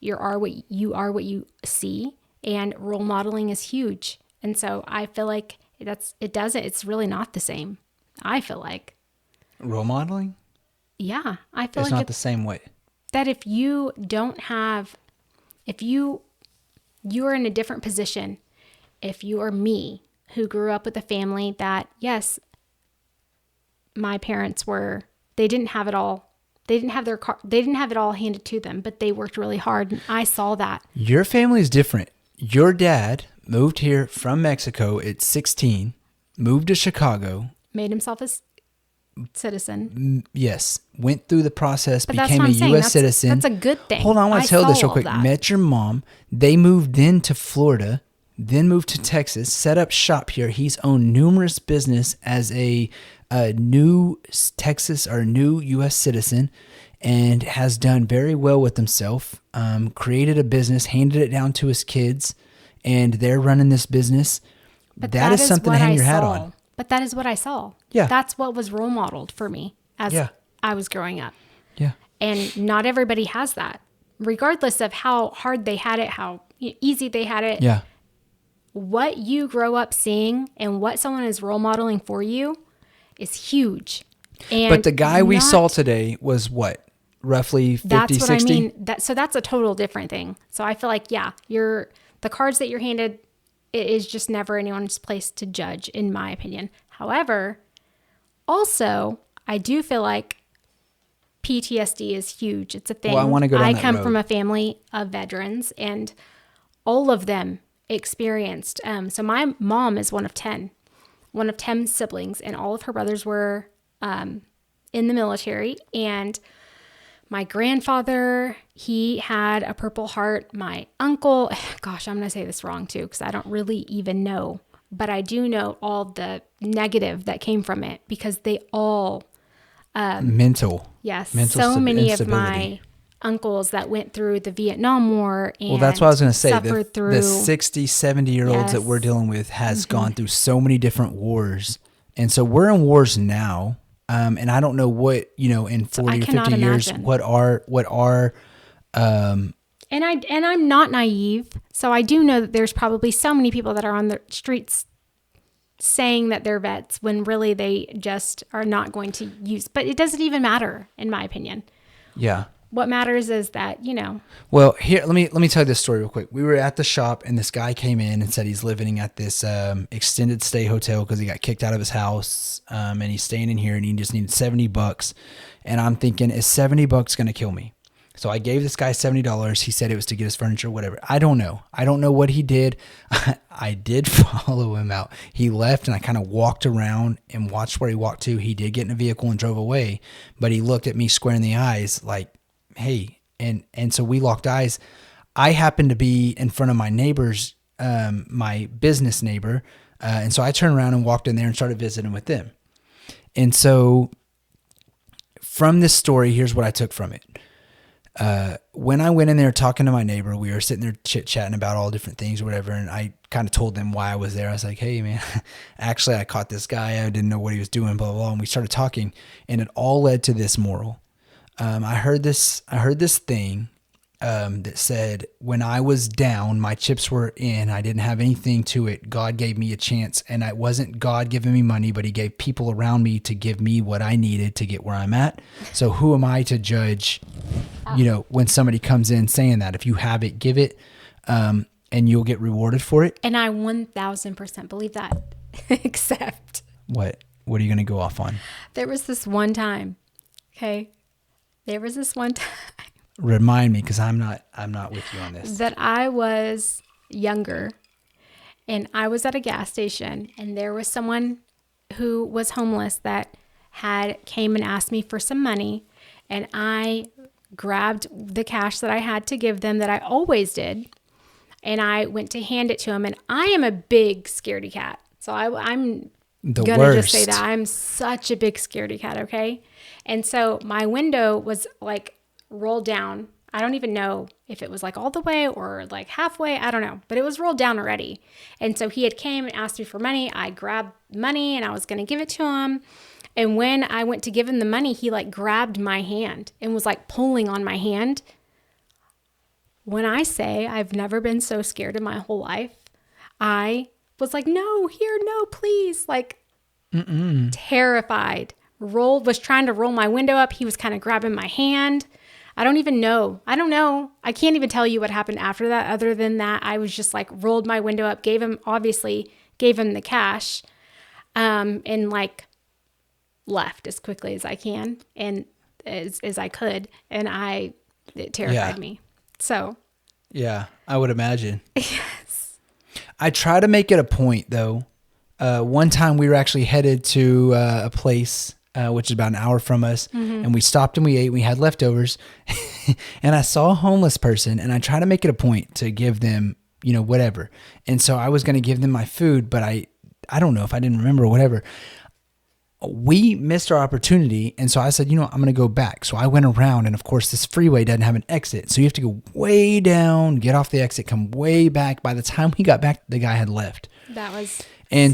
You are what you see, and role modeling is huge. And so I feel like it's really not the same. I feel like role modeling. Yeah, I feel it's like not the same way. That if you are in a different position, if you are me, who grew up with a family that, yes, my parents they didn't have it all. They didn't have it all handed to them, but they worked really hard, and I saw that. Your family is different. Your dad moved here from Mexico at 16, moved to Chicago, made himself a citizen. Yes, went through the process, but became a U.S. citizen. That's a good thing. Hold on, I want to tell this real quick. Met your mom. They moved then to Florida, then moved to Texas, set up shop here. He's owned numerous business as a new Texas or new U.S. citizen, and has done very well with himself. Created a business, handed it down to his kids, and they're running this business. But that is something to hang your hat on. But that is what I saw. Yeah. That's what was role modeled for me as I was growing up. Yeah. And not everybody has that, regardless of how hard they had it, how easy they had it. Yeah. What you grow up seeing and what someone is role modeling for you is huge. And But the guy we saw today was what? Roughly 50, that's what 60? I mean. So that's a total different thing. So I feel like, yeah, the cards that you're handed, it is just never anyone's place to judge, in my opinion. However, also, I do feel like PTSD is huge. It's a thing. Well, I want to go down I that come road. from a family of veterans, and all of them experienced. So my mom is one of 10 siblings, and all of her brothers were in the military. And my grandfather, he had a Purple Heart. My uncle, gosh, I'm going to say this wrong too, because I don't really even know. But I do know all the negative that came from it, because they all... mental so many of instability. my uncles that went through the Vietnam War and well, that's what I was going to say. suffered through The 60, 70-year-olds that we're dealing with has gone through so many different wars. And so we're in wars now. And I don't know what, in 40 or 50 years, imagine. what are and I'm not naive, so I do know that there's probably so many people that are on the streets saying that they're vets when really they just are not going to use. But it doesn't even matter, in my opinion. Yeah. What matters is that, Well, here, let me tell you this story real quick. We were at the shop, and this guy came in and said he's living at this extended stay hotel because he got kicked out of his house, and he's staying in here, and he just needed $70. And I'm thinking, is $70 going to kill me? So I gave this guy $70. He said it was to get his furniture, whatever. I don't know. I don't know what he did. I did follow him out. He left, and I kind of walked around and watched where he walked to. He did get in a vehicle and drove away, but he looked at me square in the eyes like, hey, and so we locked eyes. I happened to be in front of my neighbors, my business neighbor, and so I turned around and walked in there and started visiting with them. And so from this story, here's what I took from it. When I went in there talking to my neighbor, we were sitting there chit-chatting about all different things or whatever, and I kind of told them why I was there. I was like, hey, man, actually, I caught this guy. I didn't know what he was doing, blah, blah, blah. And we started talking, and it all led to this moral. I heard this thing that said, when I was down, my chips were in, I didn't have anything to it. God gave me a chance, and it wasn't God giving me money, but he gave people around me to give me what I needed to get where I'm at. So who am I to judge, when somebody comes in saying that? If you have it, give it, and you'll get rewarded for it. And I 1000% believe that. Except. What are you going to go off on? There was this one time, okay? Remind me, because I'm not with you on this. That I was younger, and I was at a gas station, and there was someone who was homeless that came and asked me for some money, and I grabbed the cash that I had to give them, that I always did, and I went to hand it to him. And I am a big scaredy cat, so I'm gonna just say that I'm such a big scaredy cat, okay? And so my window was like rolled down. I don't even know if it was like all the way or like halfway. I don't know, but it was rolled down already. And so he had came and asked me for money. I grabbed money and I was going to give it to him. And when I went to give him the money, he like grabbed my hand and was like pulling on my hand. When I say I've never been so scared in my whole life, I was like, no, please. Like terrified. Was trying to roll my window up. He was kind of grabbing my hand. I don't know. I can't even tell you what happened after that. Other than that, I was just like rolled my window up, gave him the cash, and like left as quickly as I can and as I could. And it terrified me. So. Yeah, I would imagine. Yes. I try to make it a point though. One time we were actually headed to a place which is about an hour from us. Mm-hmm. And we stopped and we ate, we had leftovers and I saw a homeless person and I try to make it a point to give them, whatever. And so I was going to give them my food, but I don't know if I didn't remember or whatever. We missed our opportunity. And so I said, I'm going to go back. So I went around, and of course this freeway doesn't have an exit. So you have to go way down, get off the exit, come way back. By the time we got back, the guy had left. That was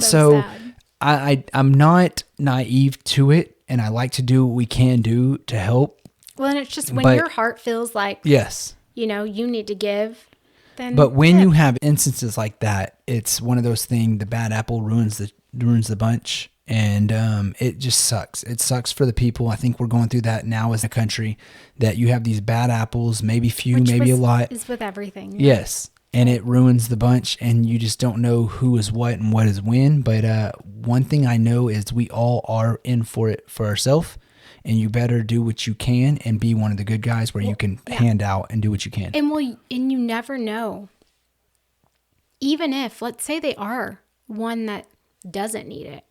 so sad. I'm not naive to it, and I like to do what we can do to help. Well, and it's just when your heart feels like, yes, you need to give, then. But when you have instances like that, it's one of those things. The bad apple ruins the bunch. And it just sucks. It sucks for the people. I think we're going through that now as a country, that you have these bad apples, maybe few, maybe a lot. Is with everything. Yes. And it ruins the bunch, and you just don't know who is what and what is when. But one thing I know is we all are in for it for ourselves, and you better do what you can and be one of the good guys where you can hand out and do what you can. And you never know. Even if, let's say they are one that doesn't need it,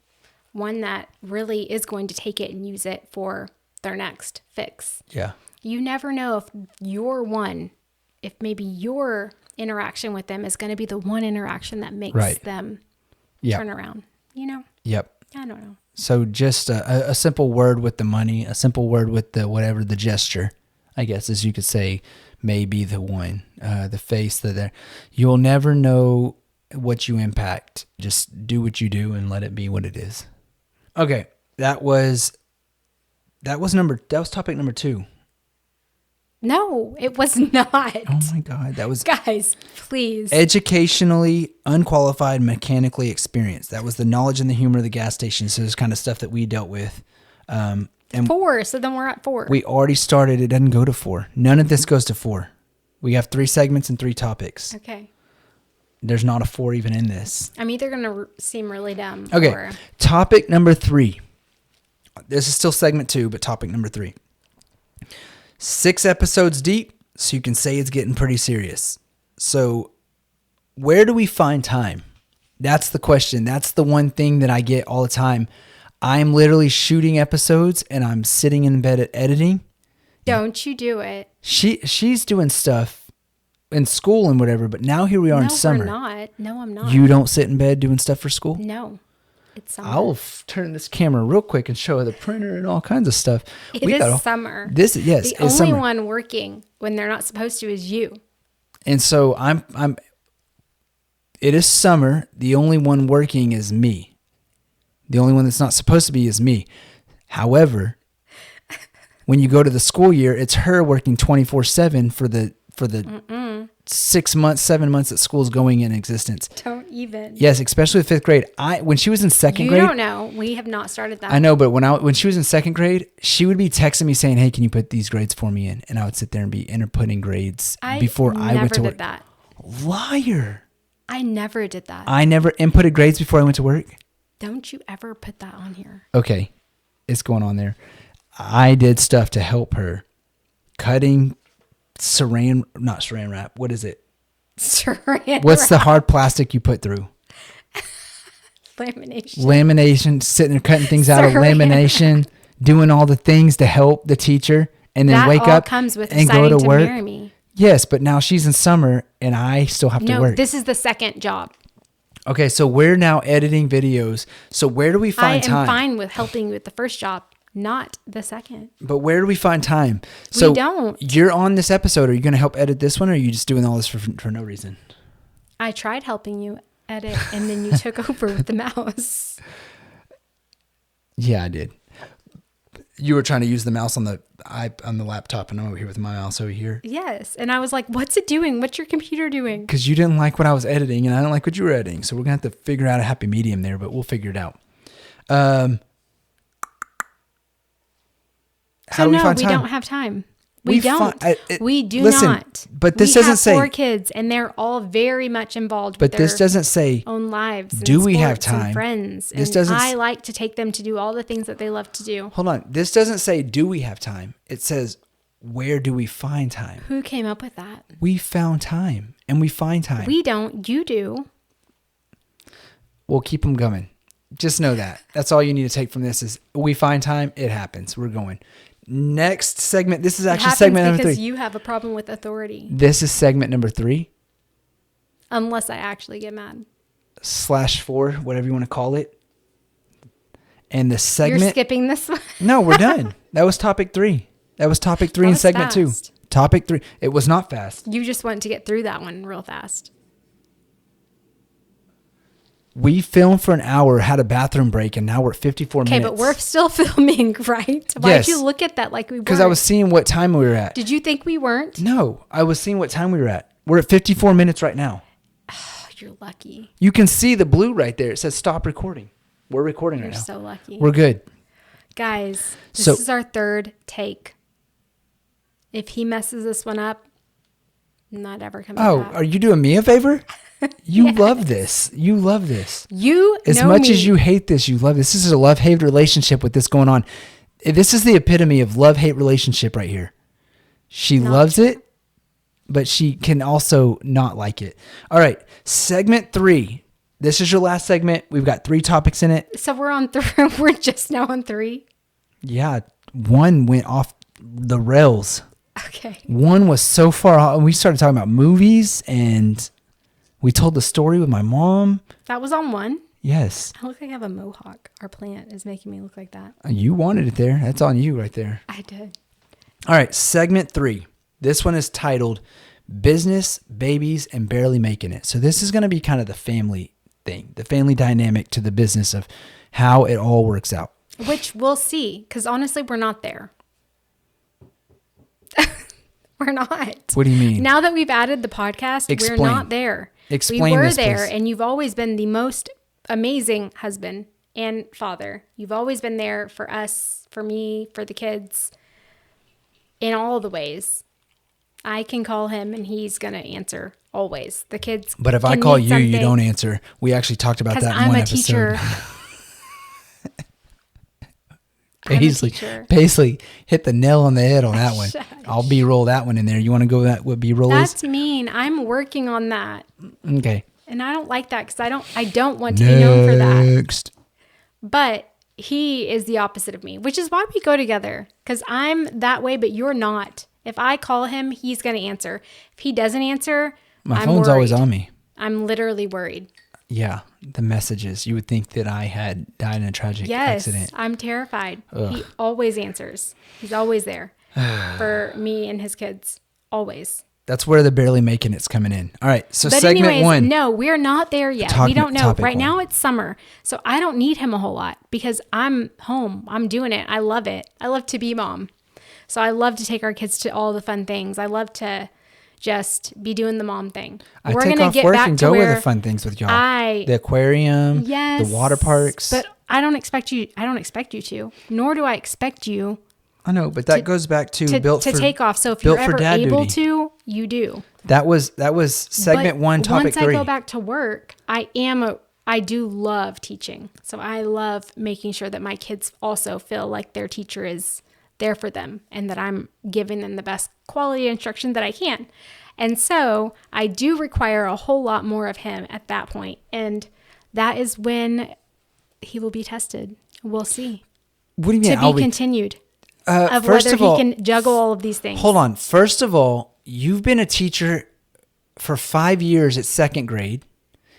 one that really is going to take it and use it for their next fix. Yeah. You never know if you're one, if maybe your interaction with them is going to be the one interaction that makes them turn around, you know? Yep. I don't know. So just a simple word with the money, a simple word with the whatever, the gesture, I guess, as you could say, may be the one, the face that there. You'll never know what you impact. Just do what you do and let it be what it is. Okay. That was topic number 2. No, it was not. Oh my God. That was, guys, please. Educationally unqualified, mechanically experienced. That was the knowledge and the humor of the gas station. So this kind of stuff that we dealt with. And 4. So then we're at 4. we already started. It doesn't go to 4. None of this goes to 4. We have 3 segments and 3 topics. Okay. There's not a 4 even in this. I'm either going to seem really dumb. Okay. Or... Topic number 3. This is still segment 2, but topic number 3. 6 episodes deep, so you can say it's getting pretty serious. So where do we find time? That's the question. That's the one thing that I get all the time. I'm literally shooting episodes and I'm sitting in bed editing. Don't you do it. She's doing stuff in school and whatever, but now here we are in summer. No, we're not. No, I'm not. You don't sit in bed doing stuff for school? No. It's summer. I'll turn this camera real quick and show the printer and all kinds of stuff. It is summer. Yes, the only summer. one working when they're not supposed to is you. And so it is summer. The only one working is me. The only one that's not supposed to be is me. However, when you go to the school year, it's her working 24/7 for the 6 months, 7 months that school's going in existence. Don't even. Yes, especially with 5th grade. When she was in 2nd grade. You don't know. We have not started that. I know, but when she was in 2nd grade, she would be texting me saying, "Hey, can you put these grades for me in?" And I would sit there and be inputting grades before I went to work. I never did that. Liar. I never did that. I never inputted grades before I went to work. Don't you ever put that on here. Okay. It's going on there. I did stuff to help her. Cutting not saran wrap. What is it? Saran What's wrap. the hard plastic you put through? Lamination. Sitting there cutting things out of lamination, doing all the things to help the teacher, and then wake up comes with and go to work. Marry me. Yes, but now she's in summer and I still have to work. No, this is the second job. Okay, so we're now editing videos. So where do we find time? I am fine with helping with the first job, not the second. But where do we find time? So we don't. You're on this episode. Are you going to help edit this one, or are you just doing all this for no reason? I tried helping you edit, and then you took over with the mouse. Yeah, I did. You were trying to use the mouse on the laptop, and I'm over here with my mouse over here. Yes, and I was like, "What's it doing? What's your computer doing?" Because you didn't like what I was editing, and I don't like what you were editing. So we're gonna have to figure out a happy medium there, but we'll figure it out. How do we find time? We don't have time. We don't. We do listen, not. But this doesn't say. We have 4 kids, and they're all very much involved. But with their this doesn't say own lives. Do we have sports and time? friends. This and doesn't. I like to take them to do all the things that they love to do. Hold on. This doesn't say do we have time. It says where do we find time? Who came up with that? We found time, and we find time. We don't. You do. We'll keep them coming. Just know that. That's all you need to take from this is we find time. It happens. We're going. Next segment. This is actually segment number 3. Because you have a problem with authority. This is segment number 3. Unless I actually get mad. /4, whatever you want to call it. And the segment. You're skipping this one? No, we're done. That was topic 3. That was topic 3 in segment fast. 2. Topic 3. It was not fast. You just want to get through that one real fast. We filmed for an hour, had a bathroom break, and now we're at 54 minutes. Okay, but we're still filming, right? Why'd you look at that like we weren't? Because I was seeing what time we were at. Did you think we weren't? No, I was seeing what time we were at. We're at 54 minutes right now. Oh, you're lucky. You can see the blue right there. It says stop recording. We're recording right You're now. so lucky. We're good. Guys, this So- is our third take. If he messes this one up, not ever coming back. Are you doing me a favor? You love this. You love this. You As know much me. as you hate this, you love this. This is a love-hate relationship with this going on. This is the epitome of love-hate relationship right here. She loves it, but she can also not like it. All right, segment 3. This is your last segment. We've got 3 topics in it. So we're on 3. We're just now on 3. Yeah, 1 went off the rails. Okay. 1 was so far off. We started talking about movies, and we told the story with my mom. That was on 1. Yes. I look like I have a mohawk. Our plant is making me look like that. You wanted it there. That's on you right there. I did. All right, segment 3. This one is titled Business, Babies, and Barely Making It. So this is going to be kind of the family thing, the family dynamic to the business of how it all works out. Which we'll see, because honestly, we're not there. We're not. What do you mean? Now that we've added the podcast, Explain. we're not there. Explain we were this, there, please. and you've always been the most amazing husband and father. You've always been there for us, for me, for the kids, in all the ways. I can call him, and he's going to answer always. The kids. But if I can call need you, you something, don't answer. We actually talked about because that in I'm one a episode. teacher. I'm a teacher. Basically, hit the nail on the head on that one. Shush. I'll B-roll that one in there. You want to go that what B-roll is? That's mean. I'm working on that. Okay. And I don't like that because I don't want to be known for that. Next. But he is the opposite of me, which is why we go together, because I'm that way, but you're not. If I call him, he's going to answer. If he doesn't answer, My I'm phone's worried. always on me. I'm literally worried. Yeah, the messages. You would think that I had died in a tragic Yes, accident. I'm terrified. Ugh. He always answers. He's always there for me and his kids. Always. That's where the barely making it's coming in. All right, so But segment anyways, 1. no, we're not there yet. Talk- We don't know. topic Right 1. now it's summer. So I don't need him a whole lot because I'm home. I'm doing it. I love it. I love to be mom. So I love to take our kids to all the fun things. I love to just be doing the mom thing. I We're take gonna off get work back and to go where with the fun things with y'all. I- the aquarium, Yes. the water parks. But I don't expect you to, nor do I expect you I know, but that goes back to built to for take off. So if built you're for ever dad able duty. to, you do. That was segment But 1, topic once 3. I go back to work, I do love teaching. So I love making sure that my kids also feel like their teacher is there for them and that I'm giving them the best quality instruction that I can. And so I do require a whole lot more of him at that point. And that is when he will be tested. We'll see. What do you mean? To be continued. Of first whether of all, he can juggle all of these things. Hold on. First of all, you've been a teacher for 5 years at 2nd grade.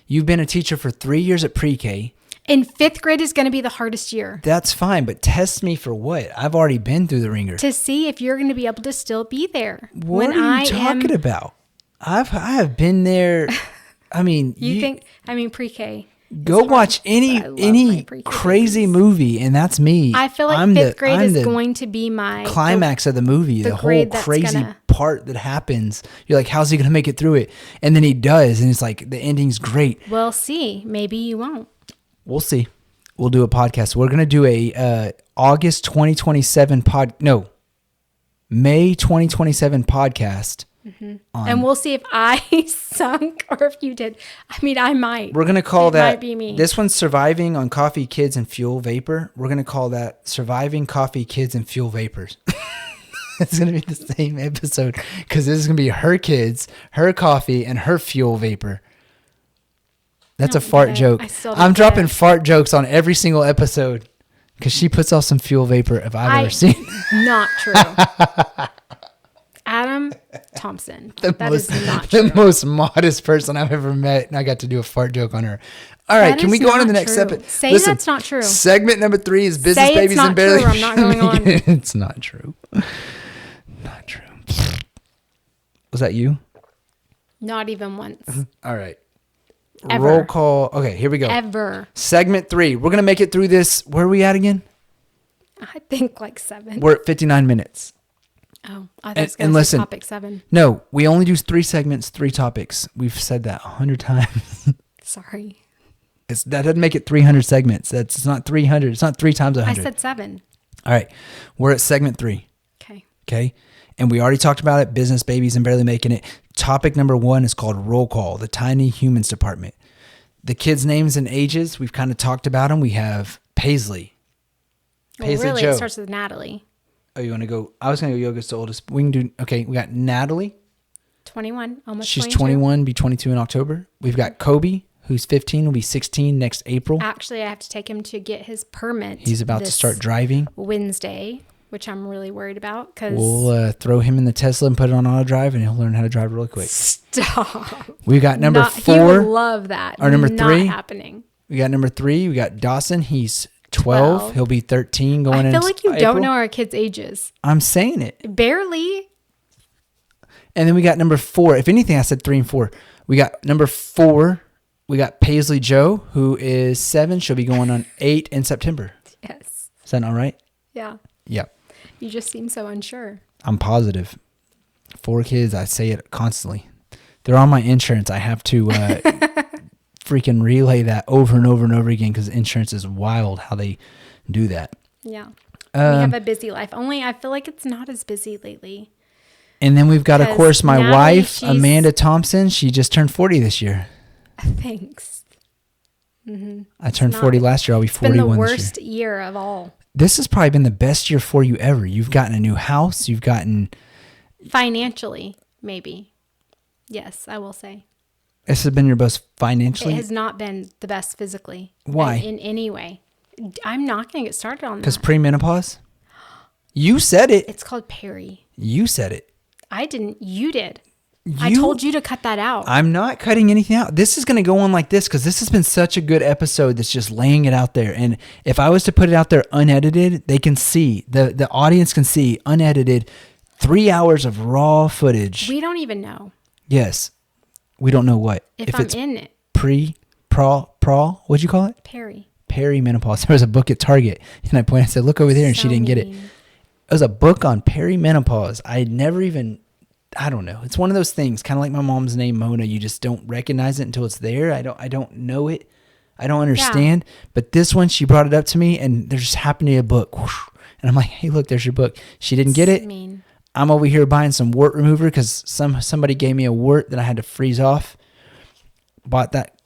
You've been a teacher for 3 years at pre-K. And 5th grade is going to be the hardest year. That's fine, but test me for what? I've already been through the ringer. To see if you're going to be able to still be there. What are you talking about? I have been there. I mean, pre-K. Go watch I love my any pre-K crazy babies. movie, and that's me. I feel like 5th grade is going to be my climax of the movie. The whole grade that's crazy gonna- part that happens. You're like, how's he going to make it through it? And then he does, and it's like the ending's great. We'll see. Maybe you won't. We'll see. We'll do a podcast. We're going to do a August 2027 May 2027 podcast. And we'll see if I sunk or if you did. I mean, I might. We're going to call that. Might be me. This one's Surviving on Coffee, Kids, and Fuel Vapor. We're going to call that Surviving Coffee, Kids, and Fuel Vapors. It's going to be the same episode because this is going to be her kids, her coffee, and her fuel vapor. That's a fart joke. I'm dropping fart jokes on every single episode because she puts off some fuel vapor if I've ever seen. Not true. Adam Thompson. That is not true. The most modest person I've ever met, and I got to do a fart joke on her. All right, That can we is go on to not the next true. episode? Say that's not true. Segment number 3 is Business, Say it's Babies, not and Barely. true, I'm not going on. It's not true. Not true. Was that you? Not even once. All right. Ever. Roll call. Okay, here we go. Ever. Segment 3. We're going to make it through this. Where are we at again? I think like 7. We're at 59 minutes. Oh, I thought it was And going to say listen. topic 7. No, we only do 3 segments, 3 topics. We've said that 100 times. Sorry. That doesn't make it 300 segments. It's not 300. It's not 3 times 100. I said 7. All right. We're at segment 3. Okay. Okay. And we already talked about it. Business, babies, and barely making it. Topic number 1 is called Roll Call, the Tiny Humans Department. The kids' names and ages, we've kind of talked about them. We have Paisley. Paisley really, Joe. it starts with Natalie. Oh, you want to go? I was going to go youngest to oldest. We can do, okay, we got Natalie. 21, almost She's 22. 21, be 22 in October. We've got Kobe, who's 15, will be 16 next April. Actually, I have to take him to get his permit. He's about to start driving. Wednesday, which I'm really worried about because We'll throw him in the Tesla and put it on auto drive, and he'll learn how to drive really quick. Stop. We got number 4. He would love that. Or number 3. Not happening. We got number 3. We got Dawson. He's 12. He'll be 13 going in. I feel like you April. don't know our kids' ages. I'm saying it. Barely. And then we got number 4. If anything, I said 3 and 4. We got number 4. We got Paisley Joe, who is 7. She'll be going on 8 in September. Yes. Is that all right? Yeah. Yeah. You just seem so unsure. I'm positive. 4 kids. I say it constantly. They're on my insurance. I have to freaking relay that over and over and over again because insurance is wild how they do that. Yeah. We have a busy life. Only I feel like it's not as busy lately. And then we've got, of course, my Natalie, wife, Amanda Thompson. She just turned 40 this year. Thanks. Mm-hmm. I turned 40 last year. I'll be 41 this year. It's been the this worst year of all. This has probably been the best year for you ever. You've gotten a new house. You've gotten... Financially, maybe. Yes, I will say. This has been your best financially? It has not been the best physically. Why? In any way. I'm not going to get started on that. Because premenopause? You said it. It's called peri. You said it. I didn't. You did. I told you to cut that out. I'm not cutting anything out. This is going to go on like this because this has been such a good episode that's just laying it out there. And if I was to put it out there unedited, they can see, the audience can see unedited 3 hours of raw footage. We don't even know. Yes. We don't know what. If I'm it's in it. what'd you call it? Peri. Perimenopause. There was a book at Target and I said, look over there, and she didn't get it. It was a book on perimenopause. I had never even... I don't know. It's one of those things, kind of like my mom's name, Mona. You just don't recognize it until it's there. I don't know it. I don't understand. Yeah. But this one, she brought it up to me, and there just happened to be a book. Whoosh, and I'm like, hey, look, there's your book. She didn't get it. Mean. I'm over here buying some wart remover because somebody gave me a wart that I had to freeze off. Bought that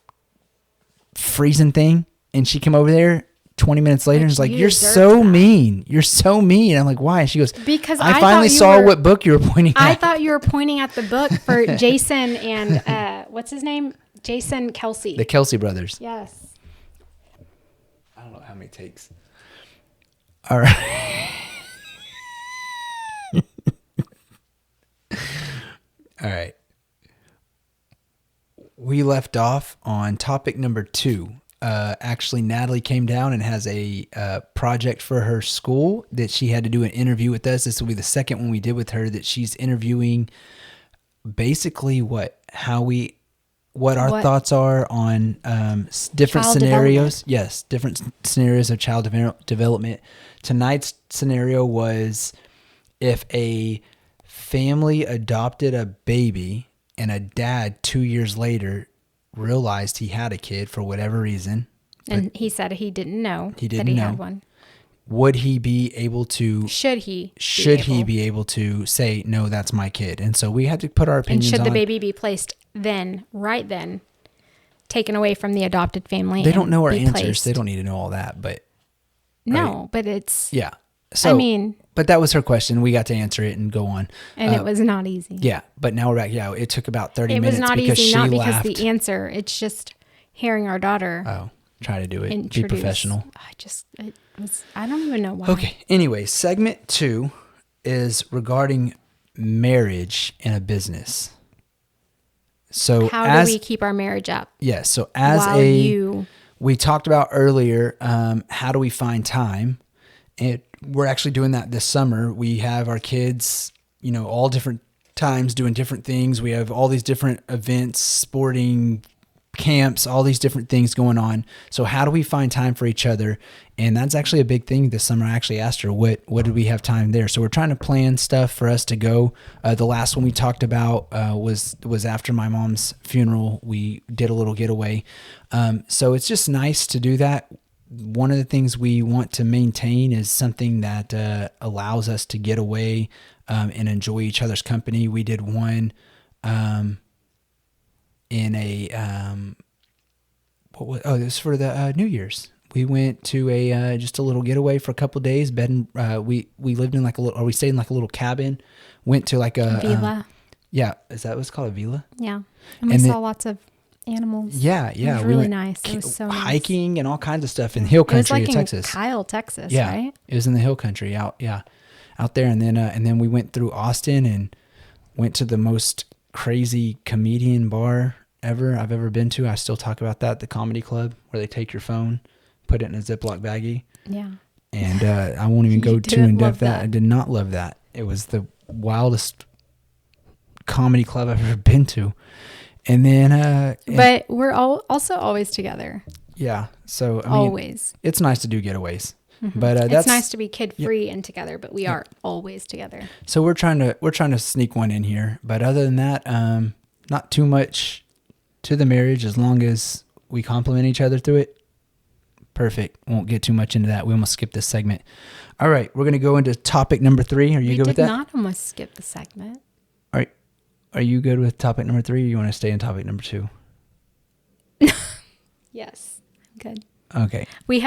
freezing thing, and she came over there 20 minutes later and was like, you're so mean. You're so mean. I'm like, why? She goes, because I finally saw what book you were pointing at. I thought you were pointing at the book for Jason and what's his name? Jason Kelsey. The Kelsey brothers. Yes. I don't know how many takes. All right. All right. We left off on topic number 2. Actually, Natalie came down and has a project for her school that she had to do an interview with us. This will be the second one we did with her, that she's interviewing basically what our thoughts are on different child scenarios. Yes, different scenarios of child development. Tonight's scenario was if a family adopted a baby and a dad 2 years later realized he had a kid for whatever reason. And he said he didn't know that he had one. Would he be able to... Should he be able to say, no, that's my kid? And so we had to put our opinions on... And should the baby be placed right then, taken away from the adopted family? They don't know our answers. Placed. They don't need to know all that, but... No, but it's... Yeah. So, but that was her question. We got to answer it and go on. And it was not easy. Yeah, but now we're back. Yeah, it took about 30 minutes. It was not because easy, she not laughed. because the answer. It's just hearing our daughter. Oh, try to do it. Be professional. I don't even know why. Okay. Anyway, segment 2 is regarding marriage in a business. So how do we keep our marriage up? Yes. So we talked about earlier, how do we find time? And we're actually doing that this summer. We have our kids, all different times doing different things. We have all these different events, sporting, camps, all these different things going on. So how do we find time for each other? And that's actually a big thing this summer. I actually asked her, what did we have time there? So we're trying to plan stuff for us to go. The last one we talked about was after my mom's funeral. We did a little getaway. So it's just nice to do that. One of the things we want to maintain is something that allows us to get away and enjoy each other's company. We did one in a it was for the New Year's. We went to a just a little getaway for a couple of days. We lived in we stayed in like a little cabin. Went to like a villa. Yeah, is that what's called, a villa? Yeah, and we saw lots of animals. Yeah. It was really nice. It was so nice. Hiking and all kinds of stuff in hill country of Texas. Kyle, Texas, yeah, right? It was in the hill country out there, and then we went through Austin and went to the most crazy comedian bar I've ever been to. I still talk about that, the comedy club, where they take your phone, put it in a Ziploc baggie. Yeah. And I won't even go too in depth that. I did not love that. It was the wildest comedy club I've ever been to. And then but we're also always together. Yeah. So I mean, always. It's nice to do getaways. Mm-hmm. But it's nice to be kid free and together, but we are always together. So we're trying to sneak one in here. But other than that, not too much to the marriage, as long as we compliment each other through it. Perfect. Won't get too much into that. We almost skipped this segment. All right, we're going to go into topic number 3. Are you good with that? We did not almost skip the segment. All right. Are you good with topic number 3, or you want to stay in topic number 2? Yes, I'm good. Okay. We're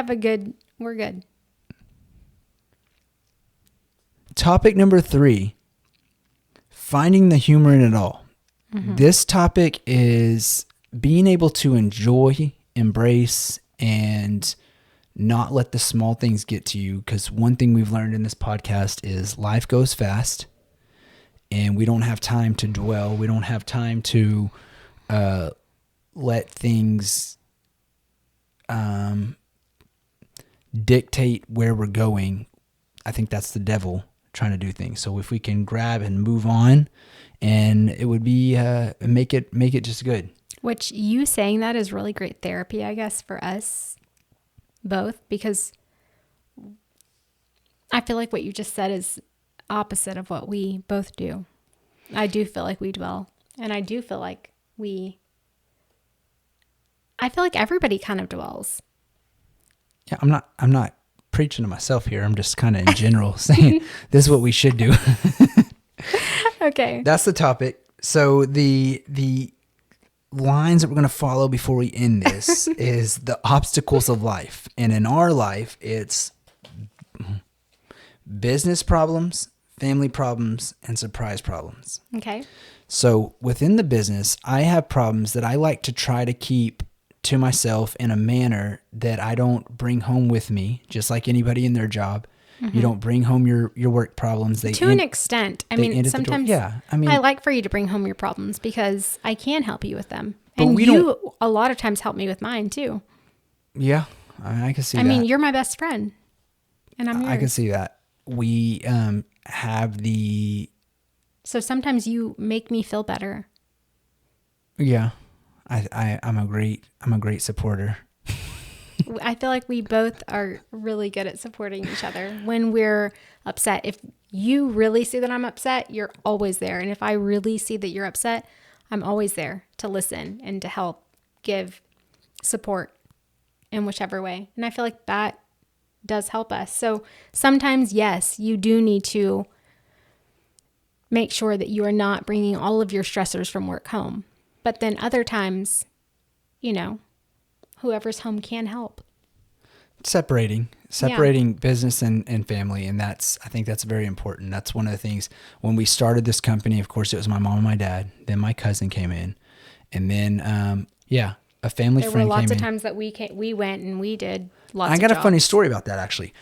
good. Topic number 3, finding the humor in it all. Mm-hmm. This topic is being able to enjoy, embrace, and not let the small things get to you. Because one thing we've learned in this podcast is life goes fast, and we don't have time to dwell. We don't have time to let things dictate where we're going. I think that's the devil trying to do things. So if we can grab and move on, and it would be make it just good. Which you saying that is really great therapy, I guess, for us both, because I feel like what you just said is opposite of what we both do. I do feel like we dwell, and I do feel like I feel like everybody kind of dwells. Yeah, I'm not preaching to myself here. I'm just kind of in general saying this is what we should do. Okay. That's the topic. So the lines that we're going to follow before we end this is the obstacles of life. And in our life, it's business problems, family problems, and surprise problems. Okay. So within the business, I have problems that I like to try to keep to myself in a manner that I don't bring home with me, just like anybody in their job. Mm-hmm. You don't bring home your work problems. To an extent. I mean, sometimes I like for you to bring home your problems because I can help you with them. And you a lot of times help me with mine too. Yeah, I can see that. I mean, you're my best friend and I'm yours. I can see that. We have the... So sometimes you make me feel better. Yeah, I'm a great supporter. I feel like we both are really good at supporting each other when we're upset. If you really see that I'm upset, you're always there. And if I really see that you're upset, I'm always there to listen and to help give support in whichever way. And I feel like that does help us. So sometimes, yes, you do need to make sure that you are not bringing all of your stressors from work home. But then other times, whoever's home can help. Separating business and family. And I think that's very important. That's one of the things when we started this company. Of course, it was my mom and my dad. Then my cousin came in, and then, a family friend came in. There were lots of times that we went and we did lots of jobs. I got a funny story about that, actually.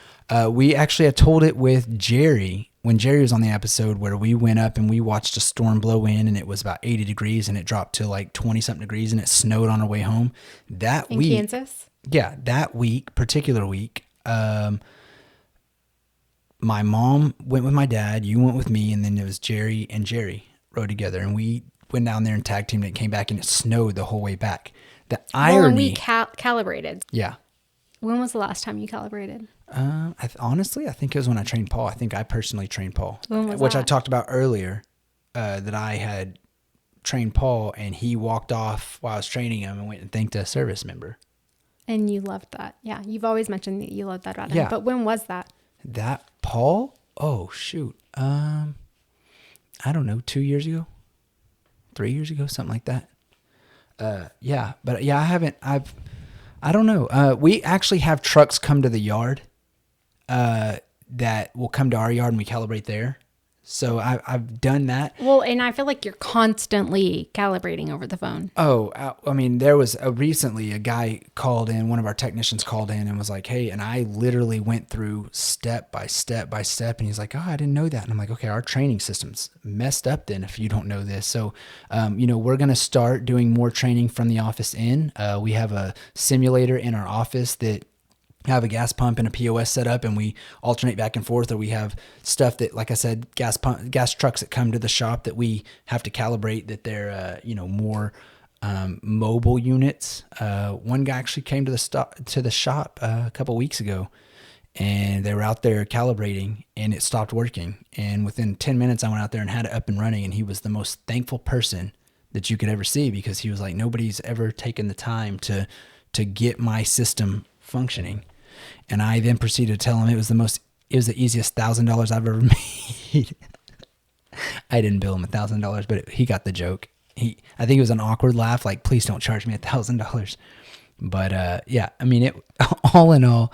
We actually had told it with Jerry when Jerry was on the episode, where we went up and we watched a storm blow in, and it was about 80 degrees and it dropped to like 20 something degrees and it snowed on our way home that week. In Kansas? Yeah, that particular week, my mom went with my dad, you went with me, and then it was Jerry and Jerry rode together, and we went down there and tag teamed it and came back, and it snowed the whole way back. The Well, and we irony. calibrated. Yeah. When was the last time you calibrated? Honestly, I think it was when I trained Paul. I think I personally trained Paul, When was which I that? talked about earlier, that I had trained Paul and he walked off while I was training him and went and thanked a service member. And you loved that. Yeah. You've always mentioned that you loved that about him. Yeah. But when was that? That Paul? Oh, shoot. I don't know, 2 years ago, 3 years ago, something like that. Yeah, but yeah, I don't know. We actually have trucks come to the yard, that will come to our yard and we calibrate there. So I've done that. Well, and I feel like you're constantly calibrating over the phone. Oh, I mean, there was recently a guy called in, one of our technicians called in and was like, hey, and I literally went through step by step by step. And he's like, oh, I didn't know that. And I'm like, okay, our training system's messed up then if you don't know this. So, we're going to start doing more training from the office in. We have a simulator in our office that have a gas pump and a POS set up and we alternate back and forth, or we have stuff that, like I said, gas trucks that come to the shop that we have to calibrate, that they're, more mobile units. One guy actually came to the shop a couple weeks ago and they were out there calibrating and it stopped working. And within 10 minutes I went out there and had it up and running, and he was the most thankful person that you could ever see, because he was like, nobody's ever taken the time to get my system functioning. And I then proceeded to tell him it was the easiest $1,000 I've ever made. I didn't bill him $1,000, but he got the joke. I think it was an awkward laugh, like, please don't charge me $1,000. But yeah, I mean, it all in all,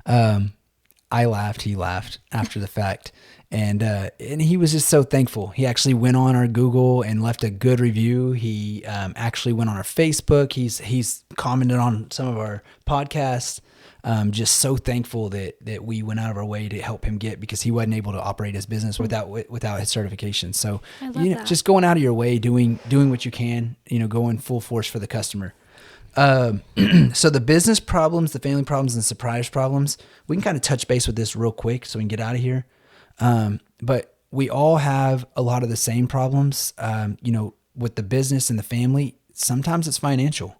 I laughed, he laughed after the fact. And he was just so thankful. He actually went on our Google and left a good review. He actually went on our Facebook. He's commented on some of our podcasts. Just so thankful that we went out of our way to help him get, because he wasn't able to operate his business without his certification. So, that. just going out of your way, doing what you can, going full force for the customer. So the business problems, the family problems, and the surprise problems, we can kind of touch base with this real quick so we can get out of here. But we all have a lot of the same problems, with the business and the family. Sometimes it's financial,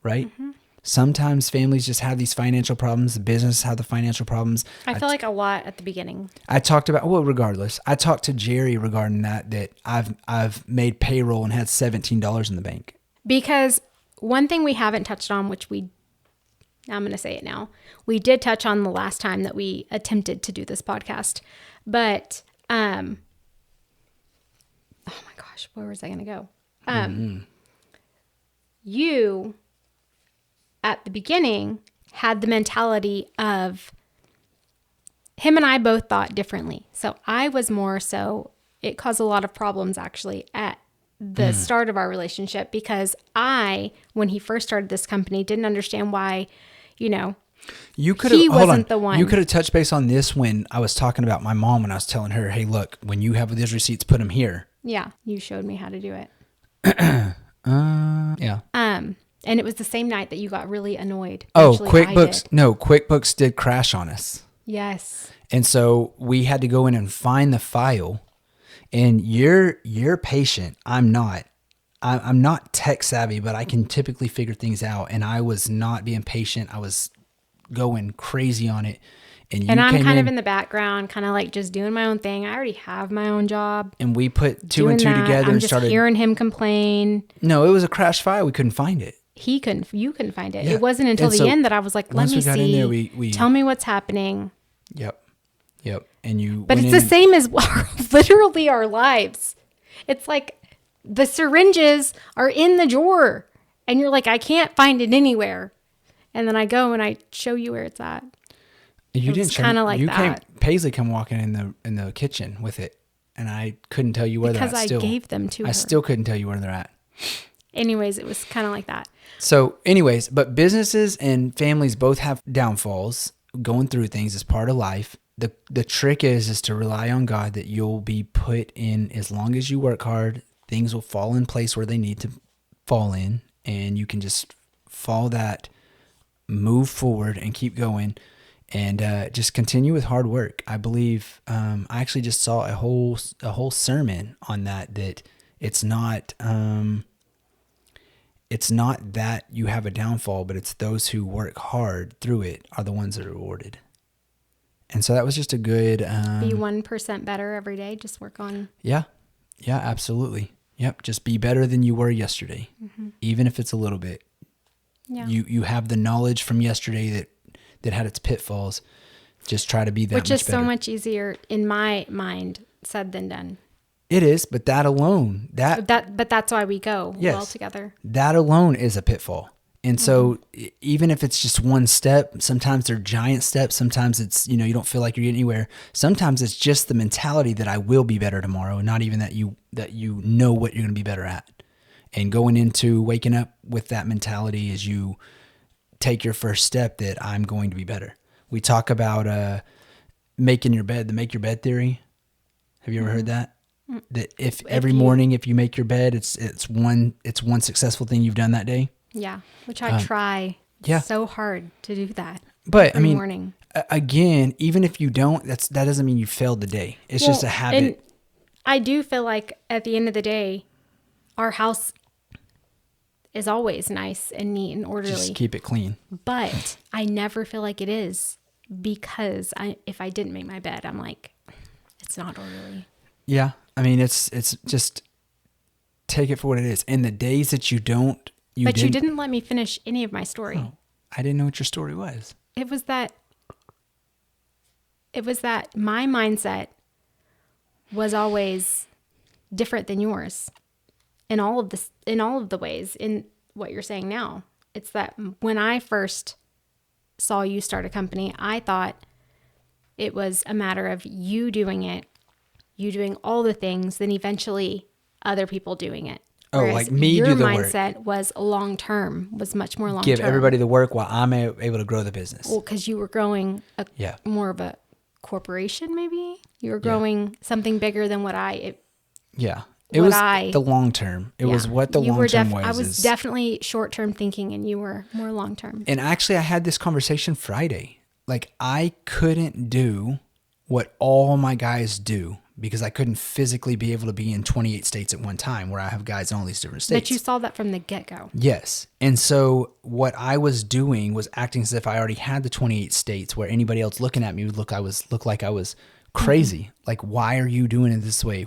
right? Mm-hmm. Sometimes families just have these financial problems. The business have the financial problems. I feel like a lot at the beginning. I talked about, regardless, I talked to Jerry regarding that I've made payroll and had $17 in the bank. Because one thing we haven't touched on, which I'm going to say it now. We did touch on the last time that we attempted to do this podcast, but, oh my gosh, where was I going to go? You, at the beginning, had the mentality of, him and I both thought differently. So I was more so, it caused a lot of problems actually at the start of our relationship, because when he first started this company, didn't understand why, he wasn't the one. You could have touched base on this when I was talking about my mom, when I was telling her, hey, look, when you have these receipts, put them here. Yeah. You showed me how to do it. Yeah. And it was the same night that you got really annoyed. Oh, Actually, QuickBooks. No, QuickBooks did crash on us. Yes. And so we had to go in and find the file. And you're patient. I'm not. I'm not tech savvy, but I can typically figure things out. And I was not being patient. I was going crazy on it. And I'm kind of in the background, kind of like just doing my own thing. I already have my own job. And we put two and two together and started hearing him complain. No, it was a crash file. We couldn't find it. You couldn't find it. Yeah. It wasn't until the end that I was like, let me see. Tell me what's happening. Yep. And but it's the same as literally our lives. It's like the syringes are in the drawer and you're like, I can't find it anywhere. And then I go and I show you where it's at. You didn't kind of like that. Paisley come walking in the kitchen with it, and I couldn't tell you where they're at. Because I gave them to her. I still couldn't tell you where they're at. Anyways, it was kind of like that. So anyways, but businesses and families both have downfalls. Going through things is part of life. The trick is to rely on God, that you'll be put in, as long as you work hard, things will fall in place where they need to fall in, and you can just follow that, move forward and keep going, and just continue with hard work. I believe I actually just saw a whole sermon on that it's not it's not that you have a downfall, but it's those who work hard through it are the ones that are rewarded. And so that was just a good... Be 1% better every day. Just work on... Yeah. Yeah, absolutely. Yep. Just be better than you were yesterday, even if it's a little bit. Yeah. You have the knowledge from yesterday that had its pitfalls. Just try to be that much better. Which is so much easier in my mind said than done. It is, but that alone, but that's why we go well together. That alone is a pitfall. And so even if it's just one step, sometimes they're giant steps. Sometimes it's, you don't feel like you're getting anywhere. Sometimes it's just the mentality that I will be better tomorrow, and not even that you know what you're going to be better at. And going into waking up with that mentality as you take your first step that I'm going to be better. We talk about making your bed, the make your bed theory. Have you ever heard that? That if every morning, if you make your bed, it's one successful thing you've done that day. Yeah, which I try so hard to do that. But every morning. Again, even if you don't, that doesn't mean you failed the day. It's just a habit. And I do feel like at the end of the day, our house is always nice and neat and orderly. Just keep it clean. But I never feel like it is, because if I didn't make my bed, I'm like, it's not orderly. Yeah, I mean, it's just take it for what it is. And the days that you don't. You didn't let me finish any of my story. Oh, I didn't know what your story was. It was that my mindset was always different than yours in all of the ways in what you're saying now. It's that when I first saw you start a company, I thought it was a matter of you doing it, you doing all the things, then eventually other people doing it. Whereas like me do the work. Your mindset was long-term, was much more long-term. Give everybody the work while I'm able to grow the business. Well, because you were growing more of a corporation, maybe? You were growing something bigger than what I... It was the long-term. It was what the long-term was. I was definitely short-term thinking, and you were more long-term. And actually, I had this conversation Friday. Like, I couldn't do what all my guys do, because I couldn't physically be able to be in 28 states at one time, where I have guys in all these different states. But you saw that from the get-go. Yes. And so what I was doing was acting as if I already had the 28 states, where anybody else looking at me would look like I was crazy. Like, why are you doing it this way?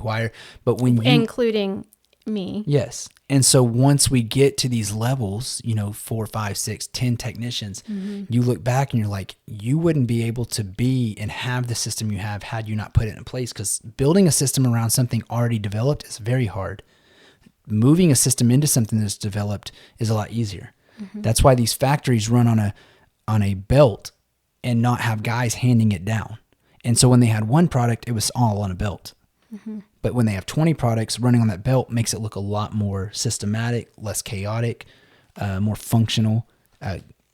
But when you... Including me. Yes. And so once we get to these levels, 4, 5, 6, 10 technicians, you look back and you're like, you wouldn't be able to be and have the system you have had you not put it in place, because building a system around something already developed is very hard. Moving a system into something that's developed is a lot easier. That's why these factories run on a belt and not have guys handing it down. And so when they had one product, it was all on a belt. But when they have 20 products running on that belt, makes it look a lot more systematic, less chaotic, more functional,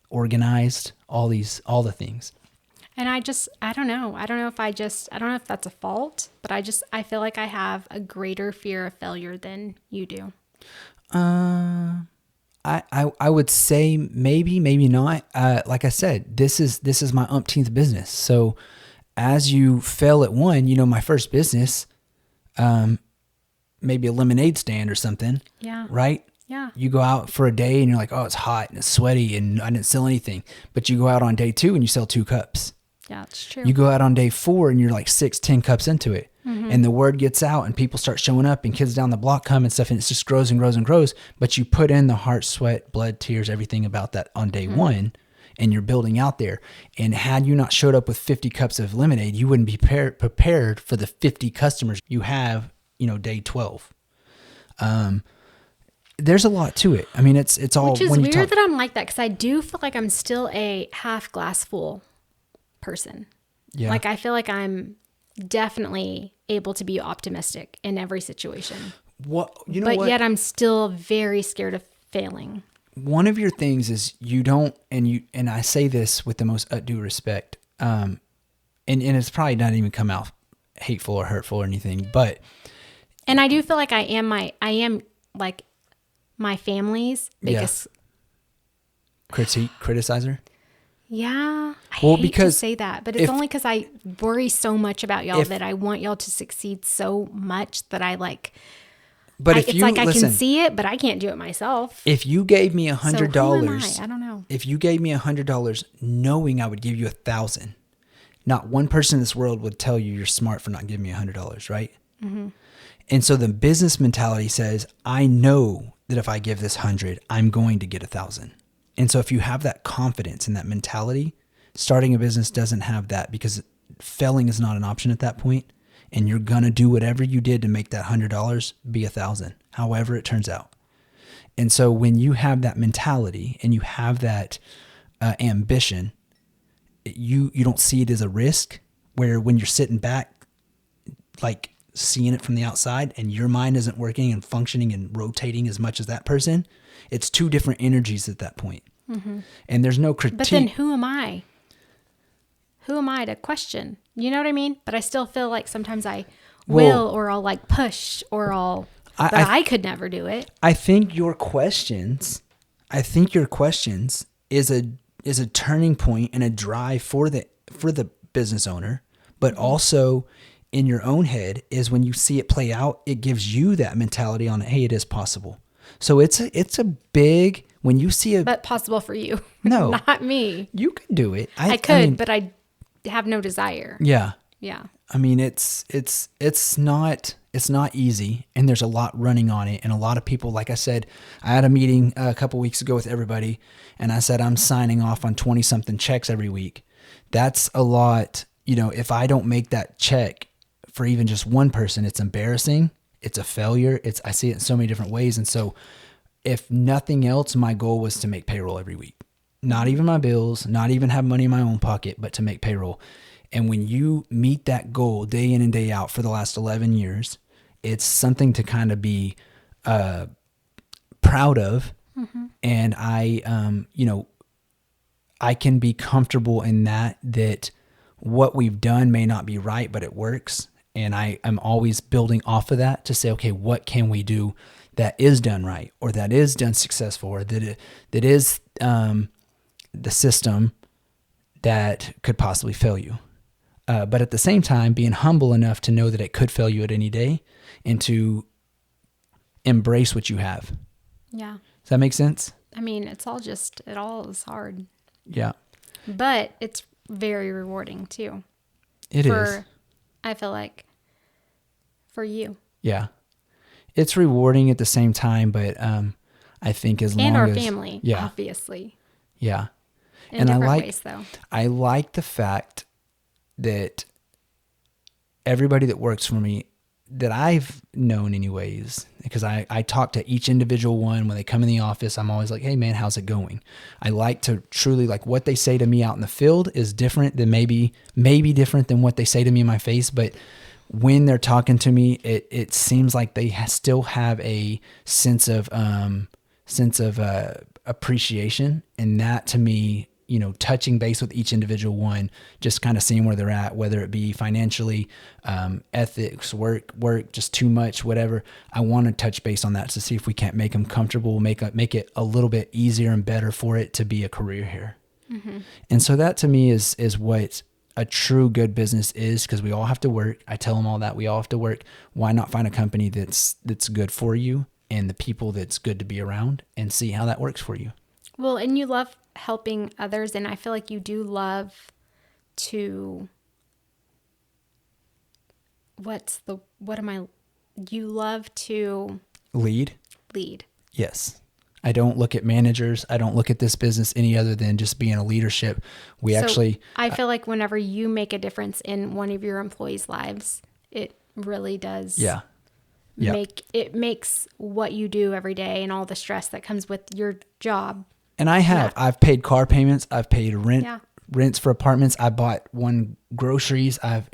organized, all the things. And I don't know. I don't know if that's a fault, but I feel like I have a greater fear of failure than you do. I would say maybe not. Like I said, this is my umpteenth business. So as you fail at one, my first business, maybe a lemonade stand or something. Yeah. Right? Yeah. You go out for a day and you're like, oh, it's hot and it's sweaty and I didn't sell anything. But you go out on day 2 and you sell 2 cups. Yeah, that's true. You go out on day 4 and you're like 6, 10 cups into it. And the word gets out and people start showing up and kids down the block come and stuff, and it just grows and grows and grows. But you put in the heart, sweat, blood, tears, everything about that on day 1, and you're building out there. And had you not showed up with 50 cups of lemonade, you wouldn't be prepared for the 50 customers you have, day 12. There's a lot to it. I mean, it's all... Which is weird that I'm like that, because I do feel like I'm still a half glass full person. Yeah. Like, I feel like I'm definitely able to be optimistic in every situation. But yet I'm still very scared of failing. One of your things is you don't, and I say this with the most due respect, and it's probably not even come out hateful or hurtful or anything, but... And I do feel like I am like my family's biggest... Criticizer? Yeah. I hate to say that, but it's only because I worry so much about y'all that I want y'all to succeed so much that I like... But if it's you like I listen, can see it, but I can't do it myself. if you gave me $100, So who am I don't know. if you gave me $100, knowing I would give you 1,000, not one person in this world would tell you you're smart for not giving me $100, right? Mm-hmm. And so the business mentality says, I know that if I give this 100, I'm going to get 1,000. And so if you have that confidence and that mentality, starting a business doesn't have that, because failing is not an option at that point. And you're going to do whatever you did to make that $100 be 1,000, however it turns out. And so when you have that mentality and you have that ambition, you don't see it as a risk, where when you're sitting back, like seeing it from the outside, and your mind isn't working and functioning and rotating as much as that person, it's two different energies at that point. Mm-hmm. And there's no critique. But then who am I? Who am I to question? You know what I mean? But I still feel like sometimes I will, or I'll like push, or but I could never do it. I think your questions is a turning point and a drive for the business owner, but also in your own head is when you see it play out, it gives you that mentality on, hey, it is possible. So it's a big, when you see but possible for you. No, not me. You can do it. I could, but I have no desire. Yeah. Yeah. I mean, it's not easy, and there's a lot running on it. And a lot of people, like I said, I had a meeting a couple weeks ago with everybody, and I said, I'm signing off on 20 something checks every week. That's a lot. You know, if I don't make that check for even just one person, it's embarrassing. It's a failure. I see it in so many different ways. And so if nothing else, my goal was to make payroll every week, not even my bills, not even have money in my own pocket, but to make payroll. And when you meet that goal day in and day out for the last 11 years, it's something to kind of be proud of. Mm-hmm. And I can be comfortable in that what we've done may not be right, but it works. And I'm always building off of that to say, okay, what can we do that is done right, or that is done successful, or that is the system that could possibly fail you. But at the same time, being humble enough to know that it could fail you at any day, and to embrace what you have. Yeah. Does that make sense? I mean, it all is hard. Yeah. But it's very rewarding too. It is. I feel like for you. Yeah. It's rewarding at the same time, but I think as long as... And our family, obviously. Yeah. In different ways, though. I like the fact that everybody that works for me, that I've known anyways, because I talk to each individual one when they come in the office. I'm always like, hey man, how's it going? I like to truly, like, what they say to me out in the field is different than maybe different than what they say to me in my face. But when they're talking to me, it seems like they still have a sense of appreciation. And that, to me, you know, touching base with each individual one, just kind of seeing where they're at, whether it be financially, ethics, work, just too much, whatever. I want to touch base on that to see if we can't make them comfortable, make it a little bit easier and better for it to be a career here. Mm-hmm. And so that, to me, is what a true good business is, because we all have to work. I tell them all that we all have to work. Why not find a company that's good for you and the people that's good to be around, and see how that works for you? Well, and you love helping others, and I feel like you do love to you love to lead. Yes. I don't look at managers. I don't look at this business any other than just being a leadership. I feel like whenever you make a difference in one of your employees' lives, it really does. Yeah. It makes what you do every day and all the stress that comes with your job. And I've paid car payments. I've paid rents for apartments. I bought groceries. I've,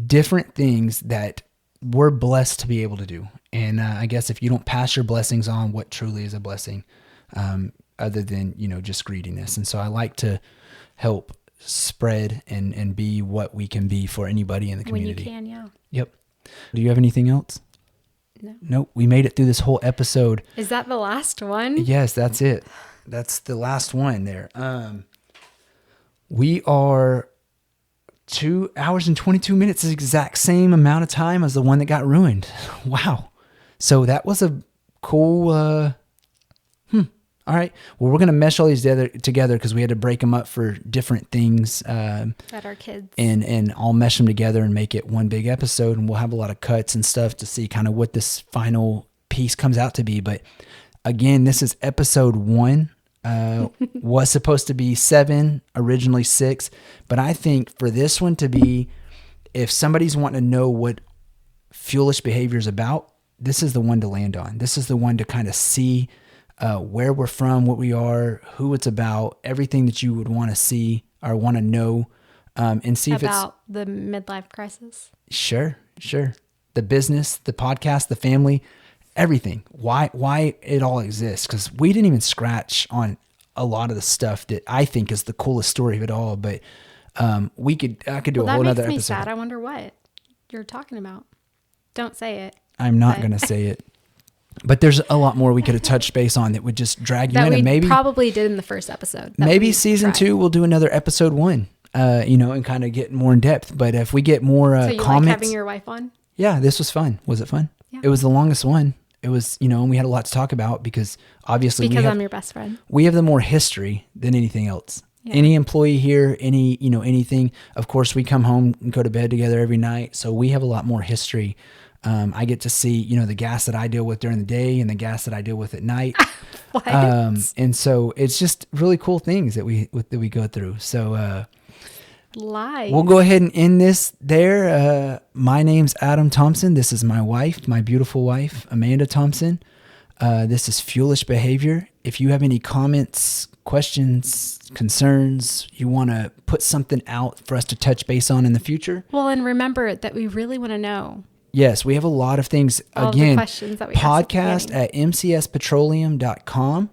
different things that we're blessed to be able to do. And I guess if you don't pass your blessings on, what truly is a blessing, other than, just greediness. And so I like to help spread and be what we can be for anybody in the community. When you can, yeah. Yep. Do you have anything else? No. Nope. We made it through this whole episode. Is that the last one? Yes, that's it. That's the last one there. We are 2 hours and 22 minutes, the exact same amount of time as the one that got ruined. Wow. So that was a cool, all right. Well, we're going to mesh all these together because we had to break them up for different things. That our kids. And I'll mesh them together and make it one big episode. And we'll have a lot of cuts and stuff to see kind of what this final piece comes out to be. But again, this is episode 1. Was supposed to be 7, originally 6. But I think for this one to be, if somebody's wanting to know what Fuelish behavior is about, this is the one to land on. This is the one to kind of see where we're from, what we are, who it's about, everything that you would want to see or want to know, and see about if it's about the midlife crisis. Sure. The business, the podcast, the family, everything. Why it all exists? Because we didn't even scratch on a lot of the stuff that I think is the coolest story of it all. But I could do a whole other episode. That makes me sad. I wonder what you're talking about. Don't say it. I'm not going to say it. But there's a lot more we could have touched base on that would just drag you in. And maybe probably did in the first episode. Maybe season 2 we'll do another episode 1, and kind of get more in depth. But if we get more so you comments, like having your wife on? Yeah, this was fun. Was it fun? Yeah. It was the longest one. It was, and we had a lot to talk about because obviously I'm your best friend. We have the more history than anything else. Yeah. Any employee here, anything. Of course, we come home and go to bed together every night, so we have a lot more history. I get to see, the gas that I deal with during the day and the gas that I deal with at night. What? And so it's just really cool things that we go through. So, Lies. We'll go ahead and end this there. My name's Adam Thompson. This is my wife, my beautiful wife, Amanda Thompson. This is Fuelish Behavior. If you have any comments, questions, concerns, you want to put something out for us to touch base on in the future. Well, and remember that we really want to know. Yes, we have a lot of things. All Again, the questions that we podcast at mcspetroleum.com.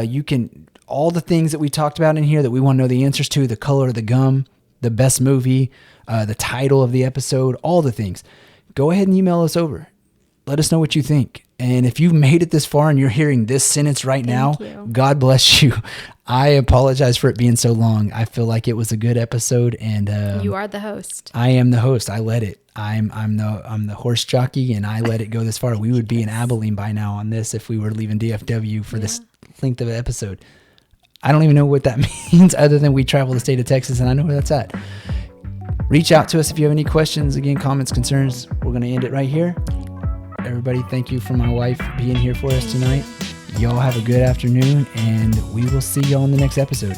You can, all the things that we talked about in here that we want to know the answers to, the color of the gum, the best movie, the title of the episode, all the things. Go ahead and email us over. Let us know what you think. And if you've made it this far and you're hearing this sentence right now, God bless you. I apologize for it being so long. I feel like it was a good episode, and you are the host. I am the host. I let it. I'm the horse jockey, and I let it go this far. We would be in Abilene by now on this if we were leaving DFW for this length of an episode. I don't even know what that means other than we travel the state of Texas, and I know where that's at. Reach out to us if you have any questions, again, comments, concerns. We're going to end it right here. Everybody, thank you for my wife being here for us tonight. Y'all have a good afternoon, and we will see y'all in the next episode.